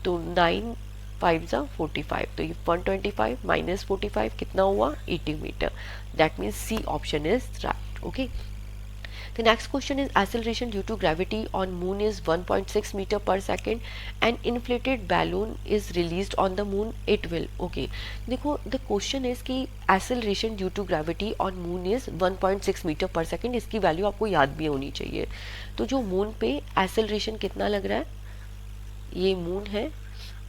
तो 9 5 ज़ा 45। तो ये 125 माइनस 45 कितना हुआ? 80 metre. That means C option is right. Okay, the next question is acceleration due to gravity on moon is 1.6 meter per second, an inflated balloon is released on the moon, it will, okay, देखो the question is कि acceleration due to gravity on moon is 1.6 meter per second, इसकी वैल्यू आपको याद भी होनी चाहिए। तो जो मून पे acceleration कितना लग रहा है, ये मून है,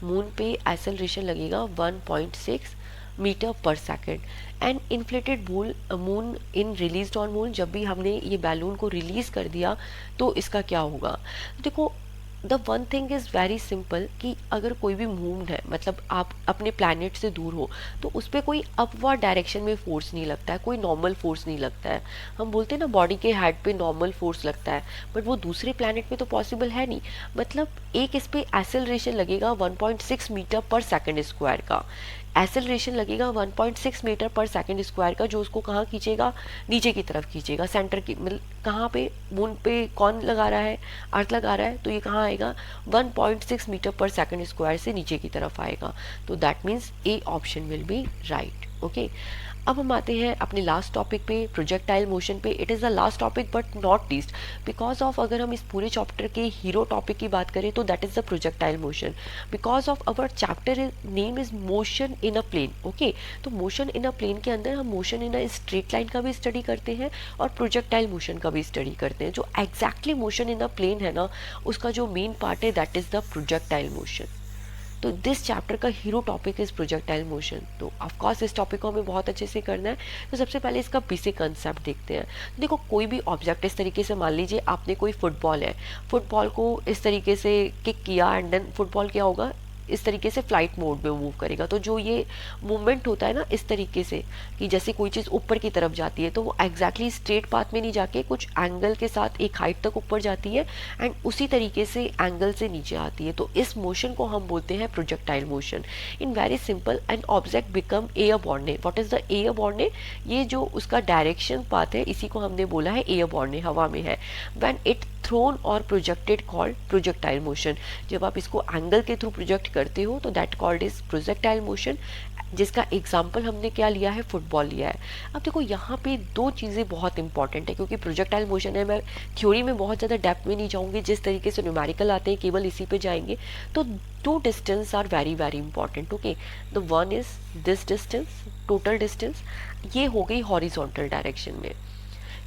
मून पे एक्सेलरेशन लगेगा 1.6 metre per second. And inflated moon in release on moon, जब भी हमने ये बैलून को रिलीज कर दिया तो इसका क्या होगा? देखो the one thing is very simple कि अगर कोई भी मून है, मतलब आप अपने प्लैनेट से दूर हो, तो उस पर कोई अपवर्ड डायरेक्शन में फोर्स नहीं लगता है, कोई नॉर्मल फोर्स नहीं लगता है। हम बोलते हैं ना बॉडी के हेड पे नॉर्मल फोर्स लगता है, बट वो दूसरे प्लैनेट पे तो पॉसिबल है नहीं। मतलब एक इस पे एक्सेलरेशन लगेगा 1.6 मीटर पर सेकंड स्क्वायर का, एक्सेलरेशन लगेगा 1.6 मीटर पर सेकंड स्क्वायर का, जो उसको कहाँ खींचेगा? नीचे की तरफ खींचेगा, सेंटर की, मतलब कहाँ पे? मून पे कौन लगा रहा है? अर्थ लगा रहा है, तो ये कहाँ आएगा? 1.6 मीटर पर सेकंड स्क्वायर से नीचे की तरफ आएगा। तो that means A option will be right. Okay, अब हम आते हैं अपने लास्ट टॉपिक पे, प्रोजेक्टाइल मोशन पे। It is the last topic but not least, because of अगर हम इस पूरे चैप्टर के हीरो टॉपिक की बात करें तो that is the projectile motion, because of our chapter name is motion in a plane. Okay, तो मोशन इन अ प्लेन के अंदर हम motion in a straight line का भी स्टडी करते हैं और प्रोजेक्टाइल मोशन का भी स्टडी करते हैं। जो exactly motion in a plane है ना, उसका जो मेन पार्ट है that is the projectile motion. तो दिस चैप्टर का hero topic is projectile motion. तो ऑफकोर्स इस टॉपिक को हमें बहुत अच्छे से करना है। तो सबसे पहले इसका बेसिक कंसेप्ट देखते हैं। देखो कोई भी ऑब्जेक्ट इस तरीके से, मान लीजिए आपने कोई फुटबॉल है, फुटबॉल को इस तरीके से किक किया एंड देन फुटबॉल क्या होगा, इस तरीके से फ्लाइट मोड में मूव करेगा। तो जो ये मूवमेंट होता है ना इस तरीके से कि जैसे कोई चीज़ ऊपर की तरफ जाती है तो वो एग्जैक्टली स्ट्रेट पाथ में नहीं जाके कुछ एंगल के साथ एक हाइट तक ऊपर जाती है एंड उसी तरीके से एंगल से नीचे आती है। तो इस मोशन को हम बोलते हैं projectile motion. In very simple, an object become airborne. What is the airborne? ये जो उसका डायरेक्शन पाथ है इसी को हमने बोला है एयरबॉर्न, हवा में है। व्हेन इट थ्रोन और प्रोजेक्टेड कॉल्ड प्रोजेक्टाइल मोशन। जब आप इसको एंगल के थ्रू प्रोजेक्ट करते हो तो that called is projectile motion, जिसका एग्जाम्पल हमने क्या लिया है, फुटबॉल लिया है। अब देखो यहाँ पे दो चीज़ें बहुत इंपॉर्टेंट है, क्योंकि प्रोजेक्टाइल मोशन है, मैं थ्योरी में बहुत ज़्यादा डेप्थ में नहीं जाऊँगी, जिस तरीके से न्यूमेरिकल आते हैं केवल इसी पे जाएंगे। तो two distance are very very important. Okay, the one is this distance, total distance, ये हो गई हॉरिजॉन्टल डायरेक्शन में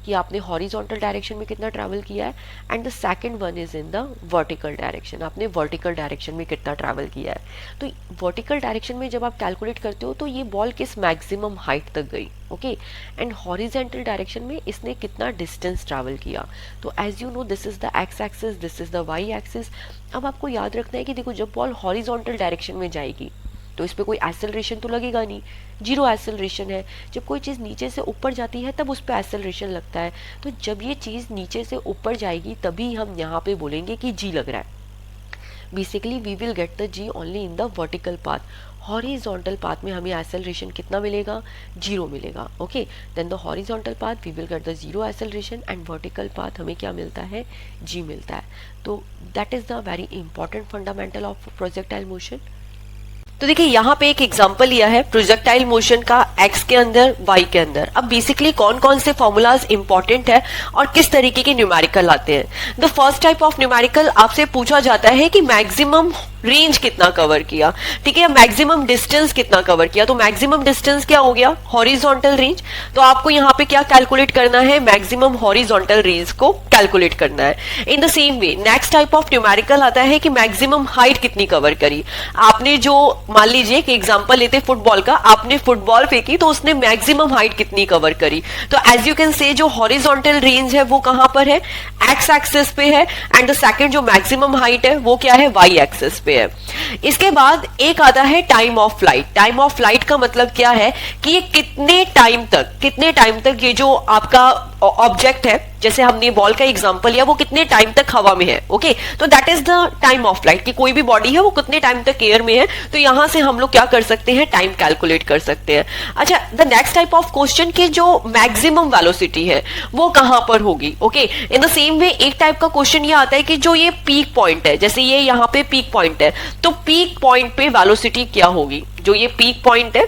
कि आपने हॉरिजॉन्टल डायरेक्शन में कितना ट्रैवल किया है, and the second one is in the vertical direction, आपने वर्टिकल डायरेक्शन में कितना ट्रैवल किया है। तो वर्टिकल डायरेक्शन में जब आप कैलकुलेट करते हो तो ये बॉल किस मैक्सिमम हाइट तक गई, ओके, एंड हॉरिजॉन्टल डायरेक्शन में इसने कितना डिस्टेंस ट्रैवल किया। तो as you know this is the x axis, this is the y axis. अब आपको याद रखना है कि देखो जब बॉल हॉरिजॉन्टल डायरेक्शन में जाएगी तो इस पर कोई एक्सेलरेशन तो लगेगा नहीं, जीरो एक्सेलरेशन है। जब कोई चीज़ नीचे से ऊपर जाती है तब उस पर एक्सेलरेशन लगता है। तो जब ये चीज़ नीचे से ऊपर जाएगी तभी हम यहाँ पे बोलेंगे कि जी लग रहा है। Basically we will get the g only in the vertical path. Horizontal path में हमें एक्सेलरेशन कितना मिलेगा, जीरो मिलेगा। Okay, then the horizontal path we will get the zero acceleration and vertical path हमें क्या मिलता है, जी मिलता है। तो that is the very important fundamental of projectile motion. तो देखिए यहाँ पे एक एग्जांपल लिया है प्रोजेक्टाइल मोशन का एक्स के अंदर, वाई के अंदर। अब बेसिकली कौन कौन से फॉर्मूलाज इंपॉर्टेंट है और किस तरीके के न्यूमेरिकल आते हैं। The first type of numerical आपसे पूछा जाता है कि मैक्सिमम रेंज कितना कवर किया, ठीक है, मैक्सिमम डिस्टेंस कितना कवर किया। तो मैक्सिमम डिस्टेंस क्या हो गया, हॉरिजॉन्टल रेंज। तो आपको यहाँ पे क्या कैलकुलेट करना है, मैक्सिमम हॉरिजॉन्टल रेंज को कैलकुलेट करना है। In the same way next type of numerical आता है कि मैक्सिमम हाइट कितनी कवर करी। आपने जो मान लीजिए कि एग्जांपल लेते फुटबॉल का, आपने फुटबॉल फेंकी तो उसने मैक्सिमम हाइट कितनी कवर करी। तो एज यू कैन से जो हॉरिजॉन्टल रेंज है वो कहां पर है, एक्स एक्सिस पे है, एंड द सेकंड जो मैक्सिमम हाइट है वो क्या है, वाई एक्सिस पे है। इसके बाद एक आता है time of flight. Time of flight का मतलब क्या है कि ये कितने टाइम तक ये जो आपका ऑब्जेक्ट है, जैसे हमने बॉल का एग्जांपल लिया, वो कितने टाइम तक हवा में है। ओके, तो that is the time of flight कि कोई भी बॉडी है वो कितने टाइम तक एयर में है। तो यहां से हम लोग क्या कर सकते हैं, टाइम कैलकुलेट कर सकते हैं। अच्छा, the next type of question के जो मैक्सिमम वेलोसिटी है वो कहां पर होगी। Okay, in the same way एक टाइप का क्वेश्चन ये आता है कि जो ये पीक पॉइंट है, जैसे ये यहाँ पे पीक पॉइंट है, तो पीक पॉइंट पे वेलोसिटी क्या होगी। जो ये पीक पॉइंट है,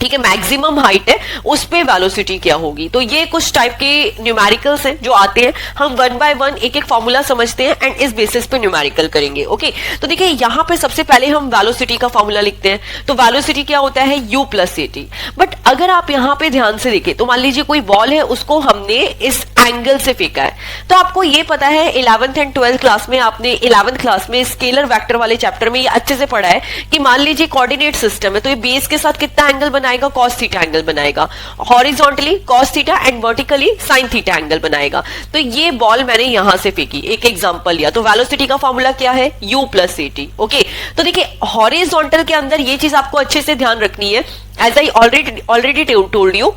ठीक है, मैक्सिमम हाइट है, उस पे वेलोसिटी क्या होगी। तो ये कुछ टाइप के न्यूमेरिकल्स हैं जो आते हैं। हम वन बाय वन एक एक फॉर्मूला समझते हैं एंड इस बेसिस पे न्यूमेरिकल करेंगे। ओके, तो देखिए यहाँ पे सबसे पहले हम वेलोसिटी का फॉर्मूला लिखते हैं। तो वेलोसिटी क्या होता है, u प्लस at। बट अगर आप यहाँ पे ध्यान से देखें तो मान लीजिए कोई बॉल है, उसको हमने इस एंगल से फेंका है। तो आपको ये पता है 11th एंड 12th क्लास में, आपने 11th क्लास में स्केलर वेक्टर वाले चैप्टर में ये अच्छे से पढ़ा है कि मान लीजिए कोऑर्डिनेट सिस्टम है, तो ये बेस के साथ कितना एंगल बनाएगा, cos थीटा एंगल बनाएगा, horizontally cos theta and vertically sin theta angle बनाएगा। तो ये बॉल मैंने यहां से फेंकी, एक एग्जांपल लिया। तो वेलोसिटी का फॉर्मूला क्या है, u प्लस at। ओके, तो देखिए हॉरिजॉन्टल के अंदर ये चीज आपको अच्छे से ध्यान रखनी है। As I already told you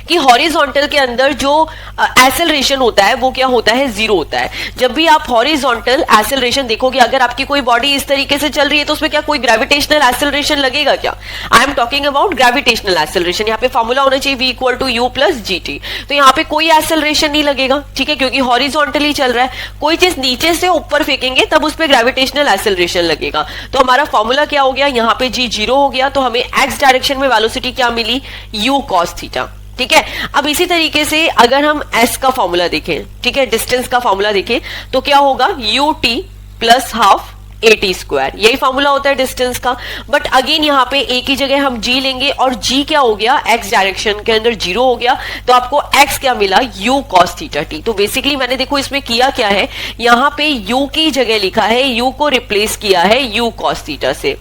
कि हॉरिजॉन्टल के अंदर जो एक्सेलरेशन होता है वो क्या होता है, जीरो होता है। जब भी आप हॉरिजॉन्टल एक्सेलरेशन देखोगे, अगर आपकी कोई बॉडी इस तरीके से चल रही है तो उसमें क्या कोई ग्रेविटेशनल एक्सेलरेशन लगेगा क्या। I am talking about gravitational acceleration. यहाँ पे फॉर्मूला होना चाहिए v equal to u plus gt। तो यहाँ पे कोई एक्सेलरेशन नहीं लगेगा, ठीक है, क्योंकि हॉरिजॉन्टली चल रहा है। कोई चीज नीचे से ऊपर फेंकेंगे तब उस पर ग्रेविटेशनल एक्सेलरेशन लगेगा। तो हमारा फॉर्मूला क्या हो गया, यहाँ पे g जीरो हो गया, तो हमें x डायरेक्शन में वेलोसिटी क्या मिली, u cos थीटा। ठीक है, अब इसी तरीके से अगर हम s का फॉर्मूला देखें, ठीक है, डिस्टेंस का फॉर्मूला देखें, तो क्या होगा, ut plus half AT square, यही फॉर्मूला होता है डिस्टेंस का। बट अगेन यहाँ पे a की जगह हम g लेंगे और g क्या हो गया, x डायरेक्शन के अंदर 0 हो गया, तो आपको x क्या मिला, u cos थीटा t। तो बेसिकली मैंने देखो इसमें किया क्या है, यहाँ पे u की जगह लिखा है, u को रिप्लेस किया है u cos थीटा से।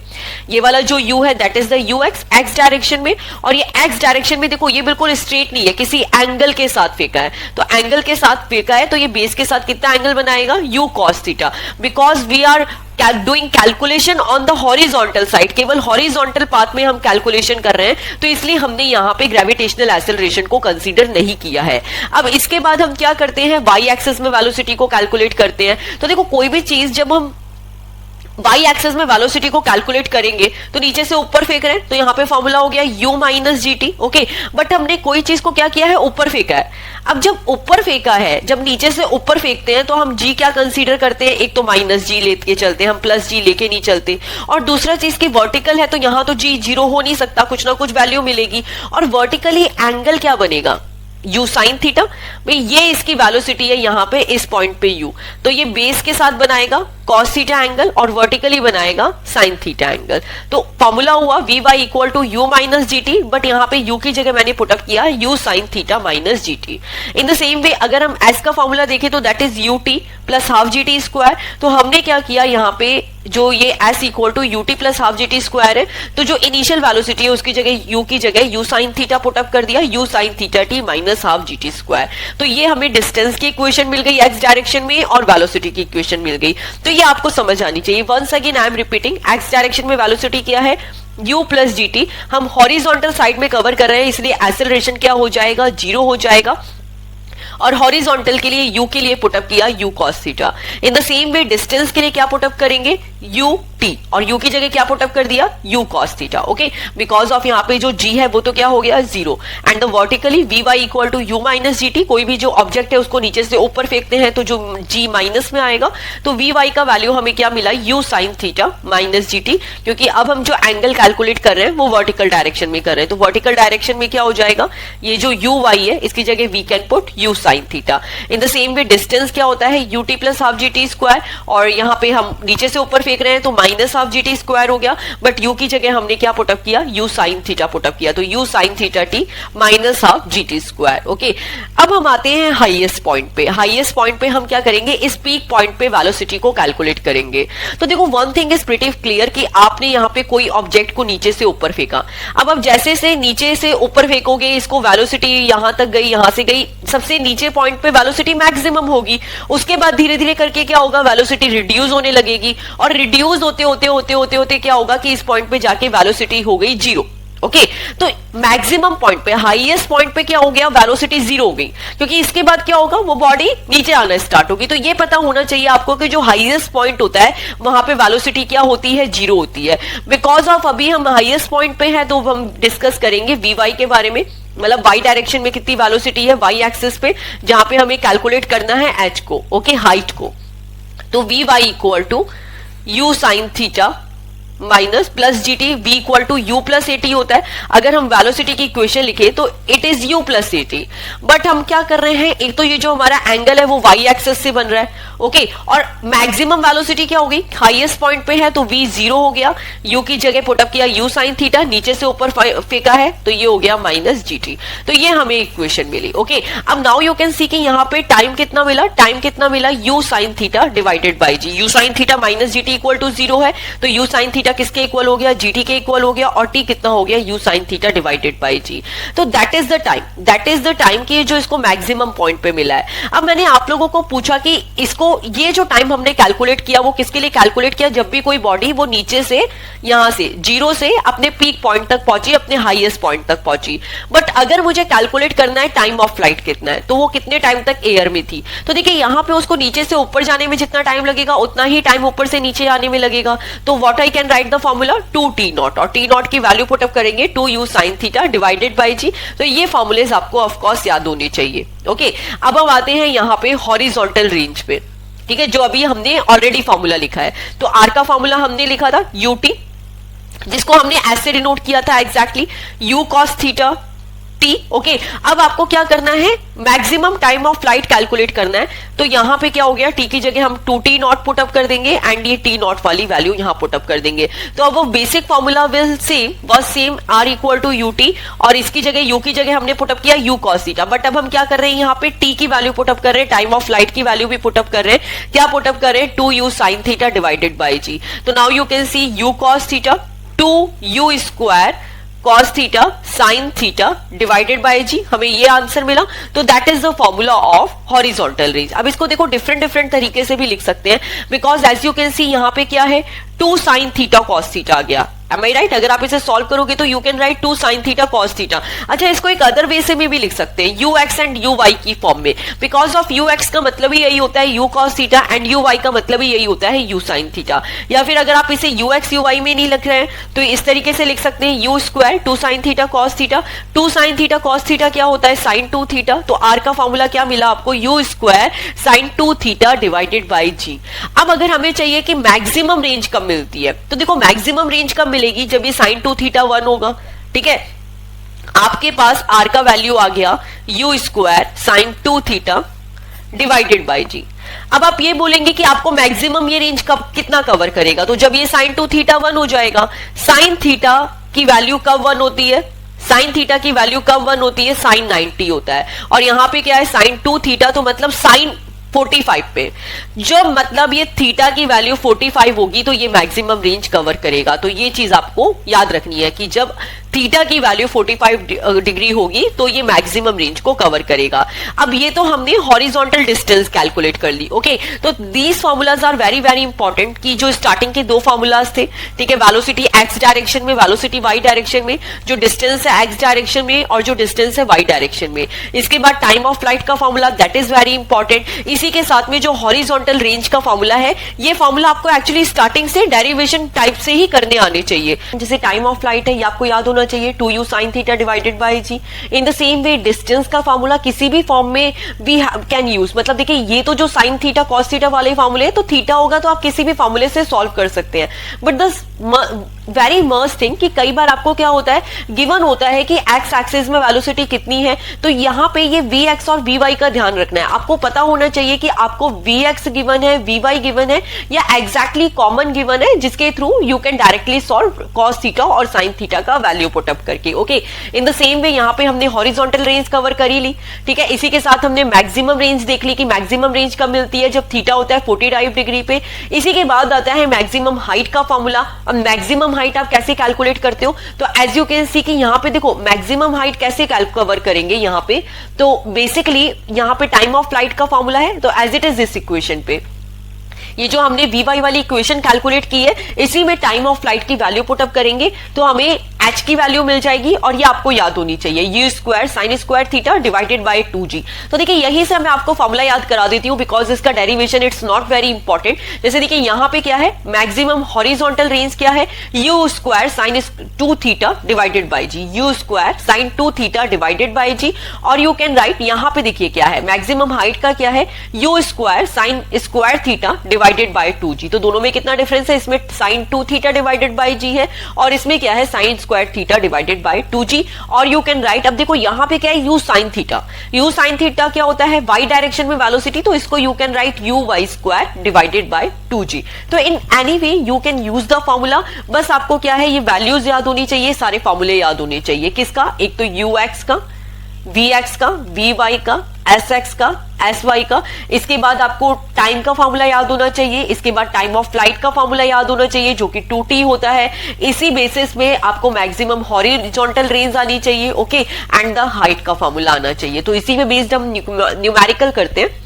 ये वाला जो u है that is the ux x direction में, और ये x डायरेक्शन में देखो ये बिल्कुल स्ट्रेट नहीं है, किसी एंगल के साथ फेंका है। तो एंगल के साथ फेंका है तो ये बेस के साथ कितना एंगल बनाएगा, u cos theta, because we are doing calculation on the horizontal side, केवल हॉरिजॉन्टल पाथ में हम कैलकुलेशन कर रहे हैं, तो इसलिए हमने यहाँ पे ग्रेविटेशनल एक्सेलरेशन को कंसीडर नहीं किया है। अब इसके बाद हम क्या करते हैं, वाई एक्सिस में वेलोसिटी को कैलकुलेट करते हैं। तो देखो कोई भी चीज जब हम वाई एक्सेस में वेलोसिटी को कैलकुलेट करेंगे तो नीचे से ऊपर फेंक रहे हैं, तो यहाँ पे फॉर्मूला हो गया u minus g T. Okay, but हमने कोई चीज को क्या किया है, ऊपर फेंका है। अब जब ऊपर फेंका है, जब नीचे से ऊपर फेंकते हैं तो हम g क्या कंसीडर करते हैं, एक तो माइनस जी लेके चलते हैं हम, प्लस जी लेके नहीं चलते। और दूसरा चीज की वर्टिकल है तो यहाँ तो g जीरो हो नहीं सकता, कुछ ना कुछ वैल्यू मिलेगी। और वर्टिकली एंगल क्या बनेगा, u साइन थीटा। भाई ये इसकी वेलोसिटी है यहाँ पे इस पॉइंट पे u, तो ये बेस के साथ बनाएगा cos थीटा एंगल और वर्टिकली बनाएगा sin थीटा एंगल। तो फॉर्मूला हुआ v y equal to u minus g t, but यहाँ पे u की जगह मैंने पुटअप किया u sin theta minus g t. In the same way अगर हम s का फॉर्मूला देखें तो that is ut plus half G T square. तो हमने क्या किया, यहाँ पे जो ये s equal to ut plus half G T square है, तो जो इनिशियल वेलोसिटी है उसकी जगह u की जगह u sin थीटा पुटअप कर दिया, u sin theta t minus half G T square. तो ये हमें डिस्टेंस की इक्वेशन मिल गई x डायरेक्शन में और वेलोसिटी की इक्वेशन मिल गई। तो ये आपको समझ आनी चाहिए। Once again I am repeating, x direction में वेलोसिटी क्या है, u प्लस जी टी। हम हॉरिजॉन्टल साइड में कवर कर रहे हैं, इसलिए एक्सेलरेशन क्या हो जाएगा, जीरो हो जाएगा। और हॉरिजॉन्टल के लिए u के लिए पुटअप किया u cos theta. In the same way distance के लिए क्या पुटअप करेंगे, u t, और u की जगह क्या पुटअप कर दिया, u cos theta. Okay, because of यहाँ पे जो g है वो तो क्या हो गया, zero. And the vertically v y equal to u minus g t. कोई भी जो ऑब्जेक्ट है उसको नीचे से ऊपर फेंकते हैं तो जो g माइनस में आएगा, तो वी वाई का वैल्यू हमें क्या मिला, u sine theta minus g T. क्योंकि अब हम जो एंगल कैलकुलेट कर रहे हैं वो वर्टिकल डायरेक्शन में कर रहे हैं, तो वर्टिकल डायरेक्शन में क्या हो जाएगा, ये जो u y है इसकी जगह we can put u sine theta. In the same way distance क्या होता है, ut plus half G T square, और यहाँ पे हम नीचे से ऊपर फेंक रहे हैं तो minus half G T square हो गया, बट u की जगह हमने क्या पुटअप किया, u साइन थीटा पुटअप किया, तो u sine theta t minus half G T square. Okay, अब हम आते हैं हाईएस्ट पॉइंट पे। हाईएस्ट पॉइंट पे हम क्या करेंगे, इस पीक पॉइंट पे वेलोसिटी को कैलकुलेट करेंगे। तो देखो one thing is pretty clear कि आपने यहाँ पे कोई ऑब्जेक्ट को नीचे से ऊपर फेंका। अब आप जैसे से नीचे से ऊपर फेंकोगे, इसको वेलोसिटी यहाँ तक गई, यहाँ से गई, सबसे नीचे पॉइंट पे वेलोसिटी मैक्सिमम होगी। उसके बाद धीरे धीरे करके क्या होगा, वेलोसिटी रिड्यूस होने लगेगी, और रिड्यूस होते होते होते होते होते क्या होगा कि इस पॉइंट पे जाके वेलोसिटी हो गई जीरो। ओके, तो मैक्सिमम पॉइंट पे, हाईएस्ट पॉइंट पे क्या हो गया, वेलोसिटी जीरो हो गई, क्योंकि इसके बाद क्या होगा, वो बॉडी नीचे आना स्टार्ट होगी। तो ये पता होना चाहिए आपको कि जो हाईएस्ट पॉइंट होता है वहां पे वेलोसिटी क्या होती है, जीरो होती है। बिकॉज ऑफ अभी हम हाईएस्ट पॉइंट पे हैं तो हम डिस्कस करेंगे वी वाई के बारे में, मतलब वाई डायरेक्शन में कितनी वेलोसिटी है वाई एक्सिस पे, जहां पे हमें कैलकुलेट करना है एच को, ओके, हाइट को। तो v y equal to u sine theta minus plus ji t, v equal to u plus a t होता है। अगर हम वेलोसिटी की इक्वेशन लिखे तो it is u plus a t, but हम क्या कर रहे हैं, एक तो ये जो हमारा एंगल है वो वाई एक्सिस से बन रहा है, ओके, और मैक्सिमम वेलोसिटी क्या होगी, हाईएस्ट पॉइंट पे है तो वी जीरो हो गया, यू की जगह पुटअप किया यू साइन थीटा, नीचे से ऊपर फेंका है तो ये हो गया माइनस जी टी। तो ये हमें इक्वेशन मिली। ओके, अब नाउ यू कैन सी कि यहाँ पे टाइम कितना मिला, टाइम कितना मिला, u sine theta divided by g. U sine theta minus g t equal to zero है, तो यू साइन थीटा किसके इक्वल हो गया, जीटी के इक्वल हो गया, और टी कितना हो गया, U sine theta divided by G. तो that is the time, that is the time कि जो इसको मैक्सिमम पॉइंट पे मिला है। अब मैंने आप लोगों को पूछा कि इसको, ये जो टाइम हमने कैलकुलेट किया वो किसके लिए कैलकुलेट किया, जब भी कोई बॉडी वो नीचे से, यहां से जीरो से अपने पीक पॉइंट तक पहुंची, अपने हाईएस्ट पॉइंट तक पहुंची। बट अगर मुझे कैलकुलेट करना है टाइम ऑफ फ्लाइट कितना है, तो वो कितने टाइम तक एयर में थी, तो देखिए यहाँ पे उसको नीचे से ऊपर जाने में जितना टाइम लगेगा उतना ही टाइम ऊपर से नीचे आने में लगेगा। तो what I can right the formula, 2t not, और t नॉट की वैल्यू पुटअप करेंगे 2u sin theta divided bye g। तो ये फॉर्मूलेज आपको ऑफ कोर्स याद होने चाहिए। ओके, अब हम आते हैं यहाँ पे हॉरिजॉन्टल रेंज पे, ठीक है, जो अभी हमने ऑलरेडी फॉर्मूला लिखा है। तो r का फॉर्मूला हमने लिखा था ut, जिसको हमने ऐसे डिनोट किया था exactly u cos theta T. Okay, अब आपको क्या करना है, maximum time of flight calculate करना है। तो यहां पे क्या हो गया, टी की जगह हम 2t नॉट पुट अप कर देंगे एंड ये t नॉट वाली वैल्यू यहां पुट अप कर देंगे। तो अब वो basic formula will same r equal to ut, और इसकी जगह u की जगह हमने पुट अप किया u cos थीटा। बट अब हम क्या कर रहे हैं, यहाँ पे t की वैल्यू पुट अप कर रहे हैं, टाइम ऑफ फ्लाइट की वैल्यू भी पुट अप कर रहे हैं। क्या पुट अप कर रहे हैं, 2u sin theta divided by g। तो now you can C u cos theta 2u square cos theta sin theta divided bye g, हमें ये आंसर मिला। तो that is the formula of horizontal range. अब इसको देखो डिफरेंट तरीके से भी लिख सकते हैं, because as you can see यहाँ पे क्या है, 2 sin थीटा cos थीटा आ गया। Am I right? अगर आप इसे सॉल्व करोगे तो you can write 2 sin theta cos theta. अच्छा, इसको एक अदर वे से भी लिख सकते हैं, ux एंड uy की फॉर्म में, बिकॉज ऑफ ux का मतलब ही यही होता है u cos theta and uy का मतलब ही यही होता है u sin थीटा। या फिर अगर आप इसे ux uy में नहीं लिख रहे हैं तो इस तरीके से लिख सकते हैं, u square 2 sin theta cos theta. 2 sin theta cos theta क्या होता है, sin 2 थीटा। तो r का फॉर्मूला क्या मिला आपको, u square sin 2 theta divided by g। अब अगर हमें चाहिए कि मैक्सिमम रेंज कब मिलती है, तो देखो मैक्सिमम रेंज कब मिलेगी, जब ये sin 2 थीटा 1 होगा। ठीक है, आपके पास r का वैल्यू आ गया u square sin 2 theta divided by g। अब आप ये बोलेंगे कि आपको मैक्सिमम ये रेंज कब कितना कवर करेगा, तो जब ये sin 2 थीटा 1 हो जाएगा। sin थीटा की वैल्यू कब 1 होती है, sin थीटा की वैल्यू कब 1 होती है, sin 90 होता है। और यहां पे क्या है, sin 2 थीटा, तो मतलब sin 45 पे, जब मतलब ये थीटा की वैल्यू 45 होगी तो ये मैक्सिमम रेंज कवर करेगा। तो ये चीज आपको याद रखनी है कि जब थीटा की वैल्यू 45 डिग्री होगी तो ये मैक्सिमम रेंज को कवर करेगा। अब ये तो हमने हॉरिजॉन्टल डिस्टेंस कैलकुलेट कर ली। ओके, तो these formulas are very very important, कि जो स्टार्टिंग के दो फॉर्मूलाज थे, ठीक है, वेलोसिटी एक्स डायरेक्शन में, वेलोसिटी वाई डायरेक्शन में, जो डिस्टेंस है एक्स डायरेक्शन में और जो डिस्टेंस है वाई डायरेक्शन में। इसके बाद टाइम ऑफ फ्लाइट का formula, that is very important. इसी के साथ में जो हॉरिजॉन्टल रेंज का फॉर्मूला है, ये फॉर्मूला आपको एक्चुअली स्टार्टिंग से डेरिवेशन टाइप से ही करने आने चाहिए। जैसे टाइम ऑफ फ्लाइट है, ये आपको याद होना चाहिए 2u sin theta divided bye g। In the same way distance का फॉर्मूला किसी भी फॉर्म में वी कैन यूज, मतलब देखिए ये तो जो sin थीटा cos थीटा वाले फॉर्मूले हैं, तो थीटा होगा तो आप किसी भी फॉर्मूले से सॉल्व कर सकते हैं। But the very must thing कि कई बार आपको क्या होता है, गिवन होता है कि एक्स एक्सिस में वेलोसिटी कितनी है, तो यहाँ पे ये vx और vy का ध्यान रखना है। आपको पता होना चाहिए कि आपको vx गिवन है, vy गिवन है, या एग्जैक्टली कॉमन गिवन है, जिसके through you can directly solve cos theta और sin थीटा का वैल्यू पुट अप करके। Okay, in the same way यहाँ पे हमने हॉरिजॉन्टल रेंज कवर कर ही ली। ठीक है, इसी के साथ हमने मैक्सिमम रेंज देख ली कि मैक्सिमम रेंज कब मिलती है, जब थीटा होता है 45 डिग्री पे। इसी के बाद आता है मैक्सिमम हाइट का फॉर्मूला। अब मैक्सिमम हाइट आप कैसे कैलकुलेट करते हो, तो एज यू कैन सी कि यहाँ पे देखो मैक्सिमम हाइट कैसे कवर करेंगे यहाँ पे, तो बेसिकली यहाँ पे टाइम ऑफ फ्लाइट का फॉर्मूला है, तो as it is this equation पे ये जो हमने vy वाली इक्वेशन कैलकुलेट की है, इसी में टाइम ऑफ फ्लाइट की वैल्यू पुट अप करेंगे तो हमें h की वैल्यू मिल जाएगी। और ये आपको याद होनी चाहिए, u square sin square theta divided bye 2g। तो देखिए यही से मैं आपको फॉर्मूला याद करा देती हूँ, बिकॉज इसका derivation it's not very important. जैसे देखिए यहाँ पे क्या है, मैक्सिमम हॉरिजॉन्टल रेंज क्या है, u square sin 2 theta divided bye g, u square sin 2 theta divided bye g। और यू कैन राइट यहाँ पे देखिए क्या है, मैक्सिमम हाइट का क्या है, u square sin square theta divided bye 2g। तो दोनों में कितना डिफरेंस है, इसमें sin 2 theta divided bye g है और इसमें क्या है sin square theta divided bye 2g। और यू कैन राइट, अब देखो यहाँ पे क्या है, u sin theta. u sin theta क्या होता है, y डायरेक्शन में वेलोसिटी, तो इसको you can write u y square divided by 2g। तो in any way you can use the formula. बस आपको क्या है, ये वैल्यूज याद होनी चाहिए, सारे फॉर्मूले याद होने चाहिए। किसका, एक तो ux का, vx का, vy का, sx का, sy का। इसके बाद आपको टाइम का फॉर्मूला याद होना चाहिए, इसके बाद टाइम ऑफ फ्लाइट का फॉर्मूला याद होना चाहिए जो कि 2t होता है। इसी बेसिस में आपको मैक्सिमम हॉरिजॉन्टल रेंज आनी चाहिए, ओके, एंड द हाइट का फॉर्मूला आना चाहिए। तो इसी में बेस्ड हम न्यूमेरिकल करते हैं।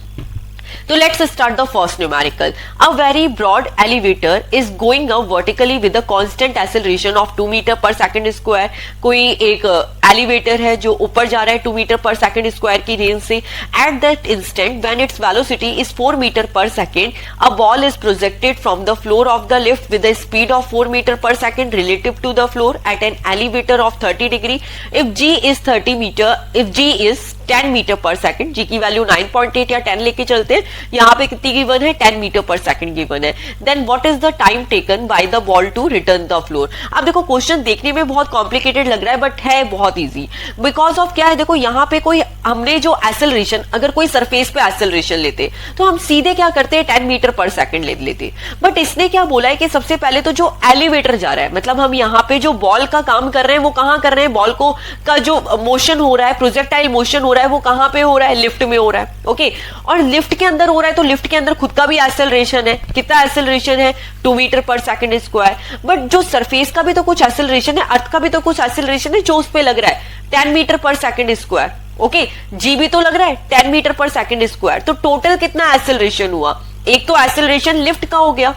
So let's start the first numerical. A very broad elevator is going up vertically with a constant acceleration of 2 meter per second square. कोई एक एलिवेटर है जो ऊपर जा रहा है 2 मीटर पर सेकंड स्क्वायर की रेंज से। At that instant when its velocity is 4 meter per second, a ball is projected from the floor of the lift with a speed of 4 meter per second relative to the floor at an elevator of 30 degree. If g is 30 meter, if g is 10 metre per second, जी की वैल्यू 9.8 या 10 लेके चलते हैं, यहाँ पे कितनी गिवन है 10 मीटर पर सेकंड गिवन है। Then what is the time taken by the ball to return the floor. अब देखो क्वेश्चन देखने में बहुत कॉम्प्लिकेटेड लग रहा है बट है बहुत इजी, बिकॉज ऑफ क्या है, देखो यहाँ पे कोई हमने जो एक्सेलरेशन, अगर कोई सरफेस पे एक्सेलरेशन लेते तो हम सीधे क्या करते हैं 10 मीटर पर सेकंड ले लेते, बट इसने क्या बोला है कि सबसे पहले तो जो एलिवेटर जा रहा है, मतलब हम यहाँ पे जो बॉल का काम कर रहे हैं वो कहाँ कर रहे हैं, बॉल को का जो मोशन हो रहा है, प्रोजेक्टाइल मोशन हो रहा है, वो कहाँ पे हो रहा है, लिफ्ट में हो रहा है। ओके, और लिफ्ट के अंदर हो रहा है तो लिफ्ट के अंदर खुद का भी एक्सेलरेशन है, कितना एक्सेलरेशन है 2 metre per second square, but जो सरफेस का भी तो कुछ एक्सेलरेशन है, अर्थ का भी तो कुछ एक्सेलरेशन है जो उस पे लग रहा है 10 metre per second square. Okay, जी भी तो लग रहा है 10 मीटर पर सेकंड स्क्वायर, तो टोटल कितना एक्सेलरेशन हुआ, एक तो एक्सेलरेशन लिफ्ट का हो गया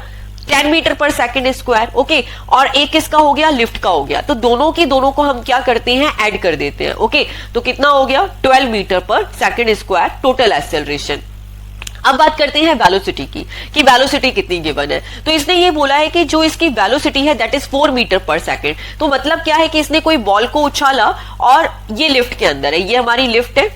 10 metre per second square, okay, और एक किसका हो गया, लिफ्ट का हो गया, तो दोनों को हम क्या करते हैं, ऐड कर देते हैं। ओके, तो कितना हो गया 12 metre per second square total acceleration. अब बात करते हैं वेलोसिटी की, कि वेलोसिटी कितनी गिवन है, तो इसने ये बोला है कि जो इसकी वेलोसिटी है that is 4 metre per second. तो मतलब क्या है कि इसने कोई बॉल को उछाला और ये लिफ्ट के अंदर है, ये हमारी लिफ्ट है,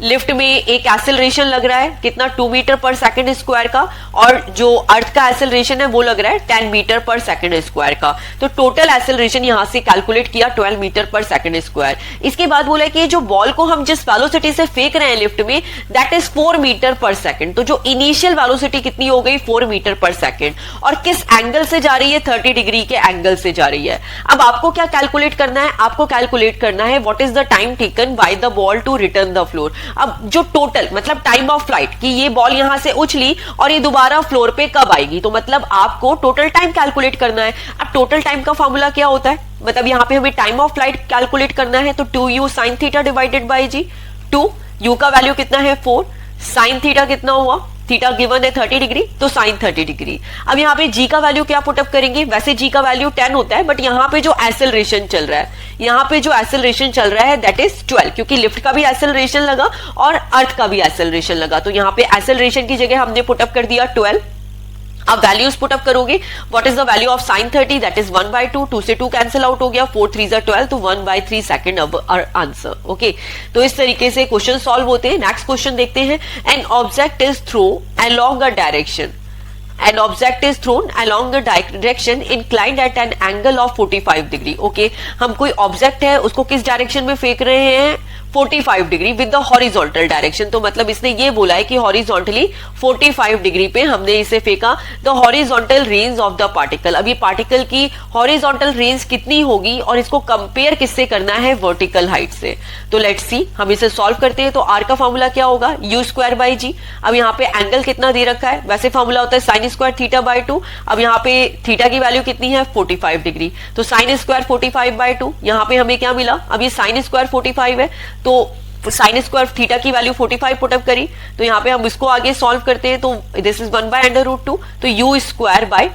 लिफ्ट में एक एक्सेलरेशन लग रहा है कितना 2 मीटर पर सेकंड स्क्वायर का, और जो अर्थ का एक्सेलरेशन है वो लग रहा है 10 मीटर पर सेकंड स्क्वायर का, तो टोटल एक्सेलरेशन यहां से कैलकुलेट किया 12 मीटर पर सेकंड स्क्वायर। इसके बाद बोला कि जो बॉल को हम जिस वेलोसिटी से फेंक रहे हैं लिफ्ट में that is 4 metre per second, तो जो इनिशियल वेलोसिटी कितनी हो गई 4 मीटर पर सेकंड, और किस एंगल से जा रही है 30 डिग्री के एंगल से जा रही है। अब आपको क्या कैलकुलेट करना है, आपको कैलकुलेट करना है what is the time taken by the ball to return the floor. अब जो टोटल मतलब टाइम ऑफ फ्लाइट कि ये बॉल यहां से उछली और ये दोबारा फ्लोर पे कब आएगी, तो मतलब आपको टोटल टाइम कैलकुलेट करना है। अब टोटल टाइम का फॉर्मूला क्या होता है, मतलब यहां पे हमें टाइम ऑफ फ्लाइट कैलकुलेट करना है, तो 2u sin theta divided by g, 2 u का वैल्यू कितना है 4, sin थीटा कितना हुआ, थीटा गिवन है 30 डिग्री तो साइन 30 डिग्री। अब यहाँ पे जी का वैल्यू क्या पुटअप करेंगे, वैसे जी का वैल्यू 10 होता है बट यहाँ पे जो एक्सेलरेशन चल रहा है, यहाँ पे जो एक्सेलरेशन चल रहा है दैट इज 12, क्योंकि लिफ्ट का भी एक्सेलरेशन लगा और अर्थ का भी एक्सेलरेशन लगा, तो यहाँ पे एक्सेलरेशन की जगह हमने पुटअप कर दिया 12। अब वैल्यूज पुटअप करोगे, what is the value of sine 30 that is 1/2, 2 से 2 कैंसिल आउट हो गया, 4 3 12 तो 1/3 सेकंड अब आंसर। ओके, तो इस तरीके से क्वेश्चन सॉल्व होते हैं। नेक्स्ट क्वेश्चन देखते हैं, an object is throw along a direction, an object is thrown along a direction inclined at an angle of 45 degree. Okay, हम कोई ऑब्जेक्ट है उसको किस डायरेक्शन में फेंक रहे हैं 45 degree with the horizontal direction, तो मतलब इसने ये बोला है कि हॉरिजॉन्टली 45 डिग्री पे हमने इसे फेंका। The horizontal range of the particle, अब ये पार्टिकल की हॉरिजॉन्टल रेंज कितनी होगी और इसको कंपेयर किससे करना है वर्टिकल हाइट से, तो लेट्स सी हम इसे सॉल्व करते हैं। तो आर का फॉर्मूला क्या होगा u स्क्वायर बाई जी। अब यहाँ पे एंगल कितना दे रखा है, वैसे फॉर्मूला होता है साइन स्क्वायर थीटा बाई 2, अब यहाँ पे थीटा की वैल्यू कितनी है 45 डिग्री, तो साइन स्क्वायर 45/2, यहाँ पे हमें क्या मिला, अब ये साइन स्क्वायर 45 है तो साइन स्क्वायर थीटा की वैल्यू 45 पुटअप करी, तो यहाँ पे हम इसको आगे सॉल्व करते हैं, तो दिस इज 1/√2, तो u स्क्वायर बाय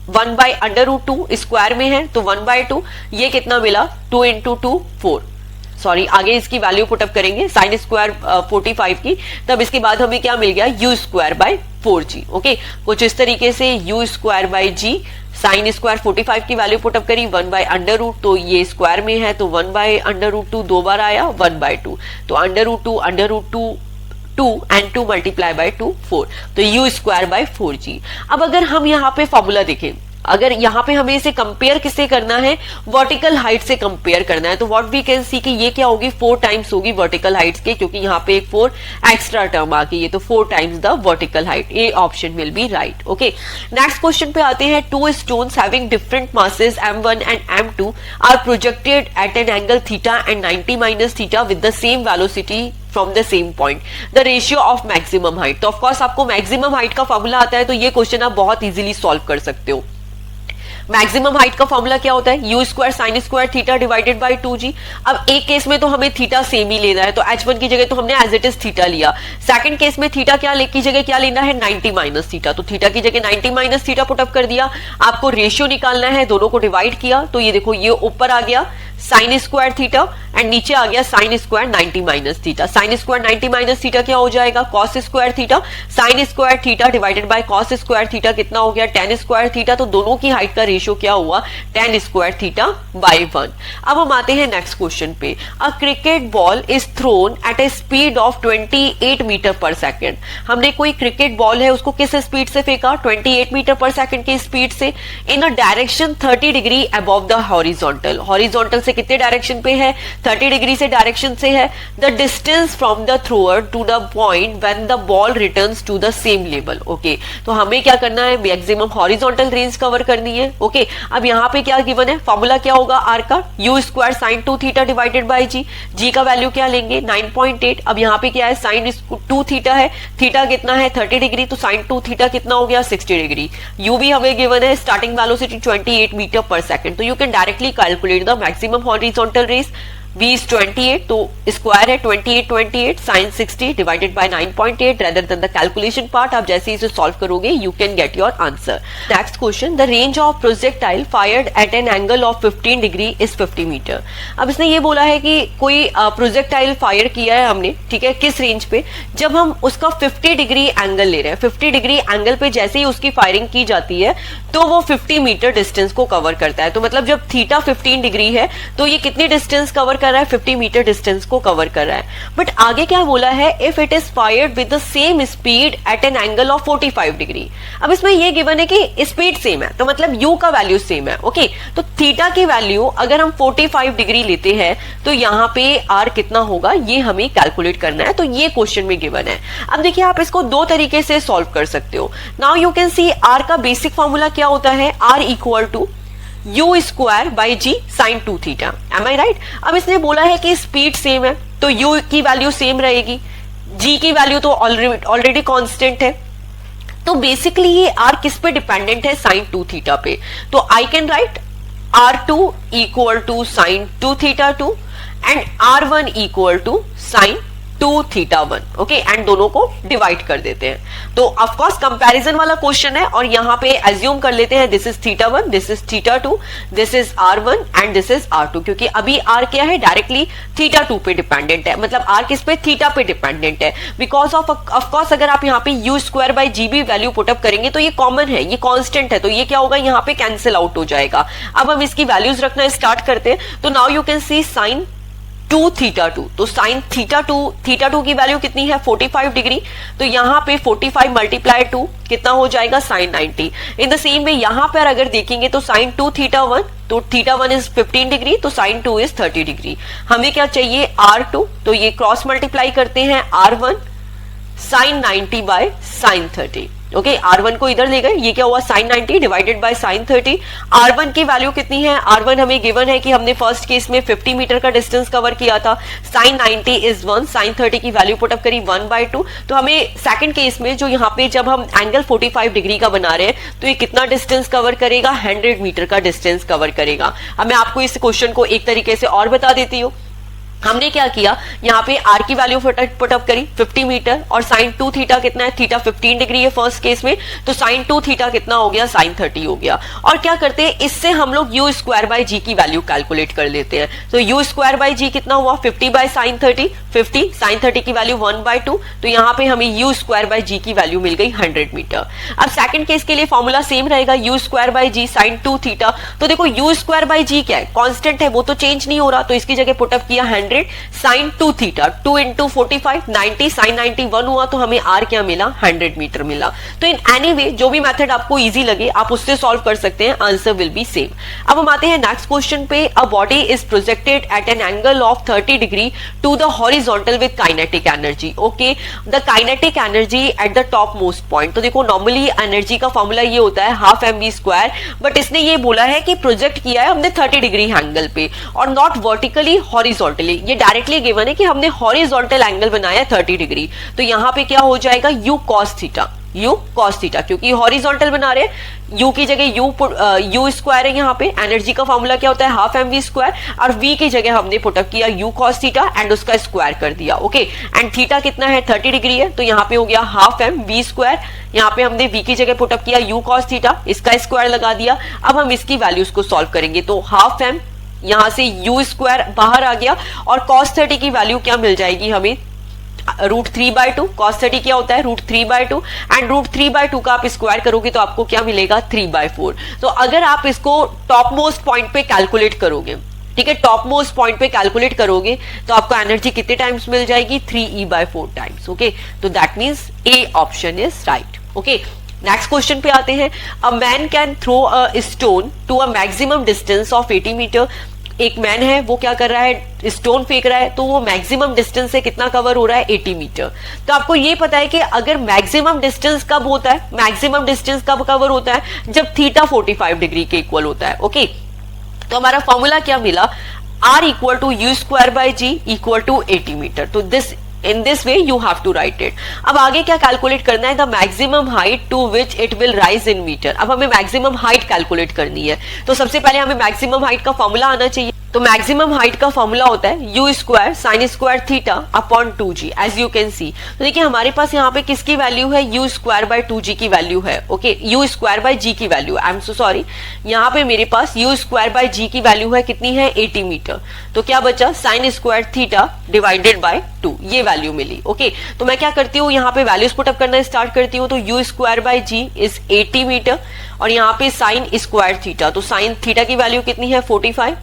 1/√2 स्क्वायर में है तो 1/2, ये कितना मिला 2 × 2 4, सॉरी आगे इसकी वैल्यू पुटअप करेंगे साइन स्क्वायर 45 की, तब इसके बाद हमें क्या मिल गया u square bye 4g। Okay, कुछ इस तरीके से u square by g, sine square 45 की वैल्यू पुटअप करी 1/√, तो ये स्क्वायर में है तो 1/√2 दो बार आया 1/2, तो √2 2 and 2 multiply by 2 4, तो u स्क्वायर बाय 4g। अब अगर हम यहाँ पे फॉर्मूला देखें, अगर यहाँ पे हमें इसे कंपेयर किससे करना है वर्टिकल हाइट से कंपेयर करना है, तो व्हाट वी कैन सी कि ये क्या होगी 4 टाइम्स होगी वर्टिकल हाइट्स के, क्योंकि यहाँ पे एक 4 एक्स्ट्रा टर्म आ गई है, तो 4 times the vertical height, A option will be right. Okay, next question पे आते हैं, 2 stones having different masses m1 and m2 are projected at an angle theta and 90 minus theta with the same velocity from the same point, the ratio of maximum height। तो ऑफकोर्स आपको मैक्सिमम हाइट का फॉर्मूला आता है, तो ये क्वेश्चन आप बहुत इजीली सॉल्व कर सकते हो। मैक्सिमम हाइट का फॉर्मूला क्या होता है u square sine square theta divided bye 2g। अब एक केस में तो हमें थीटा सेम ही लेना है, तो h1 की जगह तो हमने एज इट इज थीटा लिया, सेकंड केस में थीटा की जगह क्या लेना है 90 माइनस थीटा, तो थीटा की जगह 90 माइनस थीटा पुटअप कर दिया। आपको रेशियो निकालना है, दोनों को डिवाइड किया, तो ये देखो ये ऊपर आ गया साइन स्क्वायर थीटा एंड नीचे आ गया sine square 90 minus theta. Sine square 90 minus theta क्या हो जाएगा, cos square theta. Sign square theta divided by cos square theta कितना हो गया, टेन स्क्वायर थीटा। तो दोनों की हाइट का रेशियो क्या हुआ, टेन स्क्वायर थीटा बाय 1। अब हम आते हैं नेक्स्ट क्वेश्चन पे। A cricket ball is thrown at a speed of 28 metre per second. हमने कोई क्रिकेट बॉल है उसको किस स्पीड से फेंका, 28 मीटर पर सेकेंड की स्पीड से, in a direction 30 degree above the horizontal. Horizontal से कितने डायरेक्शन पे है, 30 डिग्री से डायरेक्शन से है। The distance from the thrower to the point when the ball returns to the same level. Okay, तो हमें क्या करना है, मैक्सिमम हॉरिजॉन्टल रेंज कवर करनी है। ओके, अब यहाँ पे क्या गिवन है, फॉर्मूला क्या होगा आर का, U square sine 2 theta divided by G. G का वैल्यू क्या लेंगे, 9.8। अब यहाँ पे क्या है, साइन 2 थीटा है, थीटा कितना है 30 डिग्री, तो साइन 2 थीटा कितना हो गया 60 डिग्री। यू भी हमें गिवन है, starting velocity 28 metre per second. तो you can directly calculate the maximum horizontal range. v is 28, तो स्क्वायर है 28 sine 60 divided by 9.8 rather than the calculation part. आप जैसे इसे सॉल्व करोगे you can get your answer. Next question, the range of projectile fired at an angle of 15 degree is 50 metre. अब इसने ये बोला है कि कोई प्रोजेक्टाइल फायर किया है हमने, ठीक है, किस रेंज पे, जब हम उसका 50 डिग्री एंगल ले रहे हैं। 50 डिग्री एंगल पे जैसे ही उसकी फायरिंग की जाती है तो वो 50 मीटर डिस्टेंस को कवर करता है। तो मतलब जब थीटा 15 डिग्री है तो ये कितनी डिस्टेंस कवर कर रहा है, 50 मीटर डिस्टेंस को कवर कर रहा है। बट आगे क्या बोला है, if it is fired with the same speed at an angle of 45 degree. अब इसमें ये गिवन है कि स्पीड सेम है, तो मतलब यू का वैल्यू सेम है। ओके, तो थीटा की वैल्यू अगर हम 45 डिग्री लेते हैं तो यहाँ पे आर कितना होगा ये हमें कैलकुलेट करना है। तो ये क्वेश्चन में गिवन है। अब देखिए आप इसको दो तरीके से सॉल्व कर सकते हो। Now you can see R का बेसिक फॉर्मूला क्या होता है, R equal to you square by g sine 2 theta. Am I right. अब इसने बोला है कि स्पीड सेम है तो यू की वैल्यू सेम रहेगी, जी की वैल्यू तो ऑलरेडी कांस्टेंट है। तो बेसिकली ये आर किस पे डिपेंडेंट है, साइन 2 थीटा पे। तो I can write R2 equal to sine 2 theta 2 and R1 equal to sine 2 theta 1। Okay, and दोनों को डिवाइड कर देते हैं। तो ऑफ कोर्स कंपैरिजन वाला क्वेश्चन है और यहाँ पे एज्यूम कर लेते हैं this is theta 1, this is theta 2, this is R1 and this is R2, क्योंकि अभी R क्या है, डायरेक्टली थीटा 2 पे डिपेंडेंट है। मतलब R किस पे, थीटा पे डिपेंडेंट है। बिकॉज ऑफ कोर्स अगर आप यहाँ पे यू स्क्वायर बाई जी भी वैल्यू पुटअप करेंगे तो ये कॉमन है, ये कॉन्स्टेंट है, तो ये क्या होगा, यहाँ पे कैंसिल आउट हो जाएगा। अब हम इसकी वैल्यूज रखना स्टार्ट करते हैं। तो now you can see sine 2 theta 2, तो साइन थीटा 2 की वैल्यू कितनी है 45 डिग्री। तो यहाँ पे 45 मल्टीप्लाई 2 कितना हो जाएगा, sine 90। In the same way यहाँ पर अगर देखेंगे तो साइन 2 थीटा 1, तो थीटा 1 इज 15 डिग्री, तो साइन 2 इज 30 डिग्री। हमें क्या चाहिए, R2, तो ये क्रॉस मल्टीप्लाई करते हैं R1 sign 90 by sine 30। Okay, R1 को इधर ले गए, ये क्या हुआ, sign 90 divided by sine 30। R1 की वैल्यू कितनी है, R1 हमें गिवन है कि हमने फर्स्ट केस में 50 मीटर का डिस्टेंस कवर किया था। साइन 90 इज 1, साइन 30 की वैल्यू पुटअप करी 1/2। तो हमें सेकंड केस में जो यहाँ पे जब हम एंगल 45 डिग्री का बना रहे हैं तो ये कितना डिस्टेंस कवर करेगा, 100 मीटर का डिस्टेंस कवर करेगा। अब मैं आपको इस क्वेश्चन को एक तरीके से और बता देती हूँ। हमने क्या किया, यहाँ पे आर की वैल्यू पुटअप करी 50 मीटर और साइन 2 थीटा कितना है, थीटा 15 डिग्री है फर्स्ट केस में, तो साइन 2 थीटा कितना हो गया, साइन 30 हो गया। और क्या करते हैं, इससे हम लोग यू स्क्वायर बाई जी की वैल्यू कैलकुलेट कर लेते हैं। तो यू स्क्वायर बाई जी कितना हुआ, 50 बाई साइन 30, 50 साइन 30 की वैल्यू 1/2, तो यहाँ पे हमें यू स्क्वायर बाई जी की वैल्यू मिल गई 100 मीटर। अब सेकंड केस के लिए फॉर्मूला सेम रहेगा, u square by g sine 2 theta. तो देखो यू स्क्वायर बाई जी क्या है, कांस्टेंट है, वो तो चेंज नहीं हो रहा, तो इसकी जगह पुटअप किया 100 साइन 2 थीटा, 2 इंटू 45 90, साइन 90 1 हुआ, तो हमें आर क्या मिला, 100 मीटर मिला। तो इन एनी वे जो भी मेथड आपको इजी लगे आप उससे सॉल्व कर सकते हैं, आंसर विल बी सेम। अब हम आते हैं नेक्स्ट क्वेश्चन पे। A body is projected at an angle of 30 degree to the horizontal with kinetic energy. Okay, the kinetic energy at the top most point. तो देखो नॉर्मली एनर्जी का फॉर्मूला ये होता है हाफ mv स्क्वायर, बट इसने ये बोला है कि प्रोजेक्ट किया है हमने 30 डिग्री एंगल पे और नॉट वर्टिकली हॉरिजॉन्टली। ये डायरेक्टली गिवन है कि हमने हॉरिजॉन्टल एंगल बनाया 30 डिग्री, तो यहाँ पे क्या हो जाएगा, you cos theta, you cos theta, क्योंकि हॉरिजॉन्टल बना रहे हैं, यू की जगह यू स्क्वायर है, यहाँ पे एनर्जी का फॉर्मूला क्या होता है, हाफ mv स्क्वायर, और v की जगह हमने पुटअप किया यू कॉस थीटा एंड उसका स्क्वायर कर दिया। ओके, एंड थीटा कितना है 30 डिग्री है, तो यहाँ पे हो गया हाफ mv स्क्वायर, यहाँ पे हमने v की जगह पुटअप किया यू कॉस थीटा, इसका स्क्वायर लगा दिया। अब हम इसकी वैल्यूज को सॉल्व करेंगे, तो हाफ m यहां से यू स्क्वायर बाहर आ गया और cos 30 की वैल्यू क्या मिल जाएगी हमें, √3/2। cos 30 क्या होता है, √3/2 एंड √3/2 का आप स्क्वायर करोगे तो आपको क्या मिलेगा, 3/4। तो अगर आप इसको टॉप मोस्ट पॉइंट पे कैलकुलेट करोगे, ठीक है, टॉप मोस्ट पॉइंट पे कैलकुलेट करोगे तो आपको एनर्जी कितने टाइम्स मिल जाएगी, 3e/4 टाइम्स। ओके, तो that means A option is right. Okay, next question पे आते हैं। A man can throw a stone to a maximum distance of 80 metre. एक मैन है, वो क्या कर रहा है, स्टोन फेंक रहा है, तो वो मैक्सिमम डिस्टेंस से कितना कवर हो रहा है, 80 मीटर। तो आपको ये पता है कि अगर मैक्सिमम डिस्टेंस कब होता है, मैक्सिमम डिस्टेंस कब कवर होता है, जब थीटा 45 डिग्री के इक्वल होता है। ओके, तो हमारा फॉर्मूला क्या मिला, R equal to you square by G equal to 80 metre. तो this in this way you have to write it. अब आगे क्या कैलकुलेट करना है, the maximum height to which it will rise in metre. अब हमें मैक्सिमम हाइट कैलकुलेट करनी है, तो सबसे पहले हमें मैक्सिमम हाइट का फॉर्मूला आना चाहिए। तो मैक्सिमम हाइट का फॉर्मूला होता है u square sine square theta upon 2g, as you can see. तो देखिए हमारे पास यहाँ पे किसकी वैल्यू है, यू स्क्वायर बाय 2g की वैल्यू है। Okay, you square by g की value, I am so sorry, यहाँ पे मेरे पास यू स्क्वायर बाय g की वैल्यू है कितनी है, 80 मीटर। तो क्या बचा, sign square theta divided bye 2, ये वैल्यू मिली। ओके, तो मैं क्या करती हूँ, यहाँ पे वैल्यूज पुटअप करना स्टार्ट करती हूँ। तो u square by g is 80 metre और यहाँ पे साइन स्क्वायर थीटा, तो साइन थीटा की वैल्यू कितनी है, 45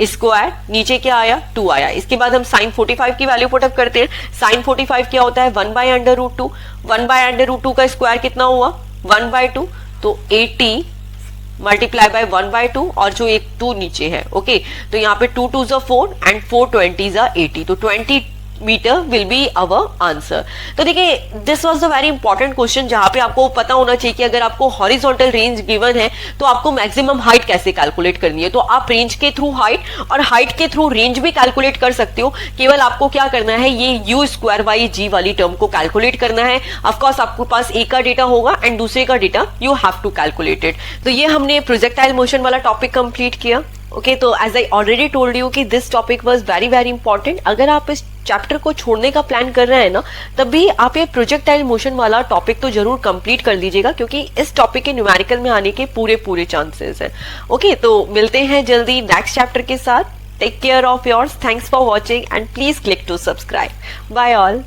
स्क्वायर, नीचे क्या आया, 2 आया। इसके बाद हम साइन 45 की वैल्यू पुटअप करते हैं। साइन 45 क्या होता है, 1/√2। 1/√2 का स्क्वायर कितना हुआ, 1/2। तो 80 मल्टीप्लाई बाय 1/2 और जो एक 2 नीचे है। ओके, तो यहाँ पे 2 2s 4 एंड 4 20s 80, तो 20 metre will be our answer. तो देखिए this was the very important question, जहां पे आपको पता होना चाहिए कि अगर आपको हॉरिजॉन्टल रेंज गिवन है तो आपको मैक्सिमम हाइट कैसे कैलकुलेट करनी है। तो आप रेंज के थ्रू हाइट और हाइट के थ्रू रेंज भी कैलकुलेट कर सकते हो। केवल आपको क्या करना है, ये यू स्क्वायर बाई जी वाली टर्म को कैलकुलेट करना है। ऑफकोर्स आपके पास एक का डेटा होगा एंड दूसरे का data you have to calculate it. तो ये हमने प्रोजेक्टाइल मोशन वाला टॉपिक कंप्लीट किया। ओके, तो as I already told you कि this topic was very very important. अगर आप इस चैप्टर को छोड़ने का प्लान कर रहे हैं ना, तब भी आप ये प्रोजेक्टाइल मोशन वाला टॉपिक तो जरूर कंप्लीट कर लीजिएगा, क्योंकि इस टॉपिक के न्यूमेरिकल में आने के पूरे चांसेस हैं। ओके, तो मिलते हैं जल्दी नेक्स्ट चैप्टर के साथ। Take care of yours, thanks for watching and please click to subscribe. Bye all.